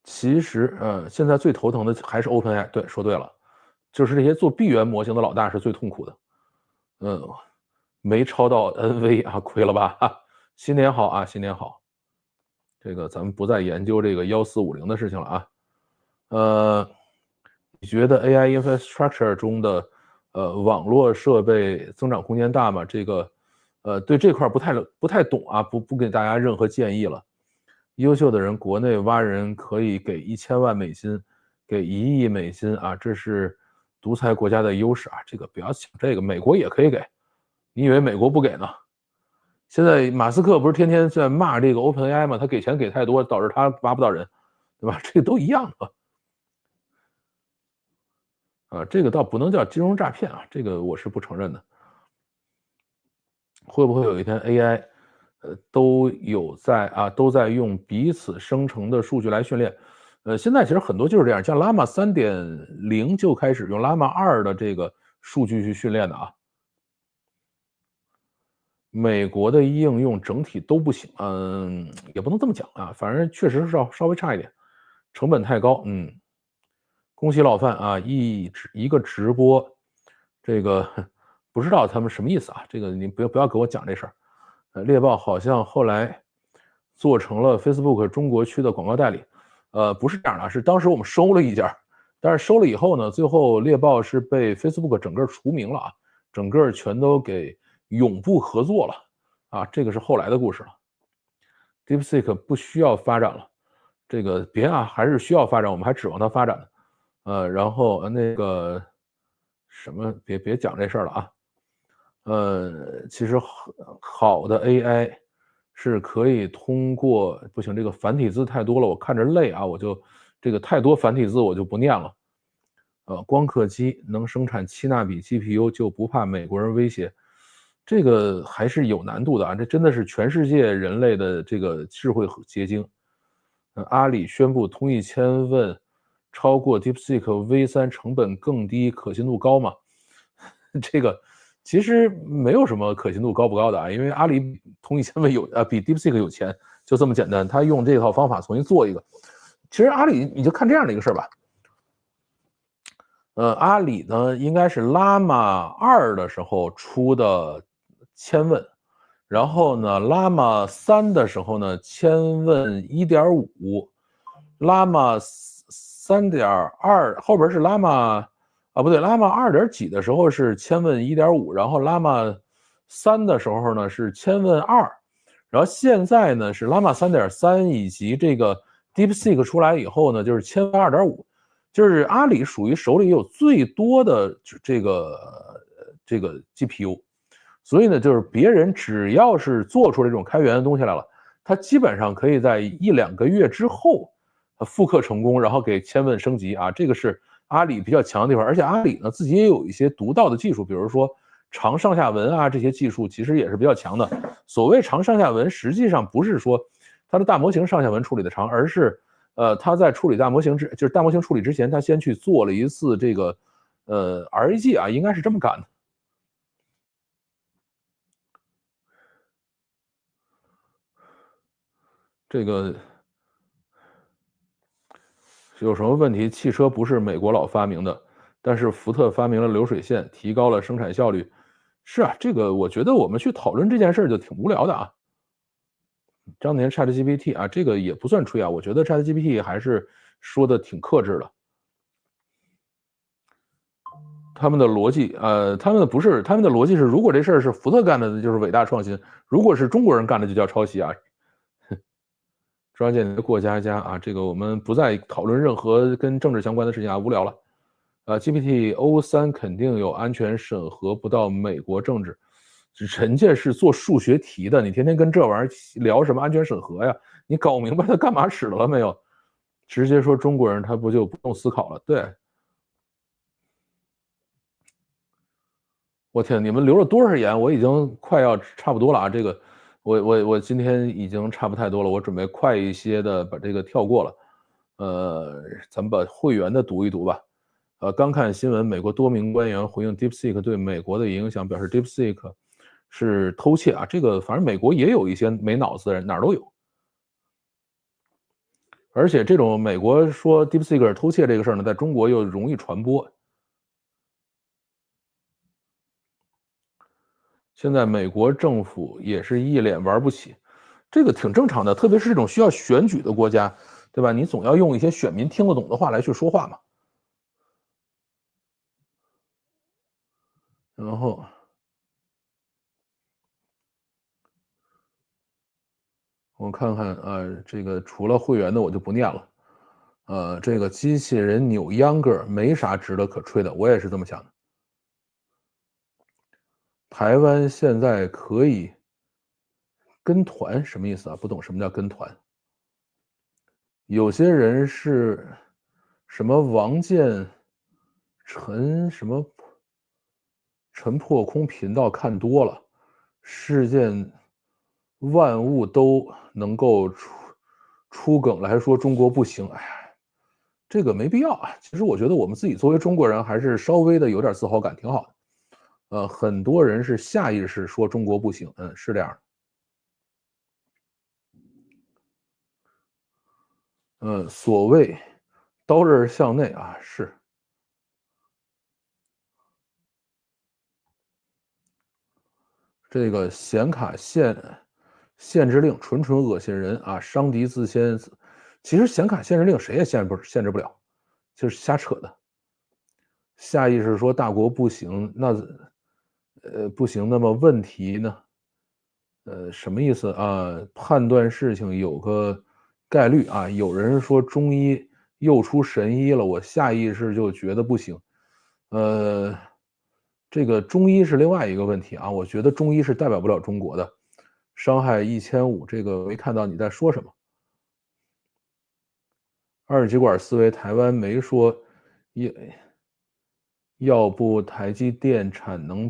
其实，现在最头疼的还是 OpenAI，对，说对了，就是这些做闭源模型的老大是最痛苦的。嗯，没抄到 NV 啊，亏了吧？新年好啊，新年好。这个咱们不再研究这个1450的事情了啊。你觉得 AI infrastructure 中的网络设备增长空间大吗？这个对这块不太懂啊，不给大家任何建议了。优秀的人，国内挖人可以给$1000万，给$1亿啊，这是独裁国家的优势啊。这个不要想这个，美国也可以给，你以为美国不给呢？现在马斯克不是天天在骂这个 OpenAI 吗？他给钱给太多，导致他挖不到人，对吧？这个都一样的。这个倒不能叫金融诈骗啊，这个我是不承认的。会不会有一天 AI，都在用彼此生成的数据来训练？现在其实很多就是这样，像 Llama 3.0就开始用 Llama 2的这个数据去训练的啊。美国的应用整体都不行，也不能这么讲啊，反正确实是稍微差一点，成本太高。恭喜老范啊，一个直播，这个不知道他们什么意思啊？这个你不要给我讲这事儿。猎豹好像后来做成了 Facebook 中国区的广告代理，不是这样的，是当时我们收了一家，但是收了以后呢，最后猎豹是被 Facebook 整个除名了啊，整个全都给永不合作了啊，这个是后来的故事了。DeepSeek 不需要发展了，这个别啊，还是需要发展，我们还指望它发展的。然后那个什么，别讲这事儿了啊。其实好的 AI 是可以通过，不行，这个繁体字太多了，我看着累啊，我就这个太多繁体字我就不念了。光刻机能生产7纳米 GPU 就不怕美国人威胁，这个还是有难度的啊，这真的是全世界人类的这个智慧结晶。阿里宣布通义千问超过 DeepSeek V3成本更低，可信度高吗？这个其实没有什么可信度高不高的啊，因为阿里通义千问比 DeepSeek 有钱，就这么简单。他用这套方法重新做一个，其实阿里你就看这样的一个事儿吧。阿里呢应该是 Llama 2的时候出的千问，然后呢 Llama 3的时候呢千问1.5，Llama 3.2后边是 Llama 不对 ，Llama 2. 几的时候是千问1.5，然后 Llama 3的时候呢是千问2，然后现在呢是 Llama 3.3以及这个 DeepSeek 出来以后呢就是千问2.5。就是阿里属于手里有最多的这个GPU，所以呢，就是别人只要是做出这种开源的东西来了，它基本上可以在1-2个月之后复刻成功，然后给千问升级啊，这个是阿里比较强的地方。而且阿里呢自己也有一些独到的技术，比如说长上下文啊这些技术其实也是比较强的。所谓长上下文，实际上不是说它的大模型上下文处理的长，而是他在处理大模型就是大模型处理之前，他先去做了一次这个RAG 啊，应该是这么干的。这个有什么问题？汽车不是美国佬发明的，但是福特发明了流水线，提高了生产效率。是啊，这个我觉得我们去讨论这件事就挺无聊的啊。当年 ChatGPT 啊，这个也不算吹啊，我觉得 ChatGPT 还是说的挺克制的。他们的逻辑，他们的不是，他们的逻辑是，如果这事儿是福特干的，就是伟大创新；如果是中国人干的，就叫抄袭啊。抓紧的过家啊，这个我们不再讨论任何跟政治相关的事情啊，无聊了。GPT O3肯定有安全审核不到美国政治，人家是做数学题的，你天天跟这玩意儿聊什么安全审核呀？你搞明白他干嘛使的了没有？直接说中国人他不就不用思考了？对，我天，你们留了多少言？我已经快要差不多了啊！这个，我今天已经差不太多了，我准备快一些的把这个跳过了。咱们把会员的读一读吧。刚看新闻，美国多名官员回应 DeepSeek 对美国的影响，表示 DeepSeek 是偷窃啊。这个反正美国也有一些没脑子的人，哪儿都有。而且这种美国说 DeepSeek 是偷窃这个事儿呢，在中国又容易传播。现在美国政府也是一脸玩不起，这个挺正常的，特别是这种需要选举的国家，对吧？你总要用一些选民听得懂的话来去说话嘛。然后我看看啊，这个除了会员的我就不念了。这个机器人扭秧歌没啥值得可吹的，我也是这么想的。台湾现在可以跟团，什么意思啊？不懂什么叫跟团。有些人是什么王建什么陈破空频道看多了，世间万物都能够出梗来说中国不行，哎呀，这个没必要啊。其实我觉得我们自己作为中国人，还是稍微的有点自豪感，挺好的。很多人是下意识说中国不行，是这样的。所谓刀刃向内啊，是这个显卡限制令纯恶心人啊，伤敌自先。其实显卡限制令谁也限制不了，就是瞎扯的。下意识说大国不行，那不行，那么问题呢？什么意思啊？判断事情有个概率啊。有人说中医又出神医了，我下意识就觉得不行。这个中医是另外一个问题啊。我觉得中医是代表不了中国的。伤害1500，这个没看到你在说什么。二极管思维，台湾没说，要不台积电产能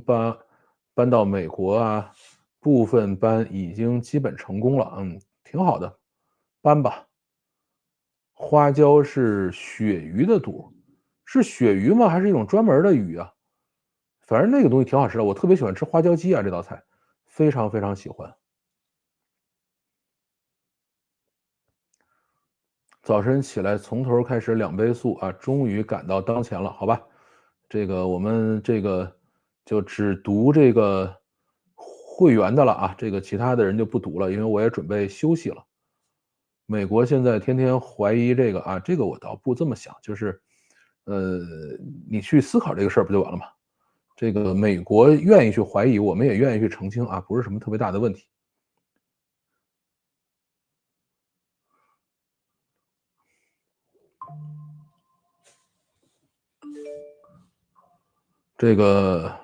搬到美国啊？部分搬已经基本成功了，挺好的，搬吧。花椒是鳕鱼的肚，是鳕鱼吗？还是一种专门的鱼啊？反正那个东西挺好吃的，我特别喜欢吃花椒鸡啊，这道菜非常非常喜欢。早晨起来从头开始2杯速啊，终于赶到当前了，好吧？这个我们这个就只读这个会员的了啊，这个其他的人就不读了，因为我也准备休息了。美国现在天天怀疑这个啊，这个我倒不这么想，就是，呃，你去思考这个事儿不就完了吗？这个美国愿意去怀疑，我们也愿意去澄清啊，不是什么特别大的问题。这个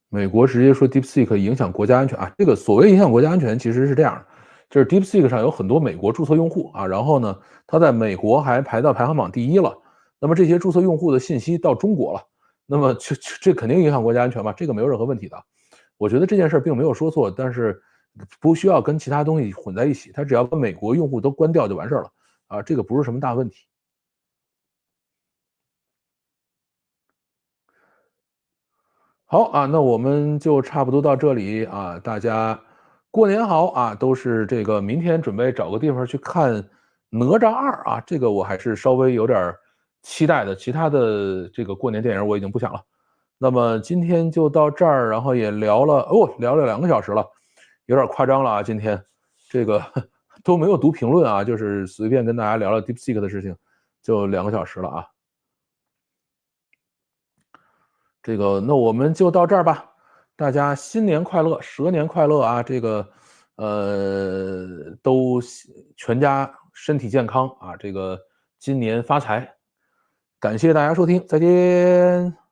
美国直接说 DeepSeek 影响国家安全啊，这个所谓影响国家安全其实是这样的，就是 DeepSeek 上有很多美国注册用户啊，然后呢，它在美国还排到排行榜第1了，那么这些注册用户的信息到中国了，那么这肯定影响国家安全嘛，这个没有任何问题的。我觉得这件事并没有说错，但是不需要跟其他东西混在一起，它只要把美国用户都关掉就完事儿了啊，这个不是什么大问题。好啊，那我们就差不多到这里啊，大家过年好啊！都是这个明天准备找个地方去看《哪吒2》啊，这个我还是稍微有点期待的。其他的这个过年电影我已经不想了。那么今天就到这儿，然后也聊了2个小时了，有点夸张了啊，今天。这个都没有读评论啊，就是随便跟大家聊聊 DeepSeek 的事情，就2个小时了啊。这个那我们就到这儿吧，大家新年快乐，蛇年快乐啊！这个都全家身体健康啊，这个今年发财。感谢大家收听，再见。